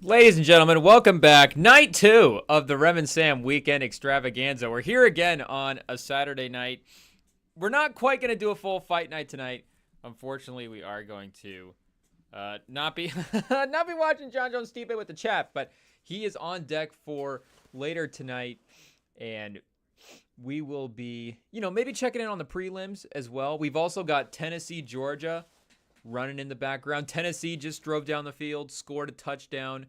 Ladies and gentlemen, welcome back. Night 2 of the Rem and Sam Weekend Extravaganza. We're here again on a Saturday night. We're not quite going to do a full fight night tonight. Unfortunately, we are going to not be not be watching John Jones Stipe with the chat, but he is on deck for later tonight, and we will be, maybe checking in on the prelims as well. We've also got Tennessee, Georgia running in the background. Tennessee just drove down the field, scored a touchdown.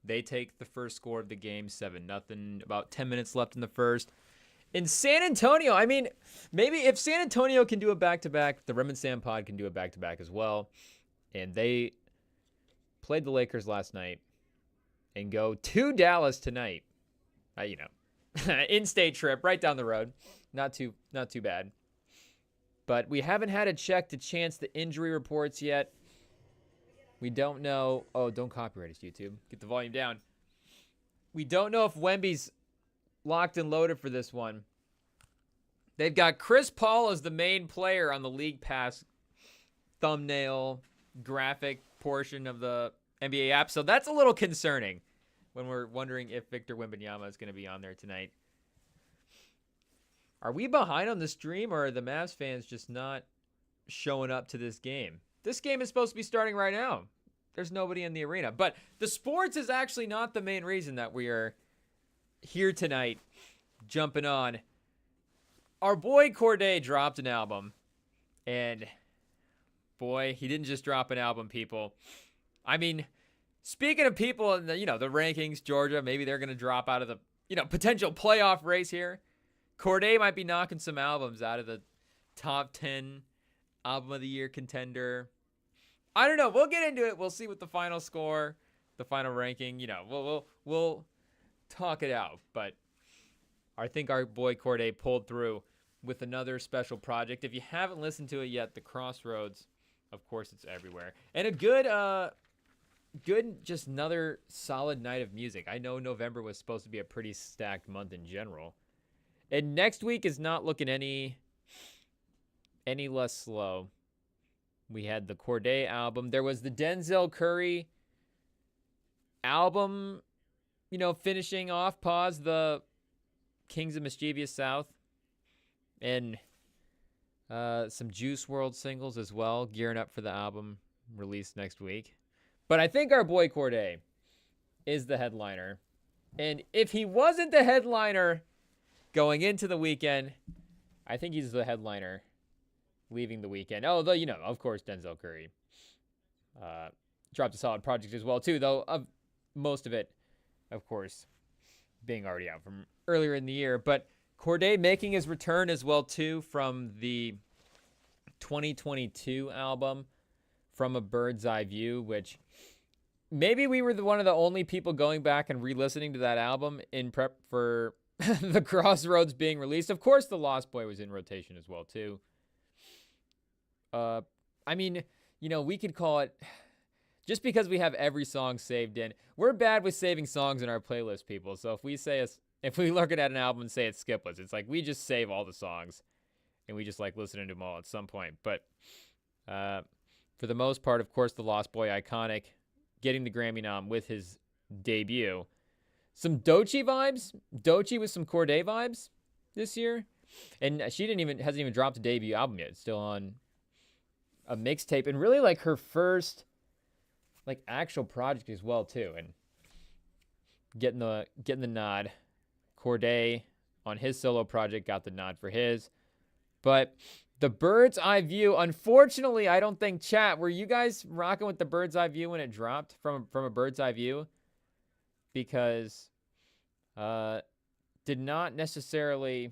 They take the first score of the game, 7-0. About 10 minutes left in the first. In San Antonio, I mean, maybe if San Antonio can do a back-to-back, the Rem and Sam pod can do a back-to-back as well. And they played the Lakers last night and go to Dallas tonight. In-state trip right down the road. Not too bad. But we haven't had a check to chance the injury reports yet. We don't know. Oh, don't copyright us, YouTube. Get the volume down. We don't know if Wemby's locked and loaded for this one. They've got Chris Paul as the main player on the League Pass thumbnail graphic portion of the NBA app. So that's a little concerning when we're wondering if Victor Wembanyama is going to be on there tonight. Are we behind on the stream, or are the Mavs fans just not showing up to this game? This game is supposed to be starting right now. There's nobody in the arena. But the sports is actually not the main reason that we are here tonight jumping on. Our boy Corday dropped an album. And, boy, he didn't just drop an album, people. I mean, speaking of people in the, the rankings, Georgia, maybe they're going to drop out of the, potential playoff race here. Corday might be knocking some albums out of the top 10 album of the year contender. I don't know. We'll get into it. We'll see what the final score, the final ranking. We'll talk it out. But I think our boy Corday pulled through with another special project. If you haven't listened to it yet, The Crossroads, of course, it's everywhere. And a good, just another solid night of music. I know November was supposed to be a pretty stacked month in general. And next week is not looking any less slow. We had the Corday album. There was the Denzel Curry album, finishing off, the Kings of Mischievous South. And some Juice WRLD singles as well, gearing up for the album release next week. But I think our boy Corday is the headliner. And if he wasn't the headliner going into the weekend, I think he's the headliner leaving the weekend. Although, of course, Denzel Curry dropped a solid project as well, too, though of most of it, of course, being already out from earlier in the year. But Corday making his return as well, too, from the 2022 album, From a Bird's Eye View, which maybe we were one of the only people going back and re-listening to that album in prep for the Crossroads being released. Of course, The Lost Boy was in rotation as well, too. I mean, we could call it, just because we have every song saved in. We're bad with saving songs in our playlist, people. So if we look at an album and say it's skipless, it's like we just save all the songs and we just like listening to them all at some point. But for the most part, of course, The Lost Boy, iconic, getting the Grammy nom with his debut. Some Doechii vibes. Doechii with some Corday vibes this year. And she hasn't even dropped a debut album yet. It's still on a mixtape. And really like her first actual project as well, too. And getting the nod. Corday on his solo project got the nod for his. But the Bird's Eye View, unfortunately, I don't think, chat, were you guys rocking with the Bird's Eye View when it dropped from a Bird's Eye View? Because did not necessarily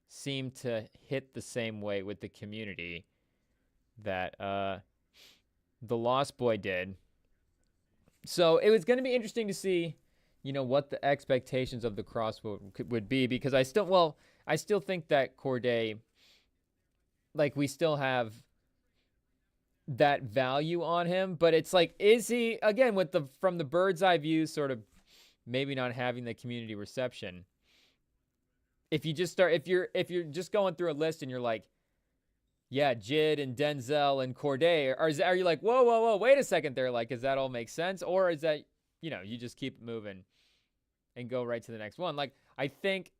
seem to hit the same way with the community that the Lost Boy did. So it was going to be interesting to see, what the expectations of the Crossroads would be, because I still think that Corday, we still have that value on him, but it's like, is he, again, from the bird's eye view, sort of maybe not having the community reception. If you're just going through a list and you're like, yeah, Jid and Denzel and Corday, are you like, whoa, whoa, whoa, wait a second there? Like, does that all make sense? Or is that, you just keep moving and go right to the next one? Like, I think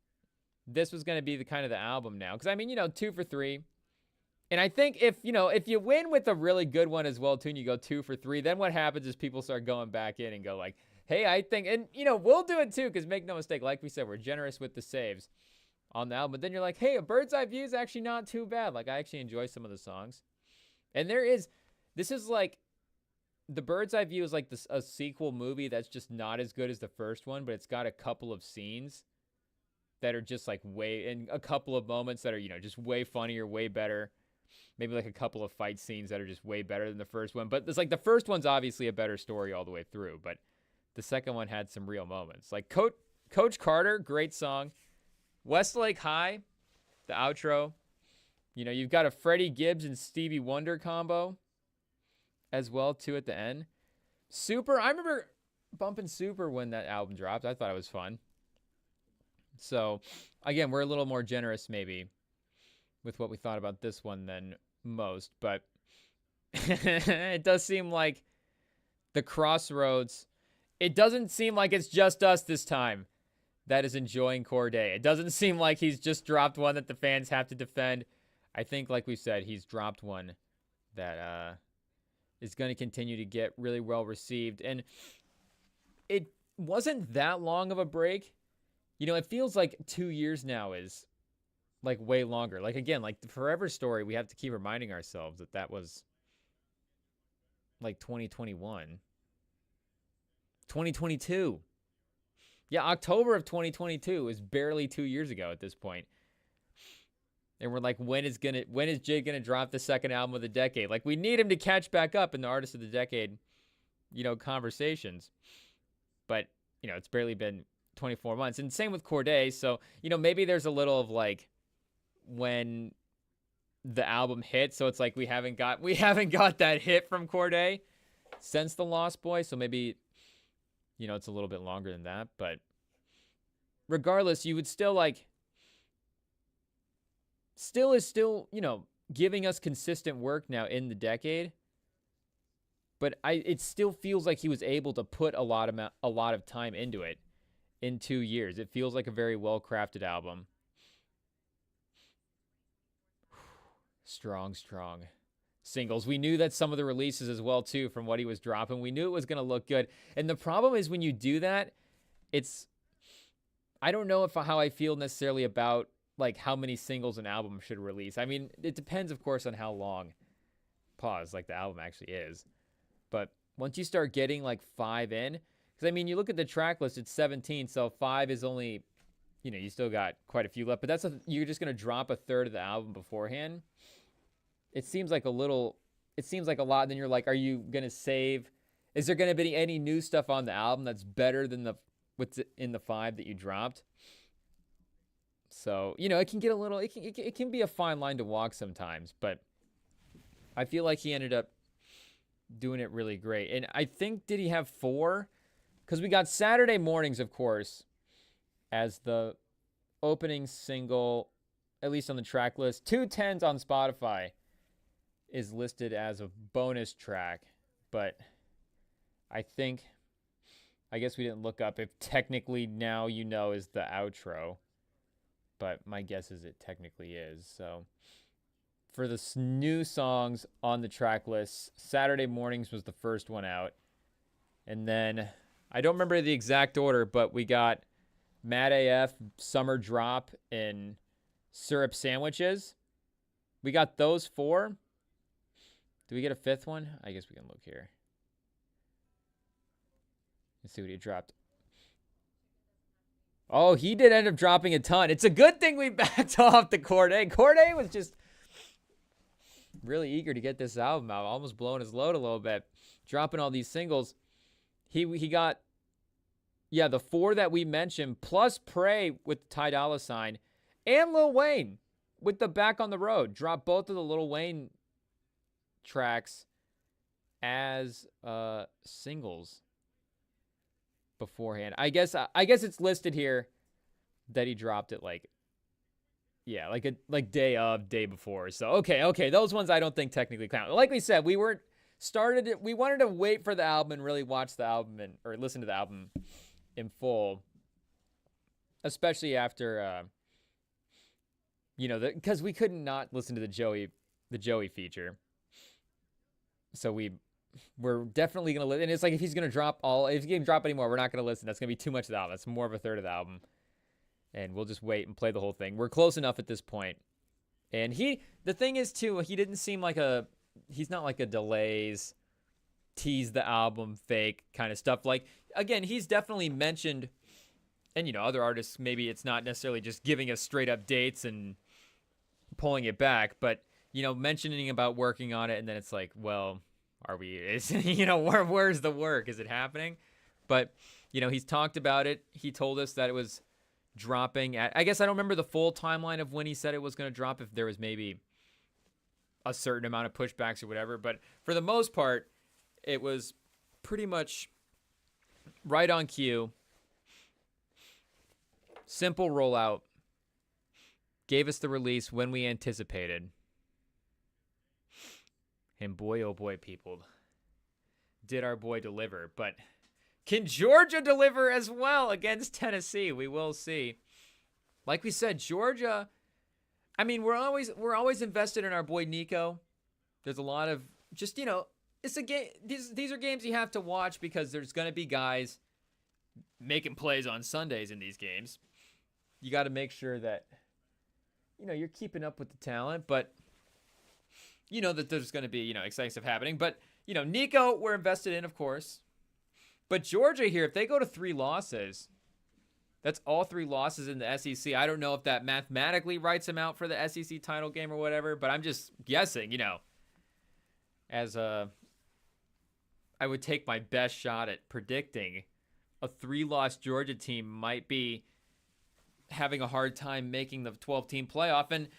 this was going to be the kind of the album now. Because, I mean, 2 for 3. And I think if you win with a really good one as well, too, and you go 2 for 3, then what happens is people start going back in and go like, hey, I think, and, we'll do it too, because make no mistake, like we said, we're generous with the saves on the album. But then you're like, hey, a bird's eye view is actually not too bad. Like, I actually enjoy some of the songs. And this is like, the bird's eye view is like a sequel movie that's just not as good as the first one, but it's got a couple of scenes that are just like and a couple of moments that are, just way funnier, way better. Maybe like a couple of fight scenes that are just way better than the first one. But it's like the first one's obviously a better story all the way through. But the second one had some real moments. Like Coach Carter, great song. Westlake High, the outro. You've got a Freddie Gibbs and Stevie Wonder combo as well, too, at the end. Super, I remember bumping Super when that album dropped. I thought it was fun. So, again, we're a little more generous maybe with what we thought about this one than most. But it does seem like the crossroads, it doesn't seem like it's just us this time that is enjoying Corday. It doesn't seem like he's just dropped one that the fans have to defend. I think, like we said, he's dropped one that is going to continue to get really well received. And it wasn't that long of a break. It feels like 2 years now is like way longer. Like, again, like the Forever Story, we have to keep reminding ourselves that was like 2021. 2022. Yeah, October of 2022 is barely 2 years ago at this point. And we're like, when is Jid gonna drop the second album of the decade? Like, we need him to catch back up in the Artist of the Decade, conversations. But, it's barely been 24 months. And same with Corday. So, maybe there's a little of like when the album hit. So it's like we haven't got that hit from Corday since The Lost Boy. So maybe, it's a little bit longer than that. But regardless, you would still giving us consistent work now in the decade. But it still feels like he was able to put a lot of time into it in 2 years. It feels like a very well-crafted album. Strong singles. We knew that some of the releases as well, too, from what he was dropping. We knew it was going to look good. And the problem is when you do that, I don't know how I feel necessarily about like how many singles an album should release. I mean, it depends, of course, on how long like the album actually is. But once you start getting like 5 in, because I mean, you look at the track list, it's 17, so 5 is only, you still got quite a few left. But you're just gonna drop a third of the album beforehand. It seems like a lot. And then you're like, are you gonna save? Is there gonna be any new stuff on the album that's better than what's in the 5 that you dropped? So it can get a little. It can be a fine line to walk sometimes, but I feel like he ended up doing it really great. And I think, did he have 4? Because we got Saturday Mornings, of course, as the opening single, at least on the track list. 210s on Spotify is listed as a bonus track, but I guess we didn't look up if technically now is the outro, but my guess is it technically is. So for the new songs on the track list, Saturday Mornings was the first one out. And then I don't remember the exact order, but we got Mad AF, Summer Drop, and Syrup Sandwiches. We got those 4. Do we get a 5th one? I guess we can look here. Let's see what he dropped. Oh, he did end up dropping a ton. It's a good thing we backed off the Corday. Corday was just really eager to get this album out, almost blowing his load a little bit, dropping all these singles. He got, the 4 that we mentioned, plus Prey with Ty Dolla $ign, and Lil Wayne with the Back on the Road. Dropped both of the Lil Wayne tracks as singles beforehand. I guess it's listed here that he dropped it Yeah, like day of, day before. So okay, those ones I don't think technically count. Like we said, we wanted to wait for the album and really watch the album or listen to the album in full, especially after because we couldn't not listen to the Joey feature. So we're definitely gonna listen. And it's like if he's gonna drop any more, we're not gonna listen. That's gonna be too much of the album. That's more of a third of the album. And we'll just wait and play the whole thing. We're close enough at this point. And the thing is too, he didn't seem like he's not like a delays, tease the album, fake kind of stuff. Like, again, he's definitely mentioned, and other artists, maybe it's not necessarily just giving us straight up dates and pulling it back, but, mentioning about working on it. And then it's like, well, where's the work? Is it happening? But, he's talked about it. He told us that it was dropping at, I guess I don't remember the full timeline of when he said it was going to drop, if there was maybe a certain amount of pushbacks or whatever, but for the most part, it was pretty much right on cue. Simple rollout. Gave us the release when we anticipated. And boy, oh boy, people, did our boy deliver. But can Georgia deliver as well against Tennessee? We will see. Like we said, Georgia, I mean, we're always invested in our boy Nico. There's a lot of just, it's a game. These are games you have to watch because there's going to be guys making plays on Sundays in these games. You got to make sure that, you're keeping up with the talent, but that there's going to be, exciting stuff happening. But, Nico, we're invested in, of course. But Georgia here, if they go to 3 losses, that's all 3 losses in the SEC. I don't know if that mathematically writes them out for the SEC title game or whatever, but I'm just guessing, as I would take my best shot at predicting a 3-loss Georgia team might be having a hard time making the 12-team playoff. And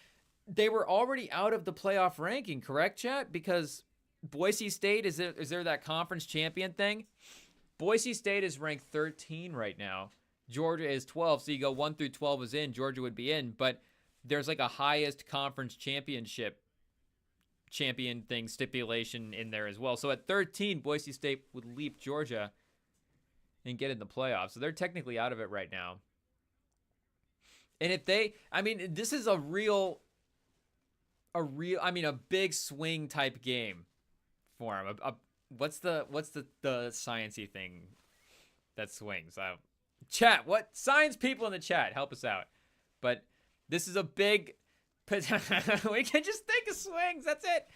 they were already out of the playoff ranking, correct, chat? Because Boise State, is there that conference champion thing? Boise State is ranked 13 right now. Georgia is 12, so you go 1 through 12 is in. Georgia would be in, but there's like a highest conference champion thing stipulation in there as well. So at 13, Boise State would leap Georgia and get in the playoffs. So they're technically out of it right now. And if this is a big swing type game for them. What's the sciencey thing that swings? Chat, what science people in the chat, help us out. But this is a big we can just think of swings, that's it.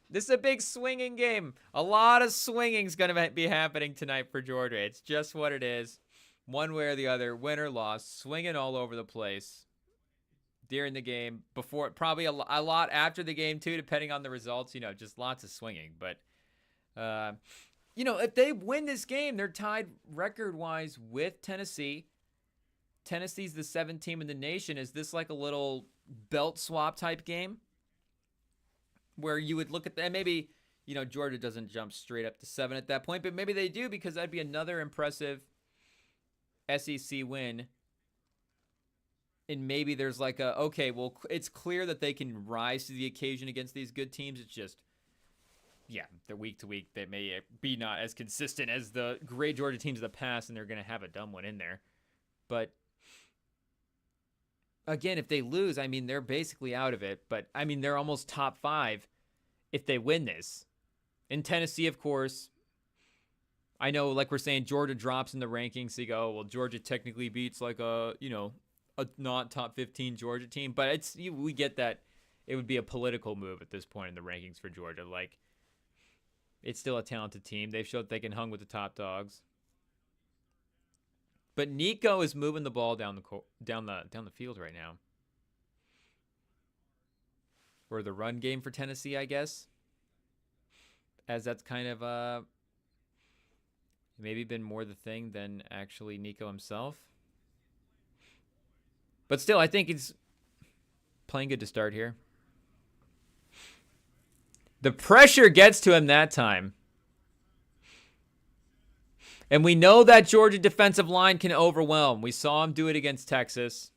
This is a big swinging game. A lot of swinging is going to be happening tonight for Georgia. It's just what it is. One way or the other, win or loss, swinging all over the place during the game, before, probably a lot after the game too, depending on the results, just lots of swinging. But if they win this game, they're tied record-wise with Tennessee. Tennessee's the 7th team in the nation. Is this like a little belt swap type game where you would look at that? Maybe, Georgia doesn't jump straight up to 7 at that point, but maybe they do, because that'd be another impressive SEC win. And maybe there's like it's clear that they can rise to the occasion against these good teams. It's just, they're week to week. They may be not as consistent as the great Georgia teams of the past, and they're going to have a dumb one in there. But again, if they lose, they're basically out of it. But, they're almost top 5 if they win this. In Tennessee, of course, I know, like we're saying, Georgia drops in the rankings. So you go, well, Georgia technically beats like a not top 15 Georgia team. But we get that it would be a political move at this point in the rankings for Georgia. Like, it's still a talented team. They've showed they can hang with the top dogs. But Nico is moving the ball down the field right now. Or the run game for Tennessee, I guess. As that's kind of maybe been more the thing than actually Nico himself. But still, I think he's playing good to start here. The pressure gets to him that time. And we know that Georgia defensive line can overwhelm. We saw him do it against Texas.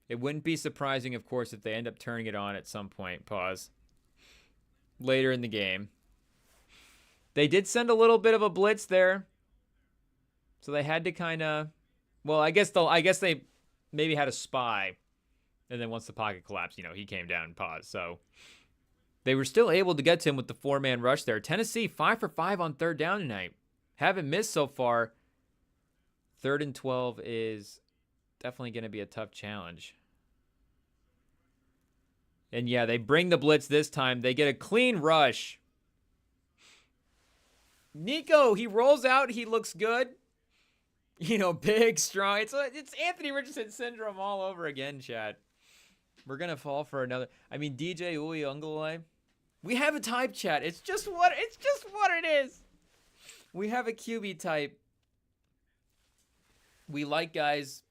It wouldn't be surprising, of course, if they end up turning it on at some point. Pause. Later in the game. They did send a little bit of a blitz there. So they had to kind of... Well, I guess they maybe had a spy. And then once the pocket collapsed, he came down and paused. So they were still able to get to him with the 4-man rush there. Tennessee, 5 for 5 on third down tonight. Haven't missed so far. 3rd and 12 is definitely going to be a tough challenge. And yeah, they bring the blitz this time. They get a clean rush. Nico, he rolls out. He looks good. Big, strong. It's Anthony Richardson syndrome all over again, Chad. We're going to fall for another. DJ Uyunglele. We have a type, Chad. It's just what it is. We have a QB type. We like guys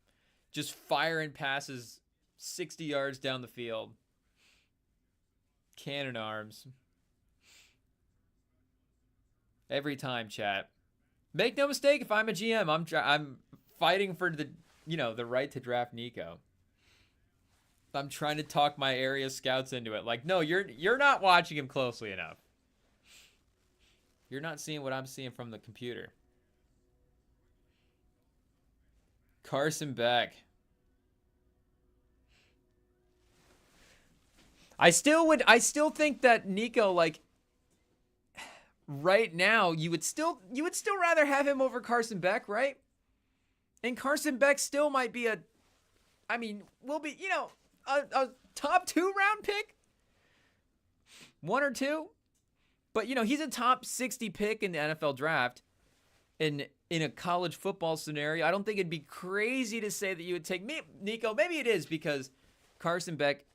just firing passes 60 yards down the field. Cannon arms. Every time, chat. Make no mistake, if I'm a GM, I'm fighting for the right to draft Nico. I'm trying to talk my area scouts into it. Like, no, you're not watching him closely enough. You're not seeing what I'm seeing from the computer. Carson Beck. I still think that Nico, right now, you would still rather have him over Carson Beck, right? And Carson Beck still might be a top 2-round pick. 1 or 2. But, he's a top 60 pick in the NFL draft. In a college football scenario, I don't think it'd be crazy to say that you would take Nico. Maybe it is because Carson Beck,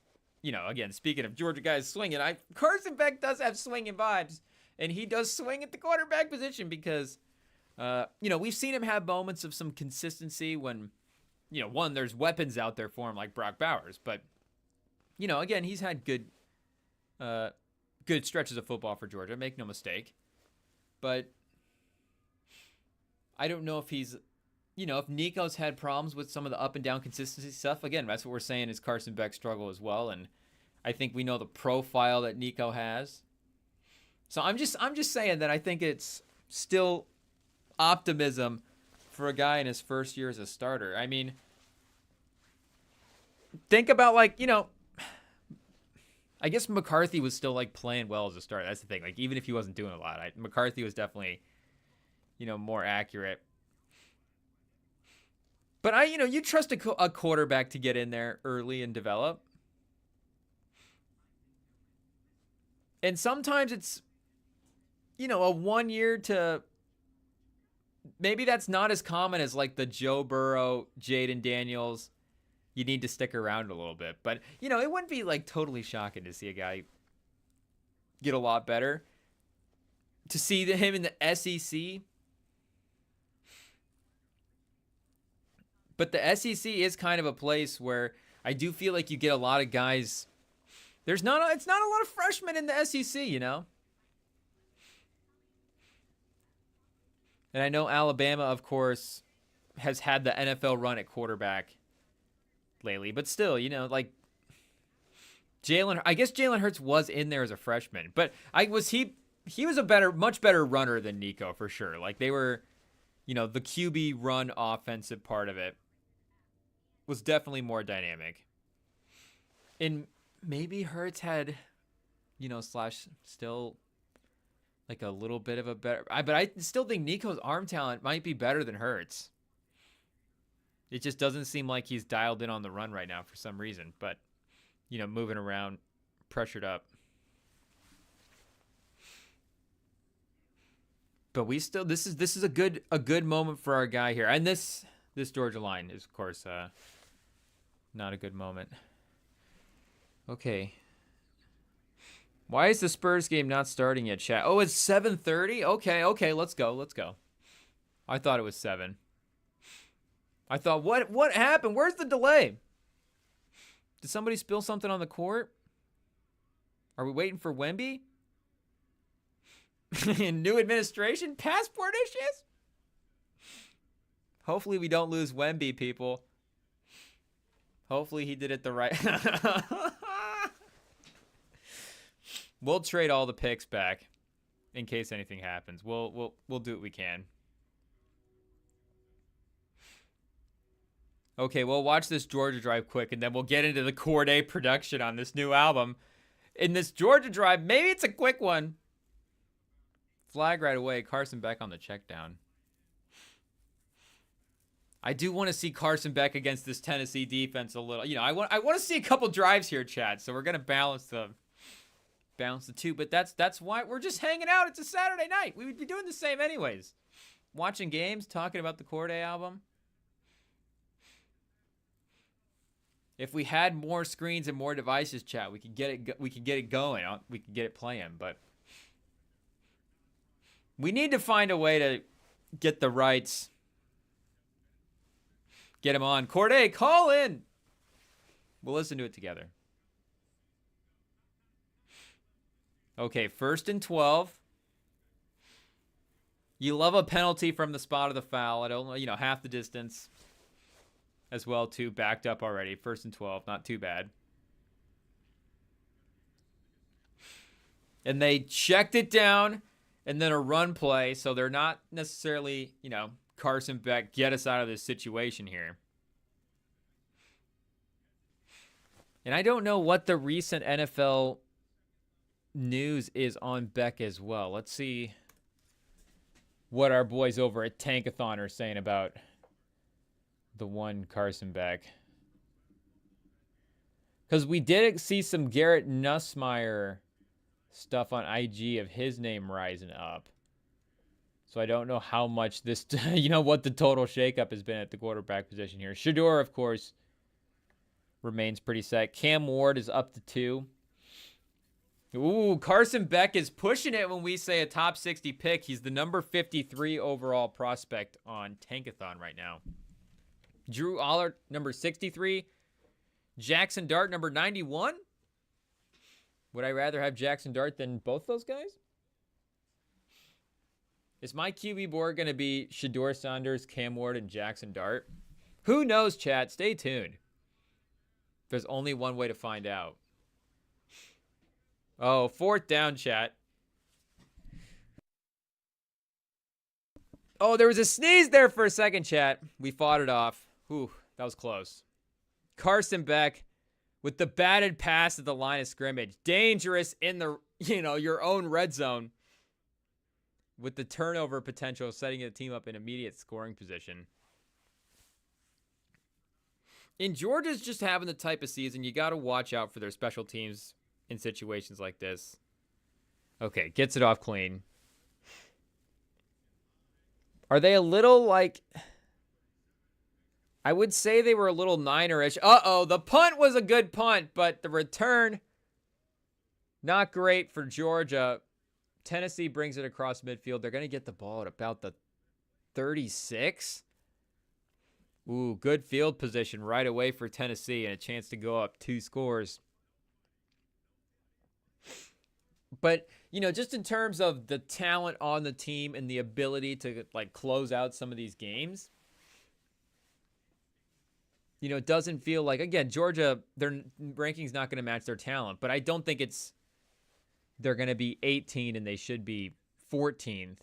again, speaking of Georgia guys swinging, Carson Beck does have swinging vibes. And he does swing at the quarterback position because, we've seen him have moments of some consistency when, one, there's weapons out there for him like Brock Bowers. But, again, he's had good stretches of football for Georgia. Make no mistake. But I don't know if he's, if Nico's had problems with some of the up and down consistency stuff. Again, that's what we're saying is Carson Beck's struggle as well. And I think we know the profile that Nico has. So I'm just saying that I think it's still optimism for a guy in his first year as a starter. Think about I guess McCarthy was still playing well as a starter. That's the thing. Even if he wasn't doing a lot, McCarthy was definitely, more accurate. But you trust a quarterback to get in there early and develop. And sometimes it's, a 1 year to maybe that's not as common as the Joe Burrow, Jaden Daniels. You need to stick around a little bit. But, it wouldn't be totally shocking to see a guy get a lot better. To see him in the SEC. But the SEC is kind of a place where I do feel like you get a lot of guys. It's not a lot of freshmen in the SEC, And I know Alabama, of course, has had the NFL run at quarterback lately. But still, I guess Jalen Hurts was in there as a freshman. But he was a much better runner than Nico, for sure. They were, the QB run offensive part of it was definitely more dynamic. And maybe Hurts had, still... a little bit of a better... But I still think Nico's arm talent might be better than Hurts. It just doesn't seem like he's dialed in on the run right now for some reason. But, moving around, pressured up. But we still... This is a good moment for our guy here. And this Georgia line is, of course, not a good moment. Okay. Why is the Spurs game not starting yet, chat? Oh, it's 7:30? Okay, let's go. I thought it was 7. I thought, what happened? Where's the delay? Did somebody spill something on the court? Are we waiting for Wemby? New administration? Passport issues? Hopefully we don't lose Wemby, people. Hopefully he did it the right. We'll trade all the picks back in case anything happens. We'll do what we can. Okay, we'll watch this Georgia Drive quick, and then we'll get into the Corday production on this new album. In this Georgia Drive, maybe it's a quick one. Flag right away. Carson Beck on the check down. I do want to see Carson Beck against this Tennessee defense a little. You know, I want to see a couple drives here, Chad. So we're gonna balance the two. But that's why we're just hanging out. It's a Saturday night. We would be doing the same anyways. Watching games, talking about the Corday album. If we had more screens and more devices, chat, we could get it. We could get it going. We could get it playing. But we need to find a way to get the rights. Get him on. Corday, call in. We'll listen to it together. Okay, 1st and 12. You love a penalty from the spot of the foul. I don't know, half the distance as well, too. Backed up already. 1st and 12. Not too bad. And they checked it down and then a run play. So they're not necessarily, Carson Beck, get us out of this situation here. And I don't know what the recent NFL news is on Beck as well. Let's see what our boys over at Tankathon are saying about the one Carson Beck. Because we did see some Garrett Nussmeier stuff on IG of his name rising up. So I don't know how much this, what the total shakeup has been at the quarterback position here. Shedeur, of course, remains pretty set. Cam Ward is up to 2. Ooh, Carson Beck is pushing it when we say a top 60 pick. He's the number 53 overall prospect on Tankathon right now. Drew Allard, number 63. Jackson Dart, number 91. Would I rather have Jackson Dart than both those guys? Is my QB board going to be Shedeur Sanders, Cam Ward, and Jackson Dart? Who knows, chat? Stay tuned. There's only one way to find out. Oh, 4th down, chat. Oh, there was a sneeze there for a second, chat. We fought it off. Whew, that was close. Carson Beck with the batted pass at the line of scrimmage. Dangerous in the, your own red zone. With the turnover potential, setting the team up in immediate scoring position. And Georgia's just having the type of season you got to watch out for their special teams in situations like this. Okay, gets it off clean. Are they a little like... I would say they were a little Niner-ish. Uh-oh, the punt was a good punt, but the return, not great for Georgia. Tennessee brings it across midfield. They're going to get the ball at about the 36. Ooh, good field position right away for Tennessee and a chance to go up 2 scores. But, just in terms of the talent on the team and the ability to, close out some of these games, it doesn't feel like, again, Georgia, their ranking's not going to match their talent, but I don't think they're going to be 18 and they should be 14th.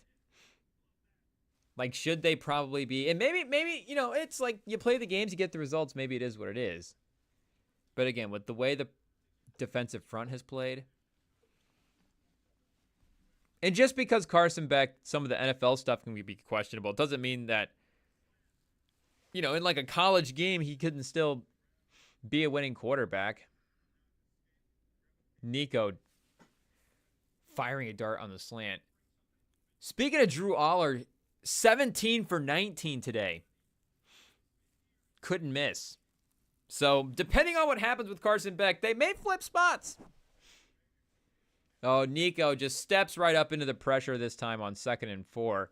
Should they probably be? And maybe, it's like you play the games, you get the results. Maybe it is what it is. But again, with the way the defensive front has played, and just because Carson Beck, some of the NFL stuff can be questionable, doesn't mean that, in a college game, he couldn't still be a winning quarterback. Nico firing a dart on the slant. Speaking of Drew Allard, 17 for 19 today. Couldn't miss. So, depending on what happens with Carson Beck, they may flip spots. Oh, Nico just steps right up into the pressure this time on 2nd and 4.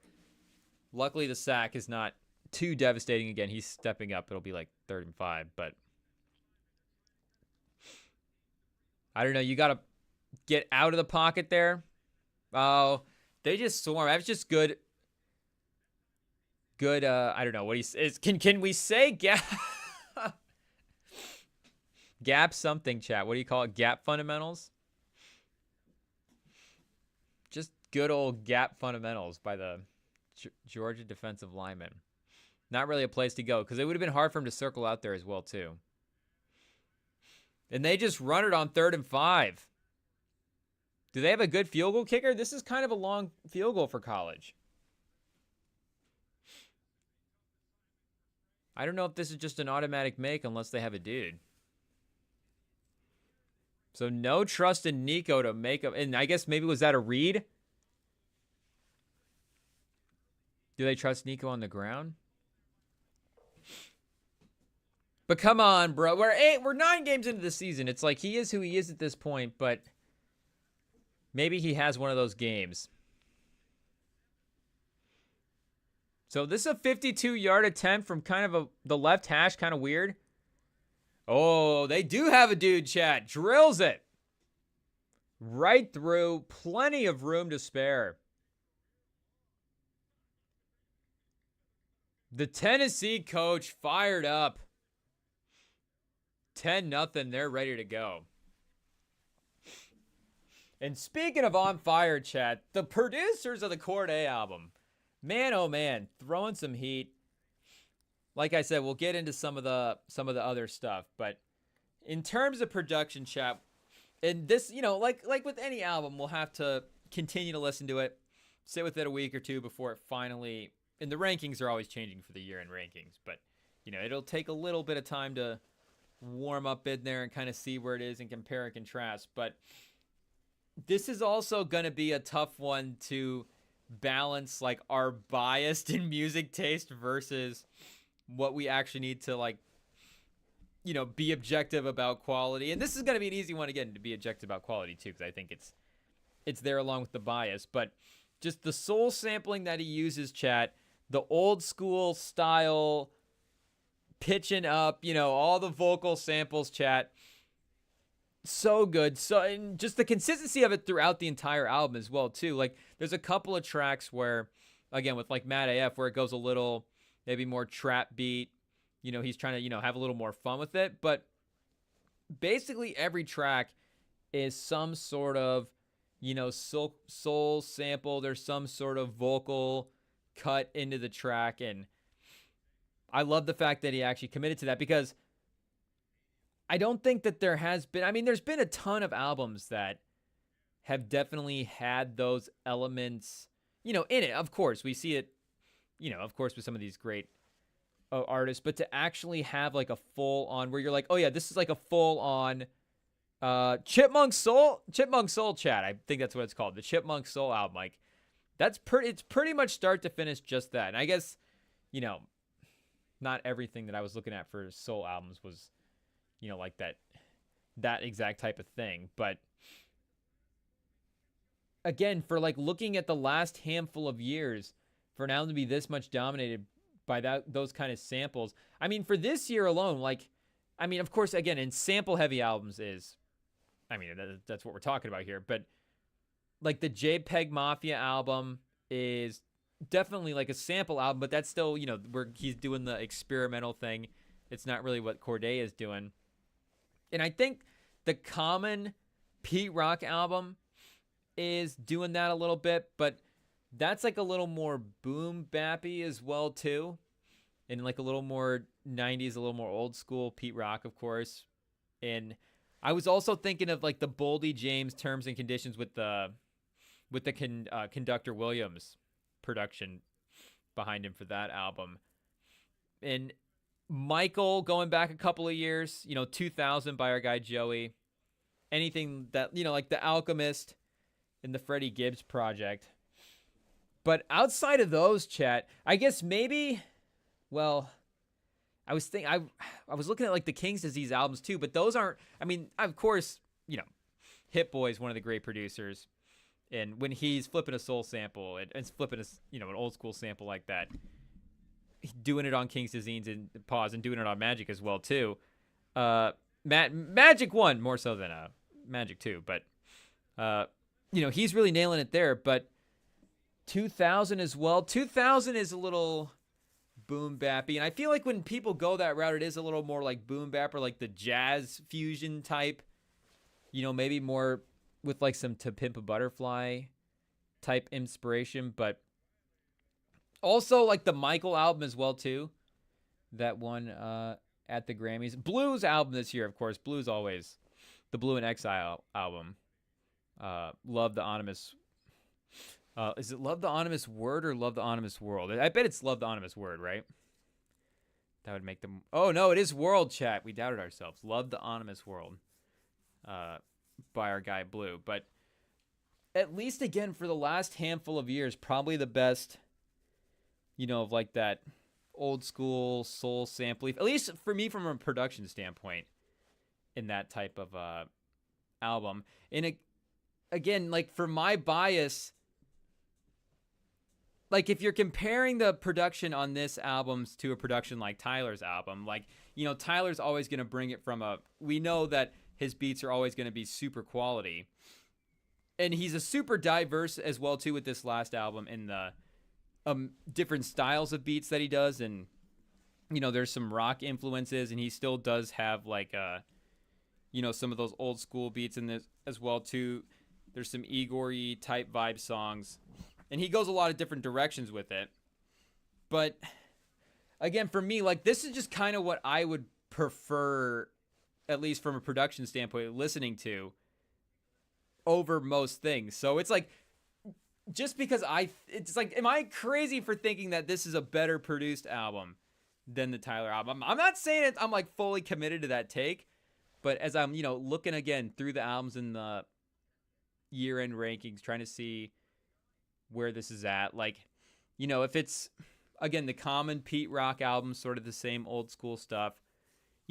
Luckily, the sack is not too devastating. Again, he's stepping up. It'll be 3rd and 5, but I don't know. You got to get out of the pocket there. Oh, they just swarm. That's just good. I don't know what he says. Can we say Gap something, chat. What do you call it? Gap fundamentals? Just good old gap fundamentals by the Georgia defensive lineman. Not really a place to go because it would have been hard for him to circle out there as well, too. And they just run it on 3rd and 5. Do they have a good field goal kicker? This is kind of a long field goal for college. I don't know if this is just an automatic make unless they have a dude. So no trust in Nico to make up. And I guess maybe was that a read? Do they trust Nico on the ground? But come on, bro. We're 9 games into the season. It's like he is who he is at this point, but maybe he has one of those games. So this is a 52-yard attempt from kind of the left hash, kind of weird. Oh, they do have a dude, chat. Drills it. Right through. Plenty of room to spare. The Tennessee coach fired up. 10-0. They're ready to go. And speaking of on fire, chat, the producers of the Corday album. Man, oh man, throwing some heat. Like I said, we'll get into some of the other stuff, but in terms of production, chat, and this, like with any album, we'll have to continue to listen to it, sit with it a week or two before it finally. And the rankings are always changing for the year-end rankings, but it'll take a little bit of time to warm up in there and kind of see where it is and compare and contrast. But this is also going to be a tough one to balance, like our bias in music taste versus what we actually need to be objective about quality. And this is going to be an easy one again to be objective about quality too, because I think it's there along with the bias. But just the soul sampling that he uses, chat, the old school style pitching up, all the vocal samples, chat. So good. And just the consistency of it throughout the entire album as well too. Like there's a couple of tracks where, again, with like Mad AF, where it goes a little maybe more trap beat. He's trying to, have a little more fun with it. But basically every track is some sort of, soul sample. There's some sort of vocal cut into the track. And I love the fact that he actually committed to that, because I don't think that there has been, there's been a ton of albums that have definitely had those elements, in it. Of course, we see it, of course, with some of these great artists, but to actually have like a full on where you're like, oh yeah, this is like a full on Chipmunk Soul chat. I think that's what it's called. The Chipmunk Soul album. Like it's pretty much start to finish just that. And I guess, not everything that I was looking at for soul albums was, like that exact type of thing. But again, for like looking at the last handful of years, for now to be this much dominated by those kind of samples. For this year alone, of course, again, in sample heavy albums is, that's what we're talking about here. But like the JPEG Mafia album is definitely like a sample album, but that's still, where he's doing the experimental thing. It's not really what Corday is doing. And I think the Common Pete Rock album is doing that a little bit, but that's like a little more boom bappy as well too. And like a little more 90s, a little more old school Pete Rock, of course. And I was also thinking of like the Boldy James Terms and Conditions with the Conductor Williams production behind him for that album. And Michael, going back a couple of years, 2000 by our guy Joey. Anything that, like The Alchemist and the Freddie Gibbs Project. But outside of those, chat, I guess maybe, well, I was looking at like the King's Disease albums too, but those aren't, of course, Hit Boy is one of the great producers. And when he's flipping a soul sample and flipping an old school sample like that, doing it on King's Disease and Pause and doing it on Magic as well too. Magic 1 more so than Magic 2, but he's really nailing it there. But 2000 as well. 2000 is a little boom bappy. And I feel like when people go that route, it is a little more like boom bap or like the jazz fusion type. Maybe more with like some To Pimp a Butterfly type inspiration, but also like the Michael album as well too. That one at the Grammys. Blues album this year, of course. Blues always. The Blue and Exile album. Love the Anonymous. Is it Love the Anonymous Word or Love the Anonymous World? I bet it's Love the Anonymous Word, right? That would make them... Oh, no, it is World, chat. We doubted ourselves. Love the Anonymous World by our guy Blue. But at least, again, for the last handful of years, probably the best, of like that old school soul sample. At least for me, from a production standpoint, in that type of album. And again, like for my bias... Like, if you're comparing the production on this album to a production like Tyler's album, like, Tyler's always going to bring it from we know that his beats are always going to be super quality. And he's a super diverse as well, too, with this last album in the different styles of beats that he does. And, there's some rock influences, and he still does have, like, some of those old school beats in this as well, too. There's some Igor-y type vibe songs. And he goes a lot of different directions with it. But, again, for me, like, this is just kind of what I would prefer, at least from a production standpoint, listening to over most things. So it's like, just because it's like, am I crazy for thinking that this is a better produced album than the Tyler album? I'm not saying I'm, like, fully committed to that take. But as I'm, looking again through the albums in the year-end rankings, trying to see where this is at, like, if it's, again, the common Pete Rock album, sort of the same old school stuff,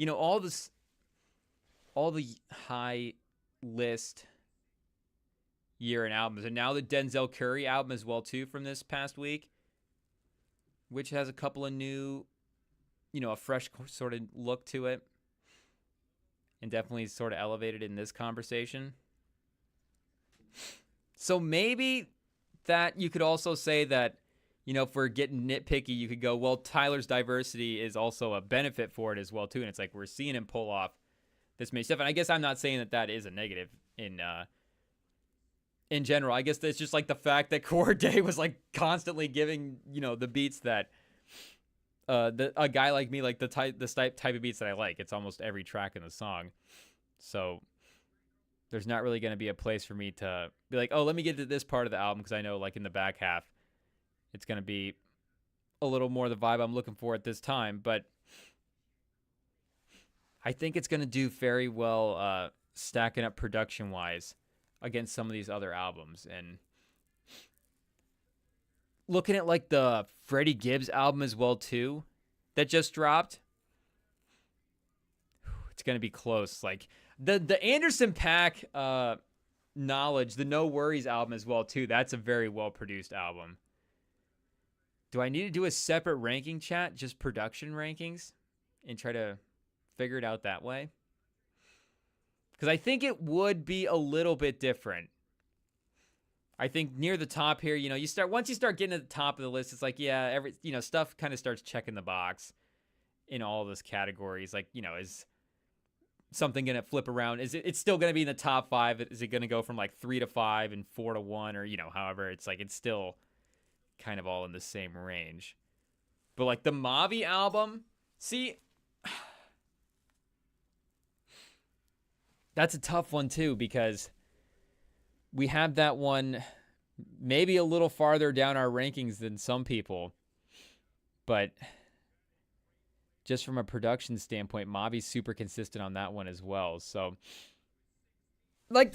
all the high list year-end albums, and now the Denzel Curry album as well too from this past week, which has a couple of new, a fresh sort of look to it, and definitely sort of elevated in this conversation. So maybe that you could also say that, if we're getting nitpicky, you could go, well, Tyler's diversity is also a benefit for it as well, too. And it's like we're seeing him pull off this many stuff. And I guess I'm not saying that that is a negative in general. I guess that's just like the fact that Corday was like constantly giving, the beats that a guy like me, like the type of beats that I like. It's almost every track in the song. So there's not really going to be a place for me to be like, oh, let me get to this part of the album, because I know, like, in the back half, it's going to be a little more the vibe I'm looking for at this time. But I think it's going to do very well stacking up production-wise against some of these other albums. And looking at, like, the Freddie Gibbs album as well, too, that just dropped, it's going to be close. Like, the Anderson .Paak Knowledge, the No Worries album as well, too. That's a very well-produced album. Do I need to do a separate ranking, chat? Just production rankings? And try to figure it out that way? Because I think it would be a little bit different. I think near the top here, once you start getting to the top of the list, it's like, yeah, stuff kind of starts checking the box in all those categories. Like, is something going to flip around? It's still going to be in the top 5? Is it going to go from like 3 to 5 and 4 to 1, or, however, it's like, it's still kind of all in the same range. But like the Mavi album, see, that's a tough one too, because we have that one maybe a little farther down our rankings than some people, but just from a production standpoint, Mavi's super consistent on that one as well. So, like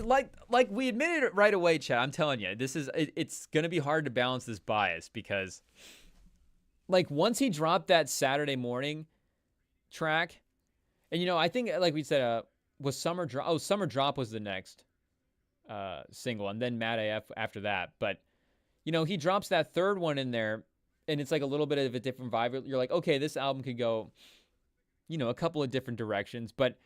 we admitted it right away, chat. I'm telling you, it's gonna be hard to balance this bias, because, like, once he dropped that Saturday Morning track, and I think, like we said, was Summer Drop. Oh, Summer Drop was the next single, and then Mad AF after that. But he drops that third one in there, and it's like a little bit of a different vibe. You're like, okay, this album could go, a couple of different directions. But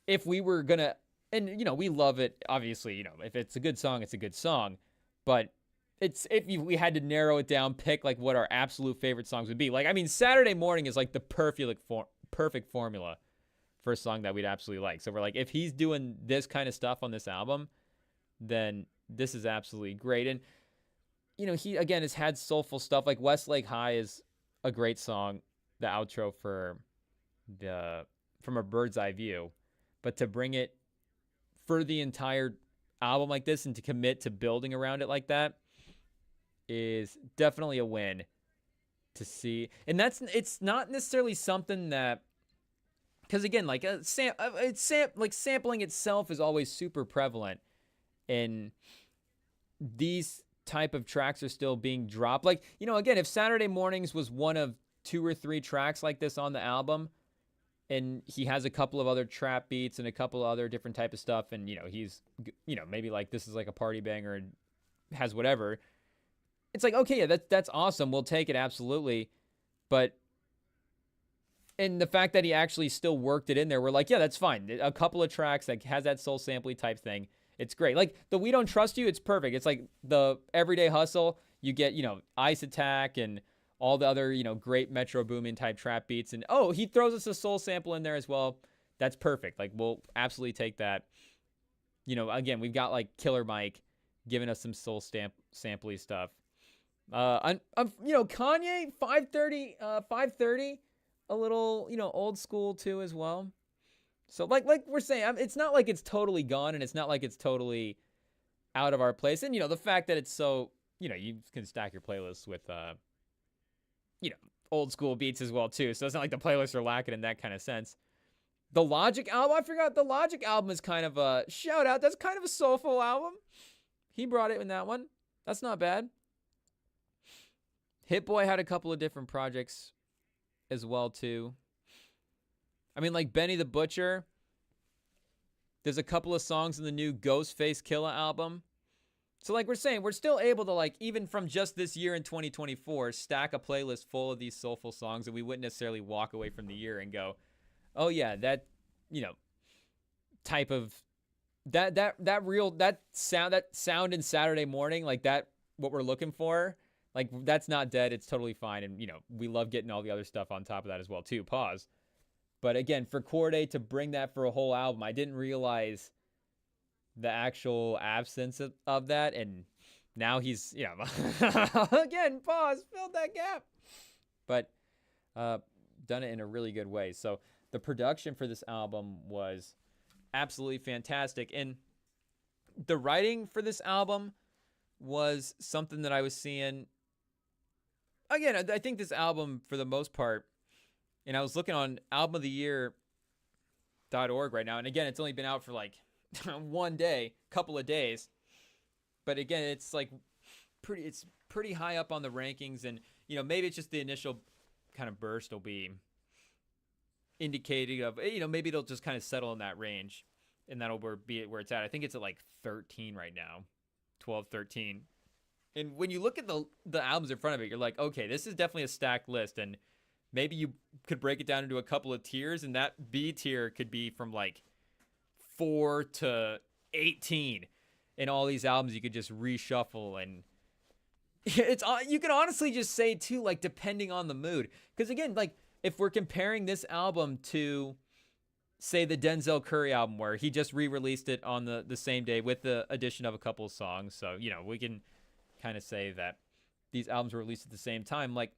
if we were gonna, and we love it, obviously, if it's a good song, it's a good song. But it's if we had to narrow it down, pick like what our absolute favorite songs would be. Like, I mean, Saturday Morning is like the perfect formula for a song that we'd absolutely like. So we're like, if he's doing this kind of stuff on this album, then this is absolutely great. And he again has had soulful stuff. Like Westlake High is a great song, the outro for the From a Bird's Eye View, but to bring it for the entire album like this and to commit to building around it like that is definitely a win to see. And it's not necessarily something that, because again, like sampling itself is always super prevalent, and these type of tracks are still being dropped. Like, again, if Saturday Mornings was one of 2 or 3 tracks like this on the album, and he has a couple of other trap beats and a couple of other different type of stuff, and he's maybe like this is like a party banger and has whatever, it's like, okay, yeah, that's awesome, we'll take it, absolutely. But and the fact that he actually still worked it in there, we're like, yeah, that's fine. A couple of tracks that has that soul sampley type thing, it's great. Like the We Don't Trust You, it's perfect. It's like the Everyday Hustle. You get, Ice Attack and all the other, great Metro Boomin type trap beats. And, he throws us a soul sample in there as well. That's perfect. Like, we'll absolutely take that. Again, we've got like Killer Mike giving us some soul sampley stuff. Kanye, 530, a little, old school too as well. So like we're saying, it's not like it's totally gone, and it's not like it's totally out of our place. And, the fact that it's so, you can stack your playlists with, old school beats as well too. So it's not like the playlists are lacking in that kind of sense. The Logic album, I forgot. The Logic album is kind of a shout out. That's kind of a soulful album. He brought it in that one. That's not bad. Hit Boy had a couple of different projects as well too. I mean, like Benny the Butcher. There's a couple of songs in the new Ghostface Killah album. So like we're saying, we're still able to, like, even from just this year in 2024, stack a playlist full of these soulful songs, and we wouldn't necessarily walk away from the year and go, oh yeah, that, type of that sound in Saturday Morning, like that, what we're looking for, like that's not dead. It's totally fine. And, we love getting all the other stuff on top of that as well too. Pause. But again, for Corday to bring that for a whole album, I didn't realize the actual absence of that, and now he's again, pause, filled that gap, but done it in a really good way. So the production for this album was absolutely fantastic, and the writing for this album was something that I was seeing again. I think this album, for the most part, and I was looking on albumoftheyear.org right now, and again, it's only been out for like one day, couple of days, but again, it's like pretty high up on the rankings, and maybe it's just the initial kind of burst will be indicating of, maybe it'll just kind of settle in that range, and that'll be where it's at. I think it's at like 13 right now, 12, 13. And when you look at the albums in front of it, you're like, okay, this is definitely a stacked list, and maybe you could break it down into a couple of tiers, and that B tier could be from like 4 to 18, and all these albums you could just reshuffle, and it's, you can honestly just say too, like, depending on the mood, because again, like if we're comparing this album to, say, the Denzel Curry album, where he just re-released it on the same day with the addition of a couple of songs, so we can kind of say that these albums were released at the same time. Like,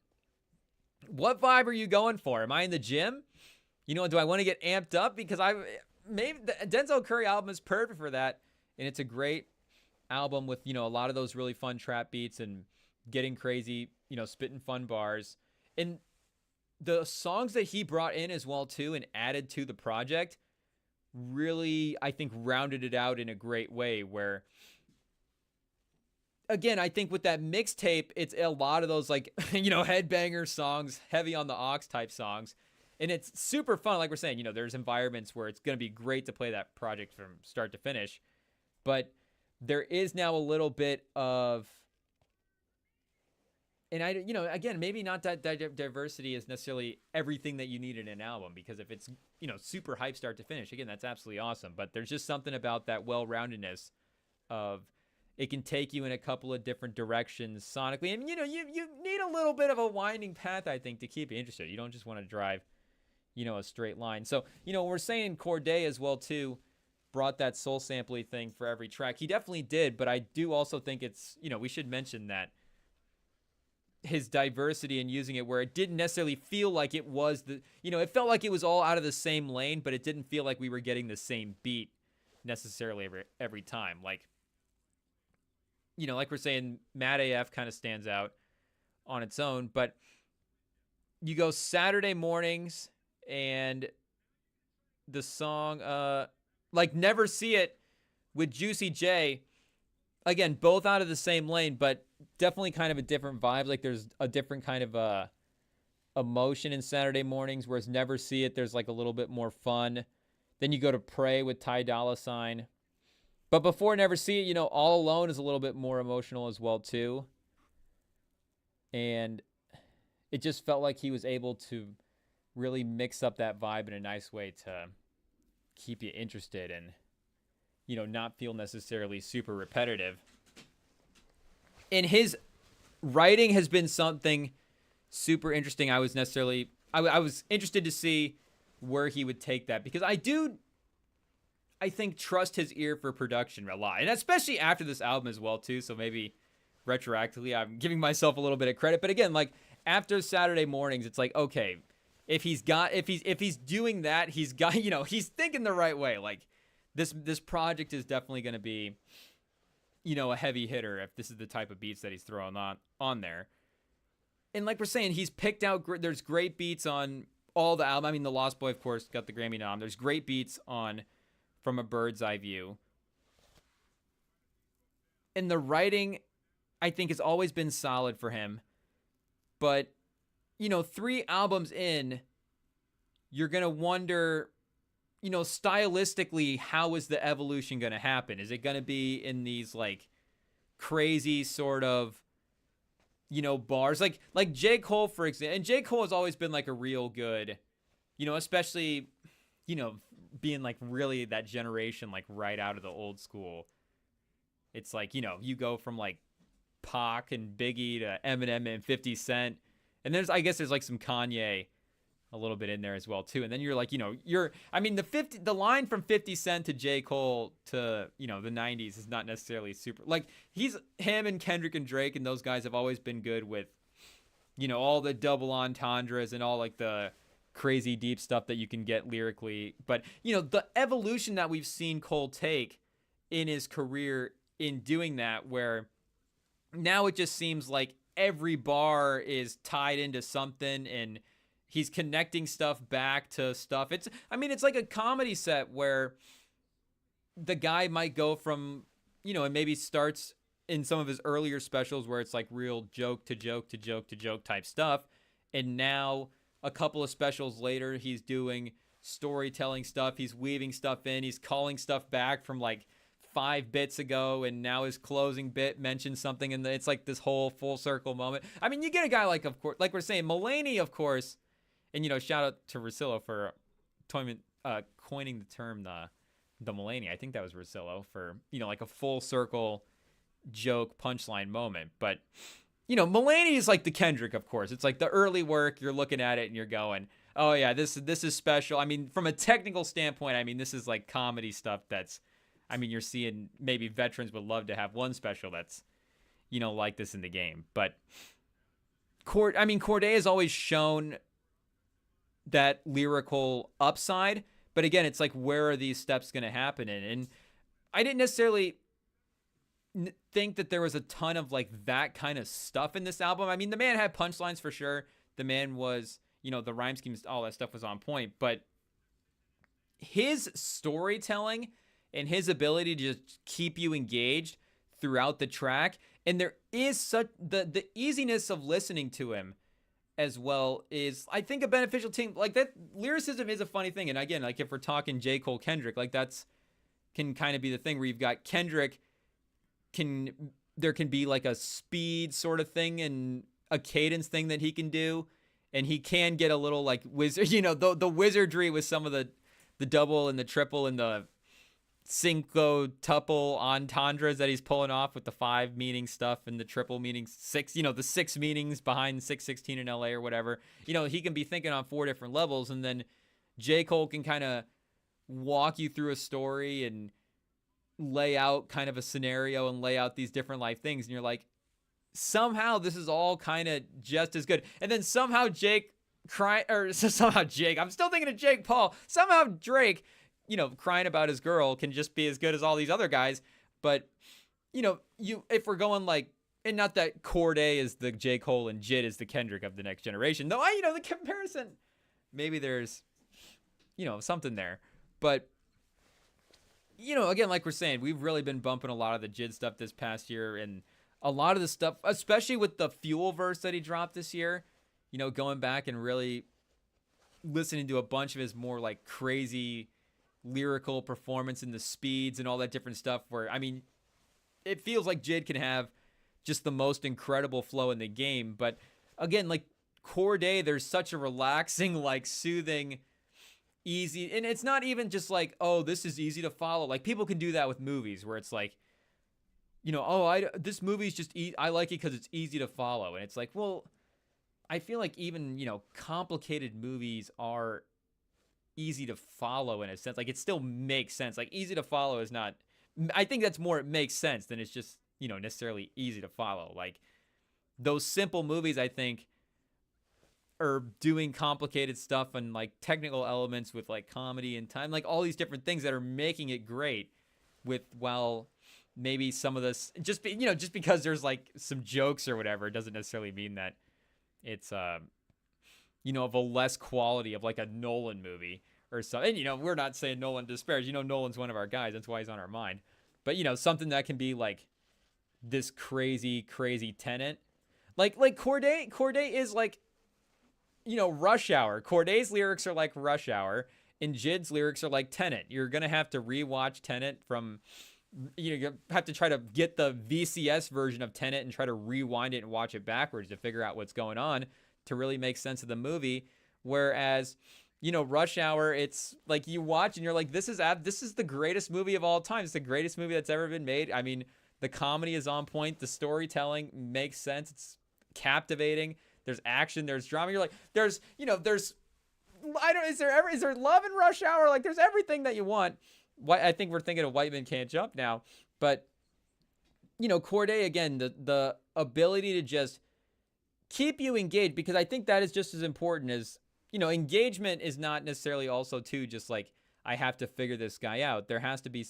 what vibe are you going for? Am I in the gym? Do I want to get amped up? Because maybe the Denzel Curry album is perfect for that, and it's a great album with a lot of those really fun trap beats and getting crazy, spitting fun bars, and the songs that he brought in as well too and added to the project really, I think, rounded it out in a great way. Where again, I think with that mixtape, it's a lot of those like headbanger songs, heavy on the aux type songs. And it's super fun. Like we're saying, there's environments where it's going to be great to play that project from start to finish. But there is now a little bit of, and again, maybe not that diversity is necessarily everything that you need in an album, because if it's, super hype start to finish, again, that's absolutely awesome. But there's just something about that well-roundedness of It can take you in a couple of different directions sonically. And, you need a little bit of a winding path, I think, to keep you interested. You don't just want to drive, a straight line. So, we're saying Corday as well, too, brought that soul sample thing for every track. He definitely did, but I do also think it's, we should mention that his diversity in using it where it didn't necessarily feel like it was it felt like it was all out of the same lane, but it didn't feel like we were getting the same beat necessarily every time. Like we're saying, Mad AF kind of stands out on its own, but you go Saturday Mornings and the song, Never See It with Juicy J, again, both out of the same lane, but definitely kind of a different vibe. Like there's a different kind of emotion in Saturday Mornings, whereas Never See It, there's like a little bit more fun. Then you go to Pray with Ty Dolla $ign. But before Never See It, All Alone is a little bit more emotional as well too. And it just felt like he was able to really mix up that vibe in a nice way to keep you interested and, not feel necessarily super repetitive. And his writing has been something super interesting. I was interested to see where he would take that, because I think, trust his ear for production a lot. And especially after this album as well, too. So maybe retroactively, I'm giving myself a little bit of credit. But again, like after Saturday Mornings, it's like, okay, if he's doing that, he's got, he's thinking the right way. Like this project is definitely going to be, a heavy hitter if this is the type of beats that he's throwing on there. And like we're saying, he's picked out, there's great beats on all the album. I mean, The Lost Boy, of course, got the Grammy nom. There's great beats on From a Bird's Eye View. And the writing, I think, has always been solid for him. But, 3 albums in, you're going to wonder, stylistically, how is the evolution going to happen? Is it going to be in these, like, crazy sort of, bars? Like J. Cole, for example. And J. Cole has always been, like, a real good, especially, being, like, really that generation, like, right out of the old school. It's like, you go from, like, Pac and Biggie to Eminem and 50 Cent. And I guess there's, like, some Kanye a little bit in there as well too. And then you're like, the line from 50 Cent to J. Cole to, the 90s is not necessarily super, like him and Kendrick and Drake and those guys have always been good with, all the double entendres and all like the crazy deep stuff that you can get lyrically. But, the evolution that we've seen Cole take in his career in doing that, where now it just seems like every bar is tied into something and he's connecting stuff back to stuff. It's like a comedy set where the guy might go from, and maybe starts in some of his earlier specials where it's like real joke to joke to joke to joke type stuff. And now a couple of specials later, he's doing storytelling stuff. He's weaving stuff in. He's calling stuff back from like 5 bits ago. And now his closing bit mentions something. And it's like this whole full circle moment. I mean, you get a guy like, of course, like we're saying, Mulaney, of course. And, shout out to Russillo for coining the term the Mulaney. I think that was Russillo for, like a full circle joke punchline moment. But, Mulaney is like the Kendrick, of course. It's like the early work. You're looking at it and you're going, oh, yeah, this is special. I mean, from a technical standpoint, this is like comedy stuff that's, you're seeing maybe veterans would love to have one special that's, like this in the game. But, Corday has always shown that lyrical upside, but again, it's like, where are these steps going to happen in? And I didn't necessarily think that there was a ton of like that kind of stuff in this album. The man had punchlines for sure. The man was, the rhyme schemes, all that stuff was on point, but his storytelling and his ability to just keep you engaged throughout the track, and there is such the easiness of listening to him as well is, I think, a beneficial thing. Like, that lyricism is a funny thing. And again, like if we're talking J. Cole, Kendrick, like that's can kind of be the thing where you've got Kendrick there can be like a speed sort of thing and a cadence thing that he can do. And he can get a little like wizard, the wizardry with some of the double and the triple and the cinco tuple entendres that he's pulling off with the 5 meaning stuff and the triple meaning 6, the 6 meanings behind 616 in LA or whatever. He can be thinking on 4 different levels, and then J. Cole can kind of walk you through a story and lay out kind of a scenario and lay out these different life things, and you're like, somehow this is all kind of just as good. And then somehow somehow Jake, I'm still thinking of Jake Paul, somehow Drake, crying about his girl can just be as good as all these other guys. But if we're going like, and not that Corday is the J. Cole and Jid is the Kendrick of the next generation, though the comparison, maybe there's something there. But again, like we're saying, we've really been bumping a lot of the Jid stuff this past year, and a lot of the stuff, especially with the Fuel verse that he dropped this year, going back and really listening to a bunch of his more like crazy lyrical performance and the speeds and all that different stuff, where, it feels like Jid can have just the most incredible flow in the game. But again, like Corday, there's such a relaxing, like soothing, easy, and it's not even just like, oh, this is easy to follow. Like people can do that with movies where it's like, this movie's just I like it because it's easy to follow. And it's like, well, I feel like even, complicated movies are easy to follow in a sense. Like it still makes sense. Like easy to follow is not, I think that's more, it makes sense than it's just, necessarily easy to follow. Like those simple movies, I think, are doing complicated stuff and like technical elements with like comedy and time, like all these different things that are making it great while maybe some of this just because there's like some jokes or whatever, it doesn't necessarily mean that it's of a less quality of like a Nolan movie or something. And we're not saying Nolan disparage. Nolan's one of our guys, that's why he's on our mind. But something that can be like this crazy Tenet, like Corday is like, Rush Hour. Corday's lyrics are like Rush Hour, and Jid's lyrics are like Tenet. You're gonna have to rewatch Tenet from, you have to try to get the VCS version of Tenet and try to rewind it and watch it backwards to figure out what's going on to really make sense of the movie. Whereas, Rush Hour, it's like you watch and you're like, this is the greatest movie of all time. It's the greatest movie that's ever been made. The comedy is on point. The storytelling makes sense. It's captivating. There's action. There's drama. You're like, is there love in Rush Hour? Like there's everything that you want. I think we're thinking of White Men Can't Jump now, but Corday, again, the ability to just keep you engaged, because I think that is just as important as, engagement is not necessarily also too just like, I have to figure this guy out. There has to be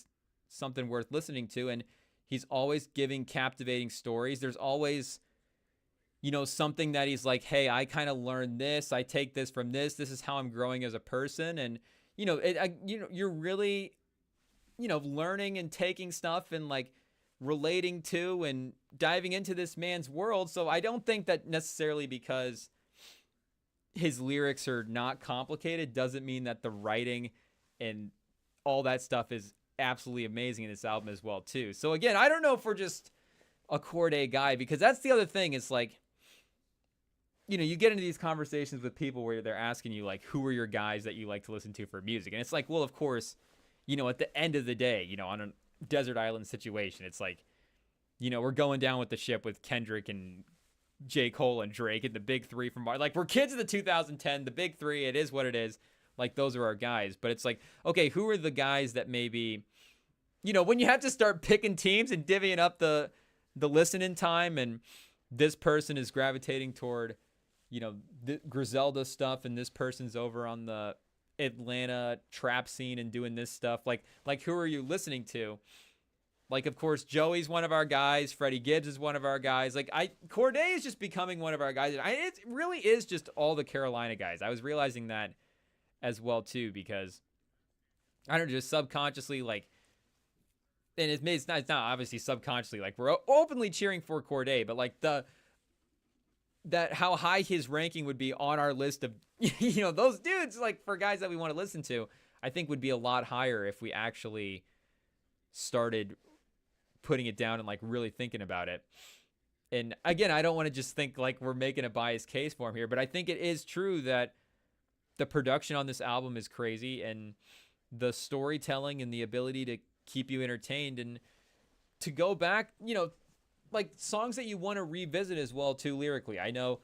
something worth listening to, and he's always giving captivating stories. There's always, something that he's like, hey, I kind of learned this. I take this from this. This is how I'm growing as a person. And, you're really, learning and taking stuff and like relating to and diving into this man's world. So I don't think that necessarily because his lyrics are not complicated doesn't mean that the writing and all that stuff is absolutely amazing in this album as well too. So again, I don't know if we're just a Corday guy, because that's the other thing. It's like, you get into these conversations with people where they're asking you like, who are your guys that you like to listen to for music? And it's like, well, of course, at the end of the day, on a desert island situation, it's like, we're going down with the ship with Kendrick and J. Cole and Drake and the big three from like, we're kids of the 2010, the big three. It is what it is. Like those are our guys. But it's like, okay, who are the guys that maybe, when you have to start picking teams and divvying up the listening time, and this person is gravitating toward, the Griselda stuff, and this person's over on the Atlanta trap scene and doing this stuff. Like who are you listening to? Like, of course, Joey's one of our guys. Freddie Gibbs is one of our guys. Like Corday is just becoming one of our guys. It really is just all the Carolina guys. I was realizing that as well too, because I don't know, just subconsciously, like, and it's not obviously subconsciously, like we're openly cheering for Corday, but like how high his ranking would be on our list of, those dudes, like for guys that we want to listen to, I think would be a lot higher if we actually started putting it down and like really thinking about it. And again, I don't want to just think like we're making a biased case for him here, but I think it is true that the production on this album is crazy, and the storytelling and the ability to keep you entertained and to go back, like songs that you want to revisit as well too lyrically. I know,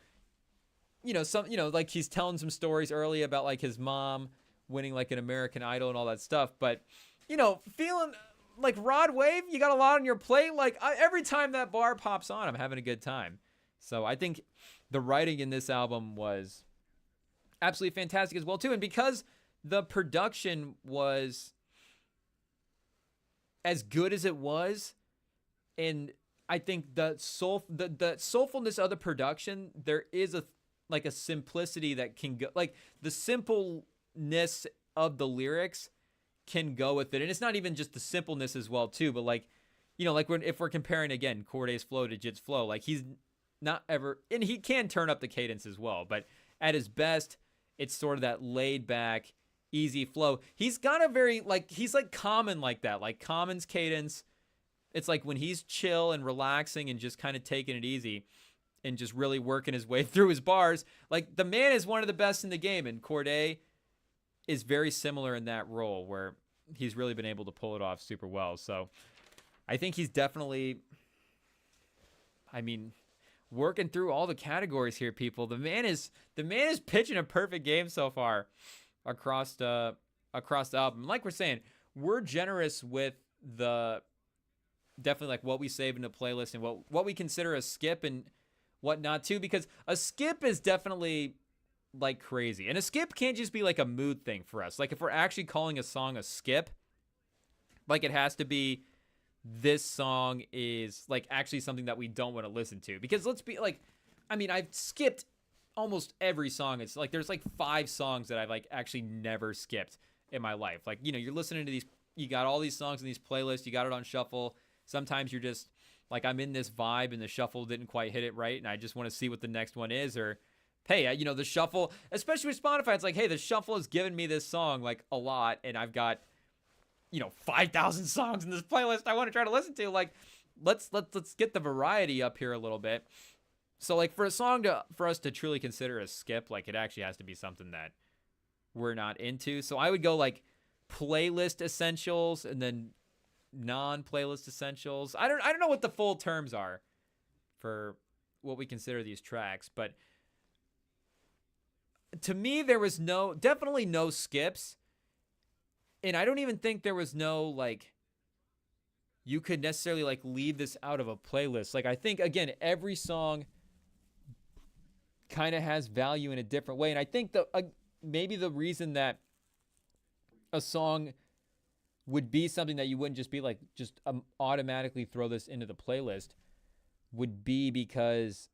like he's telling some stories early about like his mom winning like an American Idol and all that stuff, but feeling like Rod Wave, you got a lot on your plate. Like every time that bar pops on, I'm having a good time. So I think the writing in this album was absolutely fantastic as well too, and because the production was as good as it was, and I think the soulfulness of the production, there is a simplicity that can go, like the simpleness of the lyrics can go with it, and it's not even just the simpleness as well too, but like if we're comparing again Corday's flow to Jit's flow, like he's not ever, and he can turn up the cadence as well, but at his best, it's sort of that laid back, easy flow. He's got a very he's like Common like that, like Common's cadence. It's like when he's chill and relaxing and just kind of taking it easy and just really working his way through his bars. Like the man is one of the best in the game, and Corday is very similar in that role where he's really been able to pull it off super well. So I think he's definitely, working through all the categories here, people. The man is pitching a perfect game so far across the album. Like we're saying, we're generous with the definitely like what we save in the playlist and what we consider a skip and what not too, because a skip is definitely like crazy, and a skip can't just be like a mood thing for us. Like if we're actually calling a song a skip, like it has to be, this song is like actually something that we don't want to listen to, because let's be like, I've skipped almost every song. It's like there's like 5 songs that I've like actually never skipped in my life. Like you're listening to these, you got all these songs in these playlists, you got it on shuffle. Sometimes you're just like, I'm in this vibe and the shuffle didn't quite hit it right, and I just want to see what the next one is. Or hey, the shuffle, especially with Spotify, it's like, hey, the shuffle has given me this song like a lot, and I've got 5,000 songs in this playlist I want to try to listen to. Like let's get the variety up here a little bit. So like for a song for us to truly consider a skip, like it actually has to be something that we're not into. So I would go like playlist essentials and then non-playlist essentials. I don't know what the full terms are for what we consider these tracks, but to me there was definitely no skips. And I don't even think there was no, like, you could necessarily, like, leave this out of a playlist. Like, I think, again, every song kind of has value in a different way. And I think maybe the reason that a song would be something that you wouldn't just be, like, just automatically throw this into the playlist would be because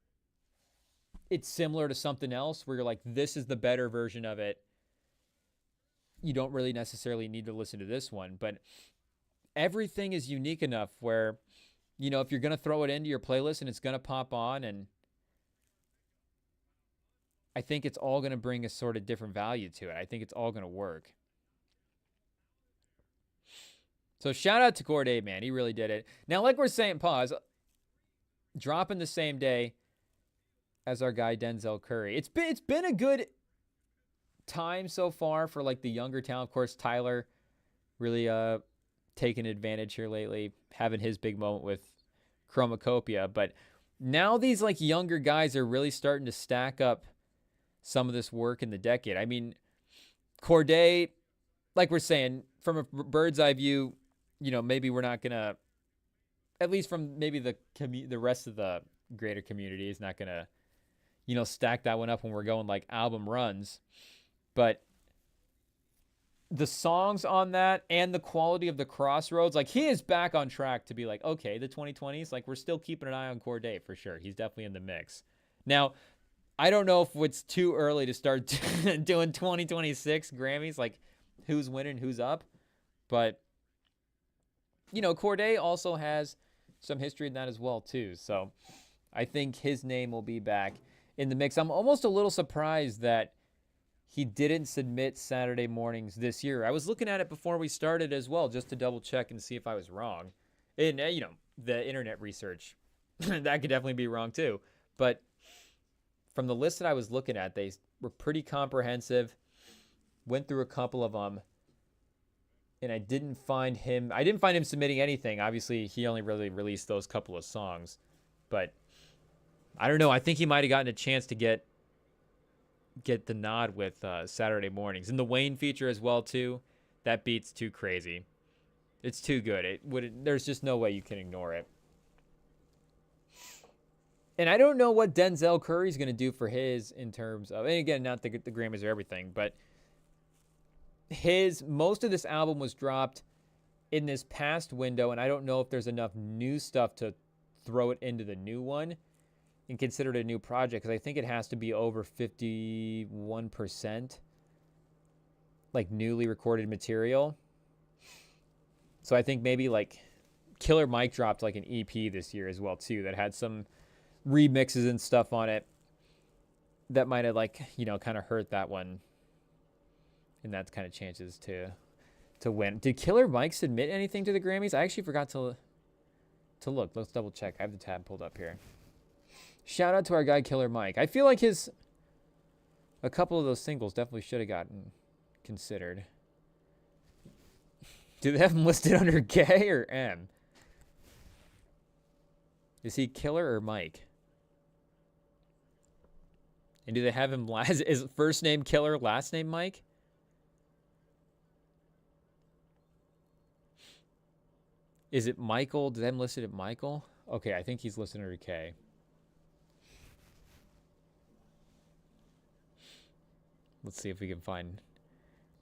it's similar to something else where you're like, this is the better version of it. You don't really necessarily need to listen to this one, but everything is unique enough where, if you're going to throw it into your playlist and it's going to pop on, and I think it's all going to bring a sort of different value to it. I think it's all going to work. So shout out to Corday, man. He really did it. Now, like we're saying, pause, dropping the same day as our guy Denzel Curry. It's been a good time so far for like the younger talent. Of course, Tyler really taking advantage here lately, having his big moment with Chromacopia. But now these like younger guys are really starting to stack up some of this work in the decade. Corday, like we're saying, from a bird's eye view, maybe we're not gonna, at least from maybe the rest of the greater community is not gonna, stack that one up when we're going like album runs. But the songs on that and the quality of the Crossroads, like he is back on track to be like, okay, the 2020s, like we're still keeping an eye on Corday for sure. He's definitely in the mix. Now, I don't know if it's too early to start doing 2026 Grammys, like who's winning, who's up. But, Corday also has some history in that as well too. So I think his name will be back in the mix. I'm almost a little surprised that he didn't submit Saturday Mornings this year. I was looking at it before we started as well, just to double check and see if I was wrong. And, the internet research, that could definitely be wrong too. But from the list that I was looking at, they were pretty comprehensive, went through a couple of them. and I didn't find him submitting anything. Obviously, he only really released those couple of songs, but I don't know. I think he might have gotten a chance to get the nod with Saturday Mornings, and the Wayne feature as well too. That beat's too crazy. It's too good. There's just no way you can ignore it. And I don't know what Denzel Curry's going to do for his in terms of, and again, not the Grammys or everything, but most of this album was dropped in this past window, and I don't know if there's enough new stuff to throw it into the new one and consider it a new project, because I think it has to be over 51% like newly recorded material. So I think maybe like Killer Mike dropped like an EP this year as well too that had some remixes and stuff on it that might have like, kind of hurt that one. And that's kind of chances to win. Did Killer Mike submit anything to the Grammys? I actually forgot to look. Let's double check. I have the tab pulled up here. Shout out to our guy Killer Mike. I feel like a couple of those singles definitely should have gotten considered. Do they have him listed under K or M? Is he Killer or Mike? And do they have him is first name Killer, last name Mike? Is it Michael? Do they have him listed at Michael? Okay, I think he's listed under K. Let's see if we can find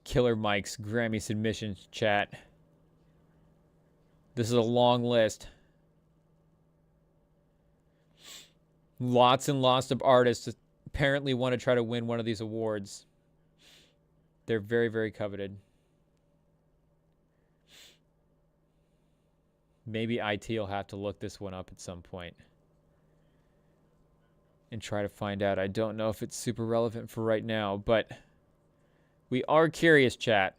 Killer Mike's Grammy submissions chat. This is a long list. Lots and lots of artists apparently want to try to win one of these awards. They're very, very coveted. Maybe IT will have to look this one up at some point and try to find out. I don't know if it's super relevant for right now, but we are curious, chat,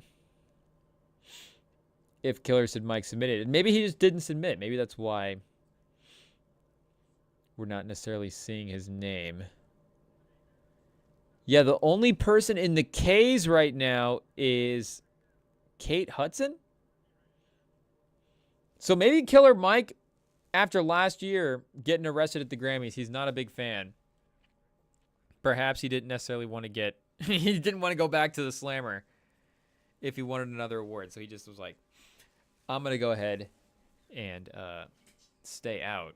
if Killer Sid Mike submitted. And maybe he just didn't submit. Maybe that's why we're not necessarily seeing his name. Yeah, the only person in the K's right now is Kate Hudson. So maybe Killer Mike, after last year getting arrested at the Grammys, he's not a big fan. Perhaps he didn't necessarily want to he didn't want to go back to the Slammer if he wanted another award. So he just was like, I'm going to go ahead and stay out.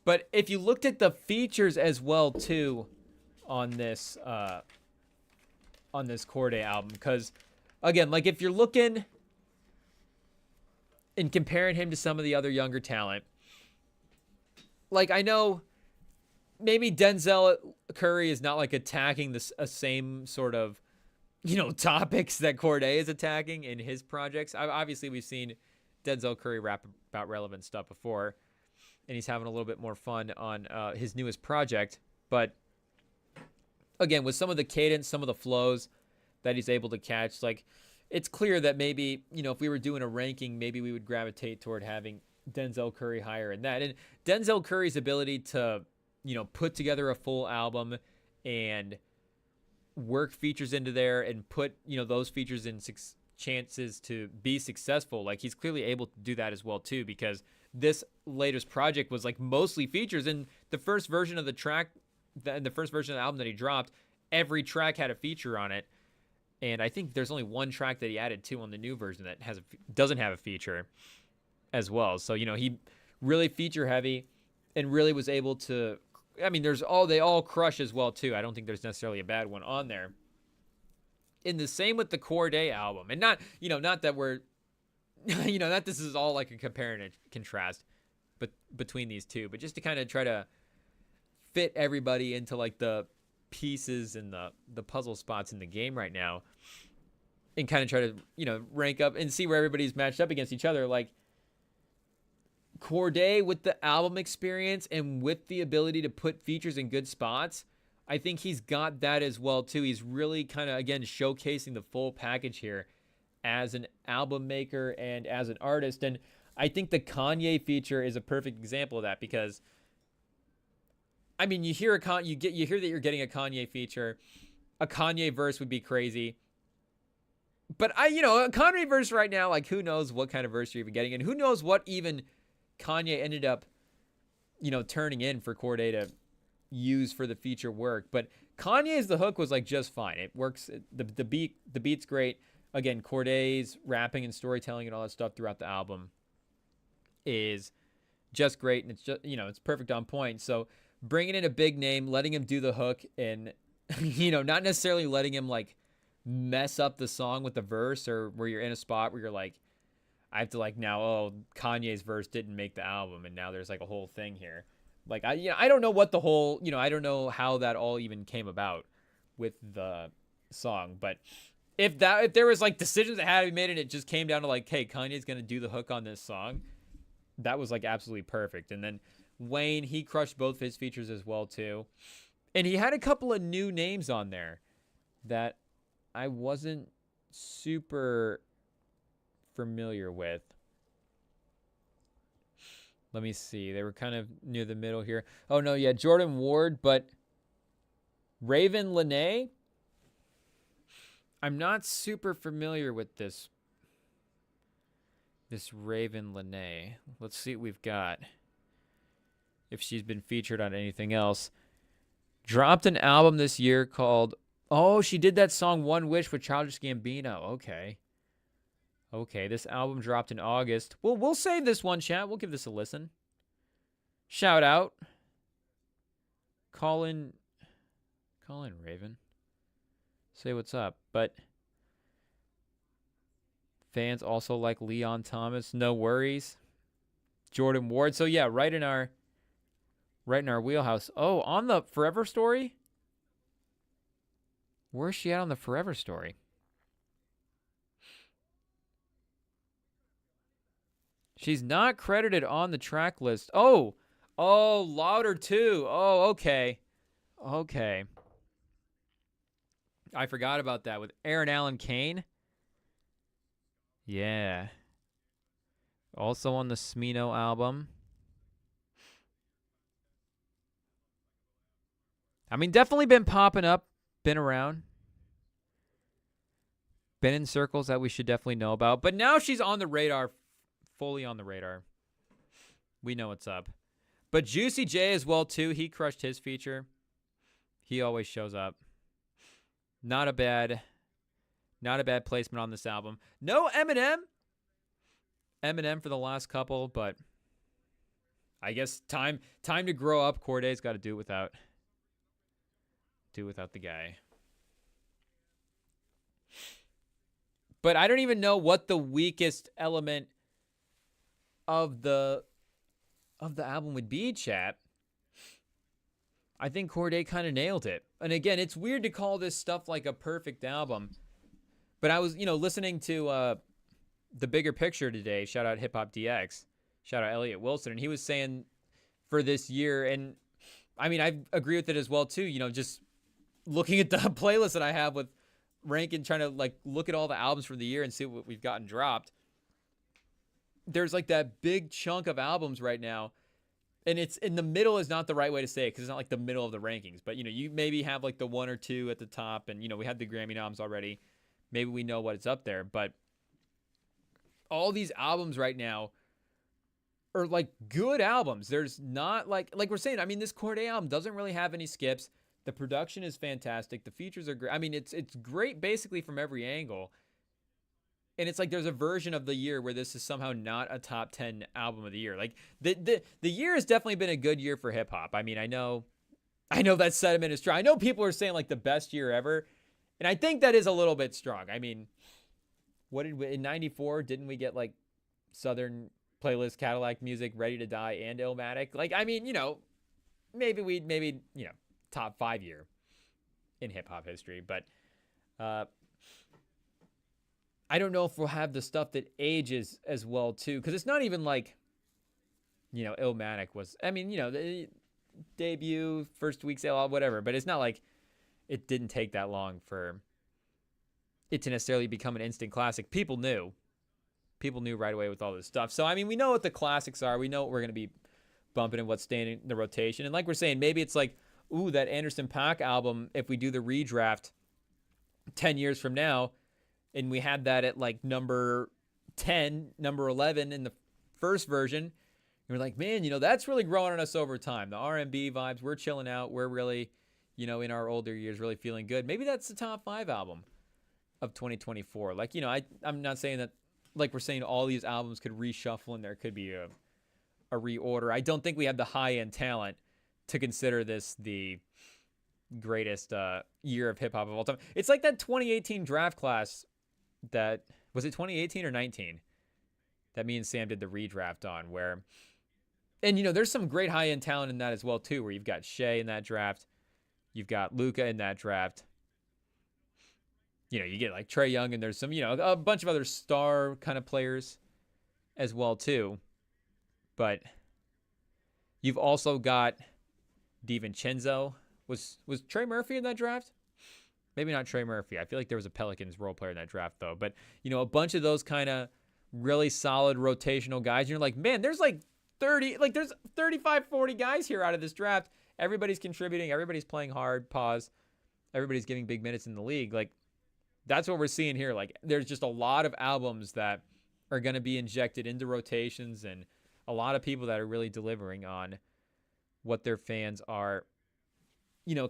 But if you looked at the features as well, too, on this Corday album, because, again, like if you're looking and comparing him to some of the other younger talent, like I know maybe Denzel Curry is not like attacking the same sort of, topics that Corday is attacking in his projects. Obviously, we've seen Denzel Curry rap about relevant stuff before, and he's having a little bit more fun on his newest project. But again, with some of the cadence, some of the flows that he's able to catch, like it's clear that maybe, if we were doing a ranking, maybe we would gravitate toward having Denzel Curry higher in that. And Denzel Curry's ability to, put together a full album and work features into there and put, those features in chances to be successful. Like he's clearly able to do that as well too, because this latest project was like mostly features. In the first version of the track, the first version of the album that he dropped, every track had a feature on it. And I think there's only one track that he added to on the new version that doesn't have a feature as well. So, he really feature heavy and really was able to, they all crush as well too. I don't think there's necessarily a bad one on there. And the same with the Corday album. And not that we're, not this is all like a compare and contrast between these two, but just to kind of try to fit everybody into like the pieces and the puzzle spots in the game right now and kind of try to, rank up and see where everybody's matched up against each other. Like Corday with the album experience and with the ability to put features in good spots, I think he's got that as well too. He's really kind of, again, showcasing the full package here as an album maker and as an artist. And I think the Kanye feature is a perfect example of that, because you hear you hear that you're getting a Kanye feature. A Kanye verse would be crazy. But a Kanye verse right now, like, who knows what kind of verse you're even getting, and who knows what even Kanye ended up, turning in for Cordae to use for the feature work. But Kanye's the hook was like just fine. It works. The beat's great. Again, Cordae's rapping and storytelling and all that stuff throughout the album is just great, and it's just it's perfect on point. So bringing in a big name, letting him do the hook, and not necessarily letting him like mess up the song with the verse, or where you're in a spot where you're like, I have to like now, Kanye's verse didn't make the album, and now there's like a whole thing here. Like I don't know what the whole I don't know how that all even came about with the song, but if there was like decisions that had to be made and it just came down to like, hey, Kanye's gonna do the hook on this song, that was like absolutely perfect. And then Wayne, he crushed both his features as well too, and he had a couple of new names on there that I wasn't super familiar with. Let me see. They were kind of near the middle here. Oh, no, yeah, Jordan Ward, but Raven Lene, I'm not super familiar with this Raven Lene. Let's see what we've got. If she's been featured on anything else. Dropped an album this year called... Oh, she did that song One Wish with Childish Gambino. Okay, this album dropped in August. Well, we'll save this one, chat. We'll give this a listen. Shout out. Call in, Raven. Say what's up. But fans also like Leon Thomas. No worries. Jordan Ward. So yeah, right in our wheelhouse. Oh, on the Forever Story? Where's she at on the Forever Story? She's not credited on the track list. Oh, Louder too. Oh, okay. I forgot about that with Aaron Allen Kane. Yeah. Also on the Smino album. I mean, definitely been popping up, been around. Been in circles that we should definitely know about. But now she's on the radar, fully on the radar. We know what's up. But Juicy J as well, too. He crushed his feature. He always shows up. Not a bad placement on this album. No Eminem. Eminem for the last couple, but I guess time to grow up. Cordae's got to do without the guy. But I don't even know what the weakest element of the album would be, chat. I think Cordae kind of nailed it. And again, it's weird to call this stuff like a perfect album. But I was, listening to The Bigger Picture today. Shout out Hip Hop DX. Shout out Elliot Wilson. And he was saying for this year, and I mean, I agree with it as well too, just looking at the playlist that I have with ranking, trying to like look at all the albums for the year and see what we've gotten dropped. There's like that big chunk of albums right now, and it's in the middle is not the right way to say it, because it's not like the middle of the rankings, but you maybe have like the one or two at the top, and we had the Grammy noms already, maybe we know what it's up there, but all these albums right now are like good albums. There's not like we're saying, I mean, this Cordae album doesn't really have any skips. The production is fantastic. The features are great. I mean, it's great basically from every angle. And it's like there's a version of the year where this is somehow not a top 10 album of the year. Like the year has definitely been a good year for hip hop. I mean, I know that sentiment is true. I know people are saying like the best year ever, and I think that is a little bit strong. I mean, what did we, in '94? Didn't we get like Southern Playlist, Cadillac Music, Ready to Die, and Illmatic? Like, I mean, maybe top 5 year in hip hop history, but I don't know if we'll have the stuff that ages as well too, because it's not even like Illmatic was. I mean, the debut, first week sale, whatever, but it's not like it didn't take that long for it to necessarily become an instant classic. People knew right away with all this stuff. So I mean, we know what the classics are. We know what we're going to be bumping and what's staying in the rotation. And like we're saying, maybe it's like, ooh, that Anderson .Paak album, if we do the redraft 10 years from now, and we had that at like number 10, number 11 in the first version. And we're like, man, that's really growing on us over time. The R&B vibes, we're chilling out. We're really, in our older years, really feeling good. Maybe that's the top 5 album of 2024. Like, I'm not saying that, like we're saying all these albums could reshuffle and there could be a reorder. I don't think we have the high-end talent to consider this the greatest year of hip-hop of all time. It's like that 2018 draft class that, was it 2018 or 19? That me and Sam did the redraft on, where, and there's some great high-end talent in that as well too, where you've got Shea in that draft, you've got Luka in that draft. You get like Trae Young, and there's some, a bunch of other star kind of players as well too. But you've also got DiVincenzo. Was Trey Murphy in that draft? Maybe not Trey Murphy. I feel like there was a Pelicans role player in that draft though. But a bunch of those kind of really solid rotational guys. And you're like, man, there's like 30, like there's 35, 40 guys here out of this draft. Everybody's contributing. Everybody's playing hard. Pause. Everybody's giving big minutes in the league. Like, that's what we're seeing here. Like, there's just a lot of albums that are going to be injected into rotations, and a lot of people that are really delivering on what their fans are,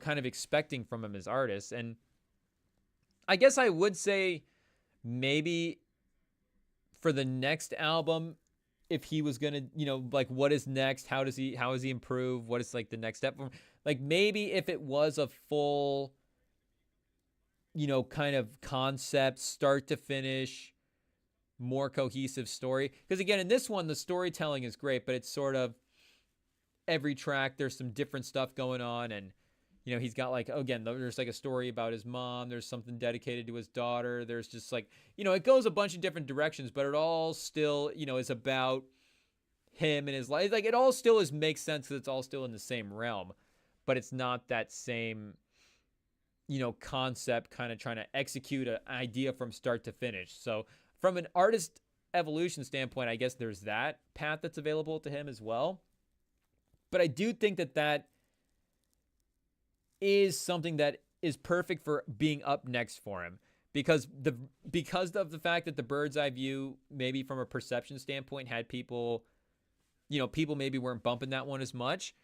kind of expecting from them as artists. And I guess I would say maybe for the next album, if he was going to, like, what is next? How does he improve? What is like the next step? Like, maybe if it was a full, kind of concept, start to finish, more cohesive story. Because again, in this one, the storytelling is great, but it's sort of every track, there's some different stuff going on. And, he's got like, again, there's like a story about his mom. There's something dedicated to his daughter. There's just like, it goes a bunch of different directions, but it all still, is about him and his life. Like, it all still makes sense because it's all still in the same realm, but it's not that same, concept kind of trying to execute an idea from start to finish. So from an artist evolution standpoint, I guess there's that path that's available to him as well. But I do think that is something that is perfect for being up next for him, because of the fact that the bird's eye view, maybe from a perception standpoint, had people, people maybe weren't bumping that one as much.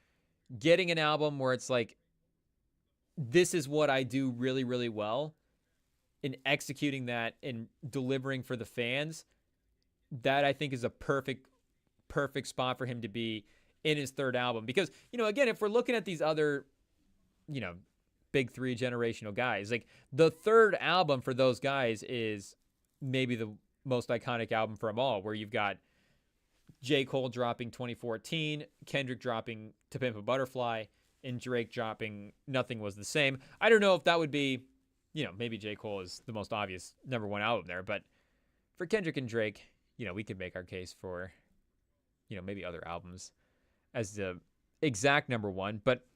Getting an album where it's like, this is what I do really, really well, in executing that and delivering for the fans, that I think is a perfect spot for him to be in his third album. Because, again, if we're looking at these other, big 3 generational guys, like the third album for those guys is maybe the most iconic album for them all, where you've got J. Cole dropping 2014, Kendrick dropping To Pimp a Butterfly, and Drake dropping Nothing Was the Same. I don't know if that would be, maybe J. Cole is the most obvious number 1 album there, but for Kendrick and Drake, we could make our case for, maybe other albums as the exact number 1. But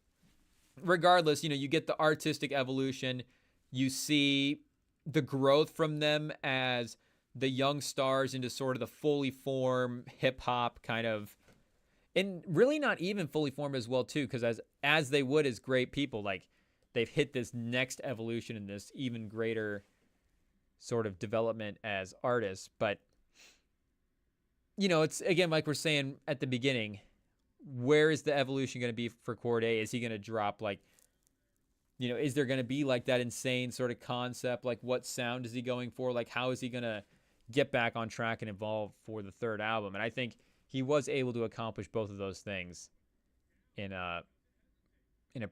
regardless, you get the artistic evolution. You see the growth from them as the young stars into sort of the fully formed hip-hop kind of, and really not even fully formed as well too, because as they would as great people, like they've hit this next evolution and this even greater sort of development as artists. But it's, again, like we're saying at the beginning, where is the evolution going to be for Cordae? Is he going to drop like, is there going to be like that insane sort of concept? Like, what sound is he going for? Like, how is he going to get back on track and evolve for the third album? And I think he was able to accomplish both of those things in a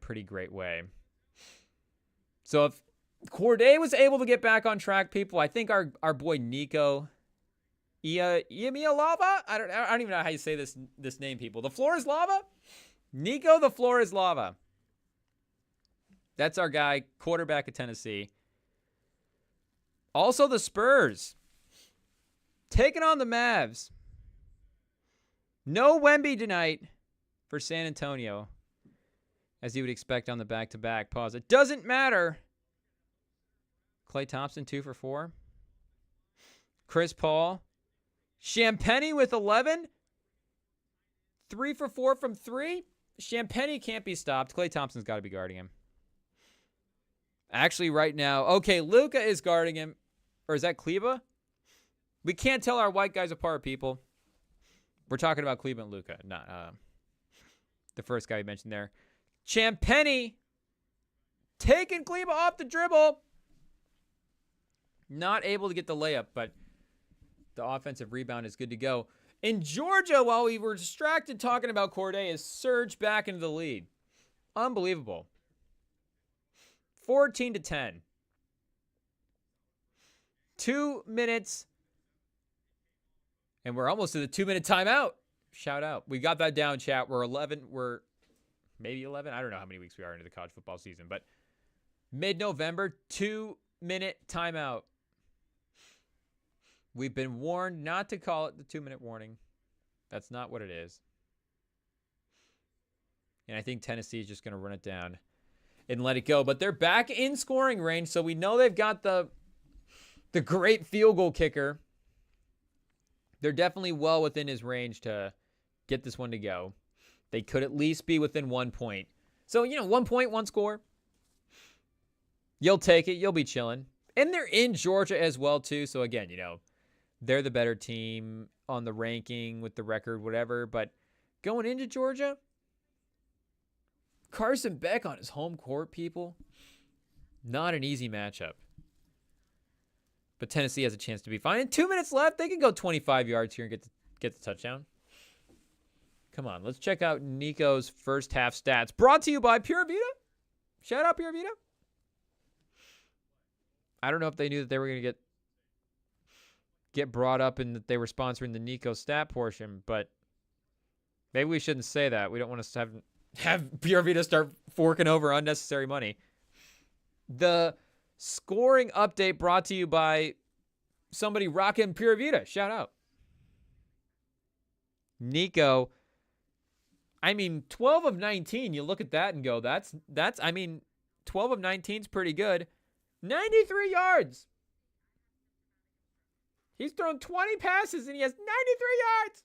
pretty great way. So if Cordae was able to get back on track, people, I think our boy Nico Iamia Lava? I don't even know how you say this name, people. The Floor is Lava? Nico the Floor is Lava. That's our guy, quarterback of Tennessee. Also the Spurs taking on the Mavs. No Wemby tonight for San Antonio, as you would expect on the back-to-back. Pause. It doesn't matter. Klay Thompson, 2 for 4. Chris Paul. Champagnie with 11. 3 for 4 from 3. Champagnie can't be stopped. Klay Thompson's got to be guarding him. Actually, right now, okay, Luka is guarding him. Or is that Kleba? We can't tell our white guys apart, people. We're talking about Kleba and Luka, not the first guy we mentioned there. Champagny taking Kleba off the dribble. Not able to get the layup, but the offensive rebound is good to go. In Georgia, while we were distracted talking about Corday, has surged back into the lead. Unbelievable. 14-10. 2 minutes. And we're almost to the 2-minute timeout. Shout out. We got that down, chat. We're 11. We're maybe 11. I don't know how many weeks we are into the college football season, but mid-November, 2-minute timeout. We've been warned not to call it the 2-minute warning. That's not what it is. And I think Tennessee is just going to run it down and let it go. But they're back in scoring range, so we know they've got the great field goal kicker. They're definitely well within his range to get this one to go. They could at least be within 1 point. So, 1 point, 1 score. You'll take it. You'll be chilling. And they're in Georgia as well, too. So, again, they're the better team on the ranking with the record, whatever. But going into Georgia, Carson Beck on his home court, people, not an easy matchup. But Tennessee has a chance to be fine. 2 minutes left. They can go 25 yards here and get the touchdown. Come on, let's check out Nico's first half stats. Brought to you by Pura Vida. Shout out Pura Vida. I don't know if they knew that they were going to get brought up and that they were sponsoring the Nico stat portion, but maybe we shouldn't say that. We don't want us to have Pura Vida start forking over unnecessary money. The scoring update brought to you by somebody rocking Pura Vida. Shout out. Nico, 12 of 19. You look at that and go, that's 12 of 19 is pretty good. 93 yards. He's thrown 20 passes and he has 93 yards.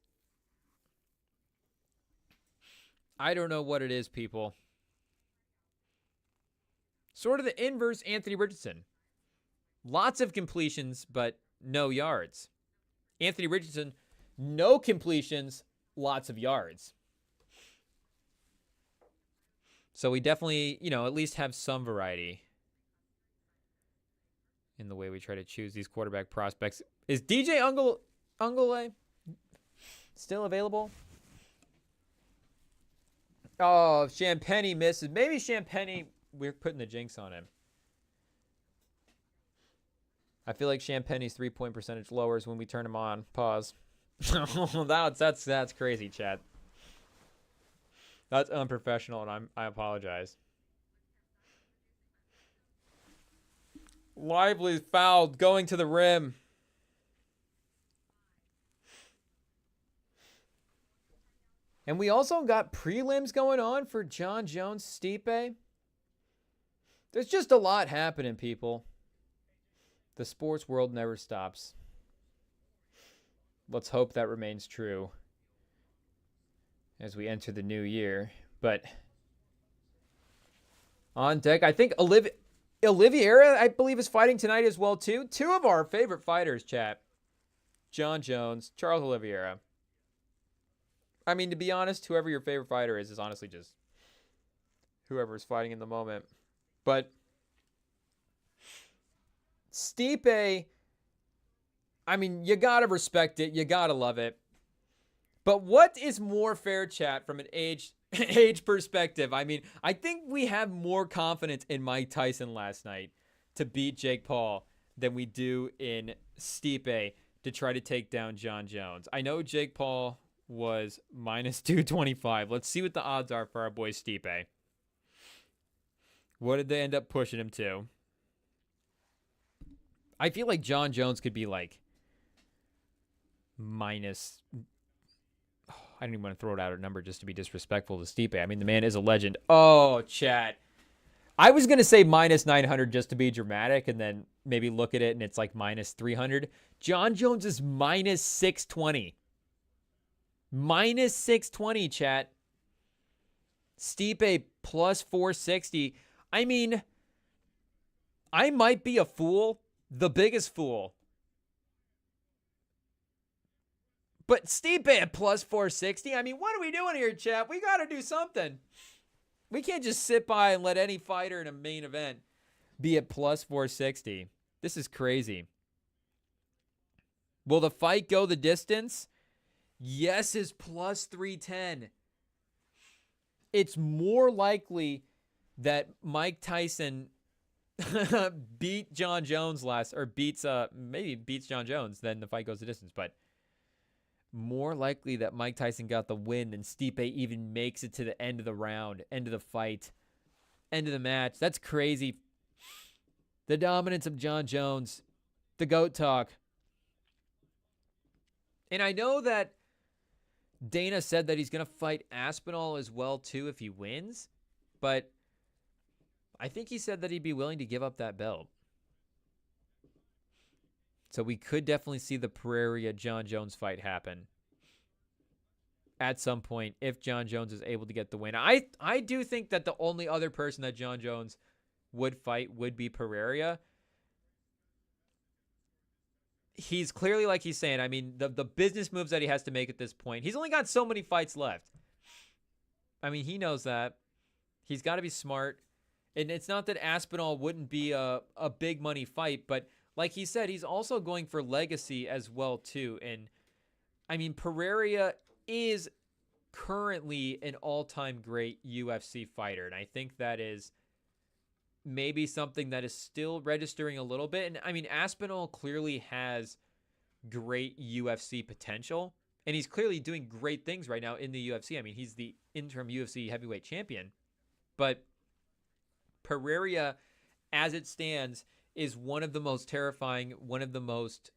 I don't know what it is, people. Sort of the inverse Anthony Richardson. Lots of completions, but no yards. Anthony Richardson, no completions, lots of yards. So we definitely, at least have some variety in the way we try to choose these quarterback prospects. Is DJ Ungole still available? Oh, Champagny misses. Maybe Champagny, we're putting the jinx on him. I feel like Champagny's 3-point percentage lowers when we turn him on. Pause. That's crazy, Chad. That's unprofessional, and I apologize. Lively fouled, going to the rim. And we also got prelims going on for John Jones, Stipe. There's just a lot happening, people. The sports world never stops. Let's hope that remains true as we enter the new year. But on deck, I think Oliveira, I believe, is fighting tonight as well, too. Two of our favorite fighters, chat. John Jones, Charles Oliveira. To be honest, whoever your favorite fighter is honestly just whoever's fighting in the moment. But Stipe, you got to respect it. You got to love it. But what is more fair, chat, from an age perspective? I think we have more confidence in Mike Tyson last night to beat Jake Paul than we do in Stipe to try to take down John Jones. I know Jake Paul was minus 225. Let's see what the odds are for our boy Stipe. What did they end up pushing him to? I feel like John Jones could be like minus... I don't even want to throw it out a number just to be disrespectful to Stipe. The man is a legend. Oh, chat. I was going to say minus 900 just to be dramatic and then maybe look at it and it's like minus 300. John Jones is minus 620. Minus 620, chat. Stipe plus 460. I might be a fool, the biggest fool, But Stipe at plus 460. I mean, what are we doing here, chat? We got to do something. We can't just sit by and let any fighter in a main event be at plus 460. This is crazy. Will the fight go the distance? Yes is plus 310. It's more likely that Mike Tyson beat John Jones beats John Jones than the fight goes the distance, but more likely that Mike Tyson got the win than Stipe even makes it to the end of the round, end of the fight, end of the match. That's crazy. The dominance of John Jones, the GOAT talk. And I know that Dana said that he's going to fight Aspinall as well, too, if he wins. But I think he said that he'd be willing to give up that belt. So we could definitely see the Pereira-John Jones fight happen at some point if John Jones is able to get the win. I do think that the only other person that John Jones would fight would be Pereira. He's clearly, like he's saying, I mean, the business moves that he has to make at this point. He's only got so many fights left. I mean, he knows that. He's got to be smart. And it's not that Aspinall wouldn't be a big money fight, but like he said, he's also going for legacy as well, too. And, I mean, Pereira is currently an all-time great UFC fighter. And I think that is maybe something that is still registering a little bit. And, I mean, Aspinall clearly has great UFC potential. And he's clearly doing great things right now in the UFC. I mean, he's the interim UFC heavyweight champion. But Pereira, as it stands, is one of the most terrifying, one of the most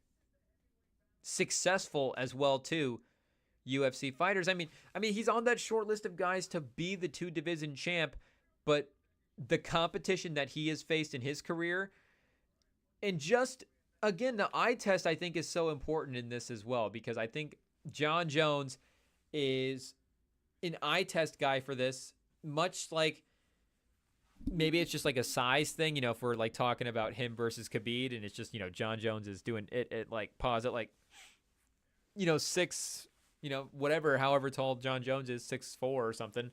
successful as well, too, UFC fighters. I mean, he's on that short list of guys to be the two-division champ, but the competition that he has faced in his career, and just, again, the eye test, I think, is so important in this as well, because I think John Jones is an eye test guy for this, much like maybe it's just like a size thing, you know, if we're like talking about him versus Khabib, and it's just, you know, John Jones is doing it at like pause at like, you know, 6, you know, whatever, however tall John Jones is, 6'4" or something,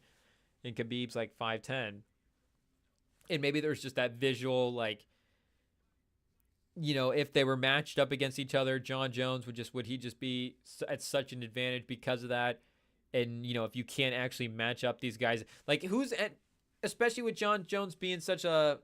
and Khabib's like 5'10". And maybe there's just that visual, like, you know, if they were matched up against each other, John Jones would he just be at such an advantage because of that? And, you know, if you can't actually match up these guys, like especially with John Jones being such a,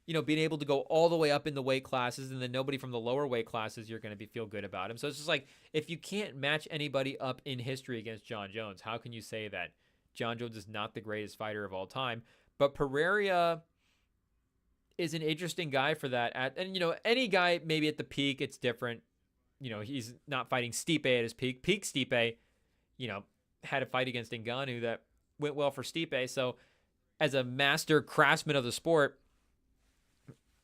you know, being able to go all the way up in the weight classes, and then nobody from the lower weight classes, you're going to feel good about him. So it's just like, if you can't match anybody up in history against John Jones, how can you say that John Jones is not the greatest fighter of all time? But Pereira is an interesting guy for that. And, you know, any guy maybe at the peak, it's different. You know, he's not fighting Stipe at his peak. Peak Stipe, you know, had a fight against Ngannou that went well for Stipe. So as a master craftsman of the sport,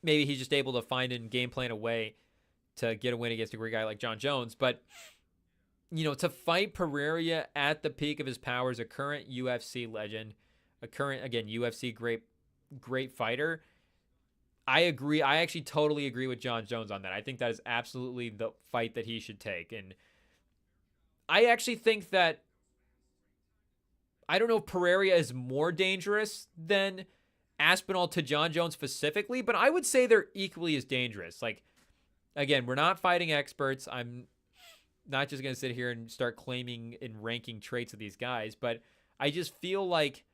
maybe he's just able to find and game plan a way to get a win against a great guy like John Jones. But, you know, to fight Pereira at the peak of his powers, a current UFC legend, a current, again, UFC great fighter, I agree. I actually totally agree with John Jones on that. I think that is absolutely the fight that he should take. And I actually think that, I don't know if Pereira is more dangerous than Aspinall to John Jones specifically, but I would say they're equally as dangerous. Like, again, we're not fighting experts. I'm not just going to sit here and start claiming and ranking traits of these guys, but I just feel like,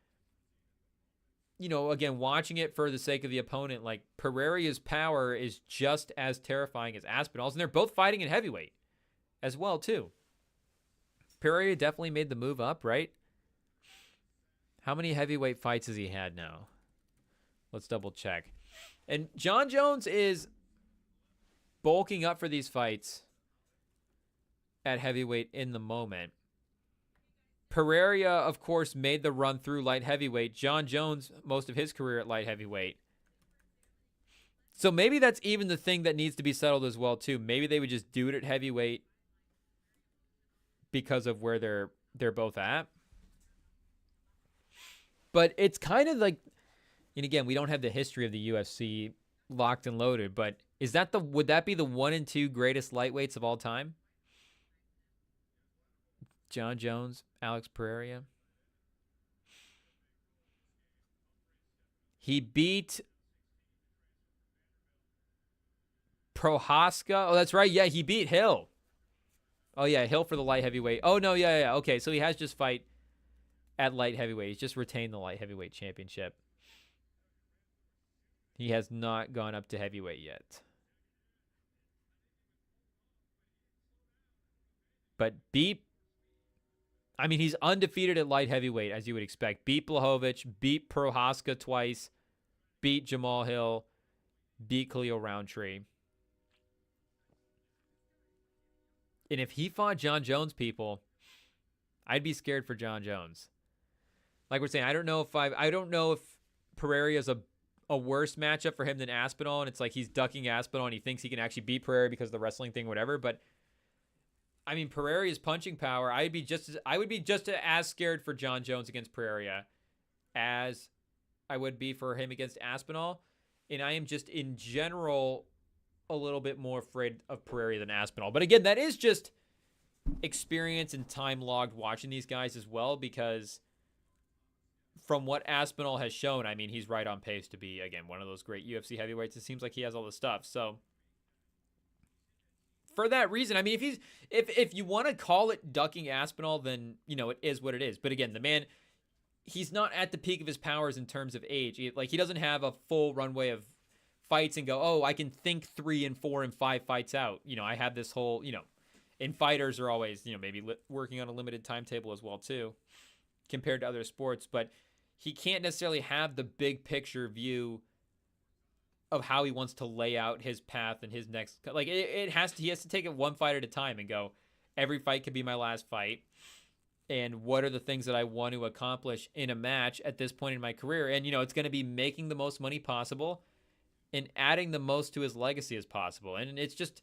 you know, again, watching it for the sake of the opponent, like, Pereira's power is just as terrifying as Aspinall's, and they're both fighting in heavyweight as well, too. Pereira definitely made the move up, right? How many heavyweight fights has he had now? Let's double check. And John Jones is bulking up for these fights at heavyweight in the moment. Pereira, of course, made the run through light heavyweight. John Jones, most of his career at light heavyweight. So maybe that's even the thing that needs to be settled as well, too. Maybe they would just do it at heavyweight because of where they're both at. But it's kind of like, and again, we don't have the history of the UFC locked and loaded, but would that be the 1 and 2 greatest lightweights of all time? John Jones, Alex Pereira. He beat Prohaska. Oh, that's right. Yeah, he beat Hill. Oh, yeah, Hill for the light heavyweight. Oh, no, yeah. Okay, so he has just fight at light heavyweight. He's just retained the light heavyweight championship. He has not gone up to heavyweight yet. But he's undefeated at light heavyweight, as you would expect. Beat Blachowicz, beat Prohaska twice, beat Jamal Hill, beat Khalil Roundtree. And if he fought John Jones, people, I'd be scared for John Jones. Like we're saying, I don't know if Pereira is a worse matchup for him than Aspinall, and it's like he's ducking Aspinall and he thinks he can actually beat Pereira because of the wrestling thing, whatever. But I mean, Pereira's punching power, I would be just as scared for John Jones against Pereira as I would be for him against Aspinall. And I am just in general a little bit more afraid of Pereira than Aspinall. But again, that is just experience and time logged watching these guys as well, because from what Aspinall has shown, I mean, he's right on pace to be, again, one of those great UFC heavyweights. It seems like he has all the stuff. So for that reason, I mean, if you want to call it ducking Aspinall, then, it is what it is. But again, the man, he's not at the peak of his powers in terms of age. He doesn't have a full runway of fights and go, oh, I can think 3 and 4 and 5 fights out. I have this whole, and fighters are always, maybe working on a limited timetable as well too, compared to other sports. But he can't necessarily have the big picture view of how he wants to lay out his path and his next, he has to take it one fight at a time and go, every fight could be my last fight. And what are the things that I want to accomplish in a match at this point in my career? And, it's going to be making the most money possible and adding the most to his legacy as possible. And it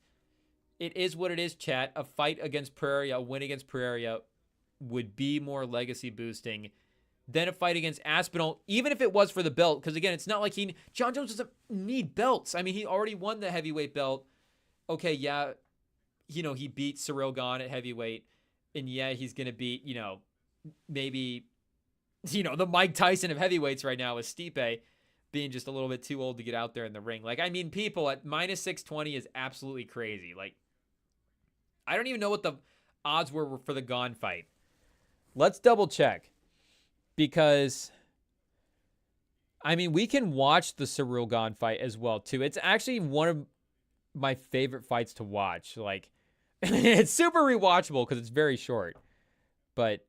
is what it is, chat. A fight against Pereira, a win against Pereira would be more legacy boosting than a fight against Aspinall, even if it was for the belt. Because again, it's not like John Jones doesn't need belts. I mean, he already won the heavyweight belt. Okay, yeah, he beat Cyril Gane at heavyweight. And yeah, he's going to beat, maybe, the Mike Tyson of heavyweights right now is Stipe, being just a little bit too old to get out there in the ring. People at minus 620 is absolutely crazy. I don't even know what the odds were for the Gane fight. Let's double check. Because, we can watch the Cyril Gane fight as well, too. It's actually one of my favorite fights to watch. It's super rewatchable because it's very short. But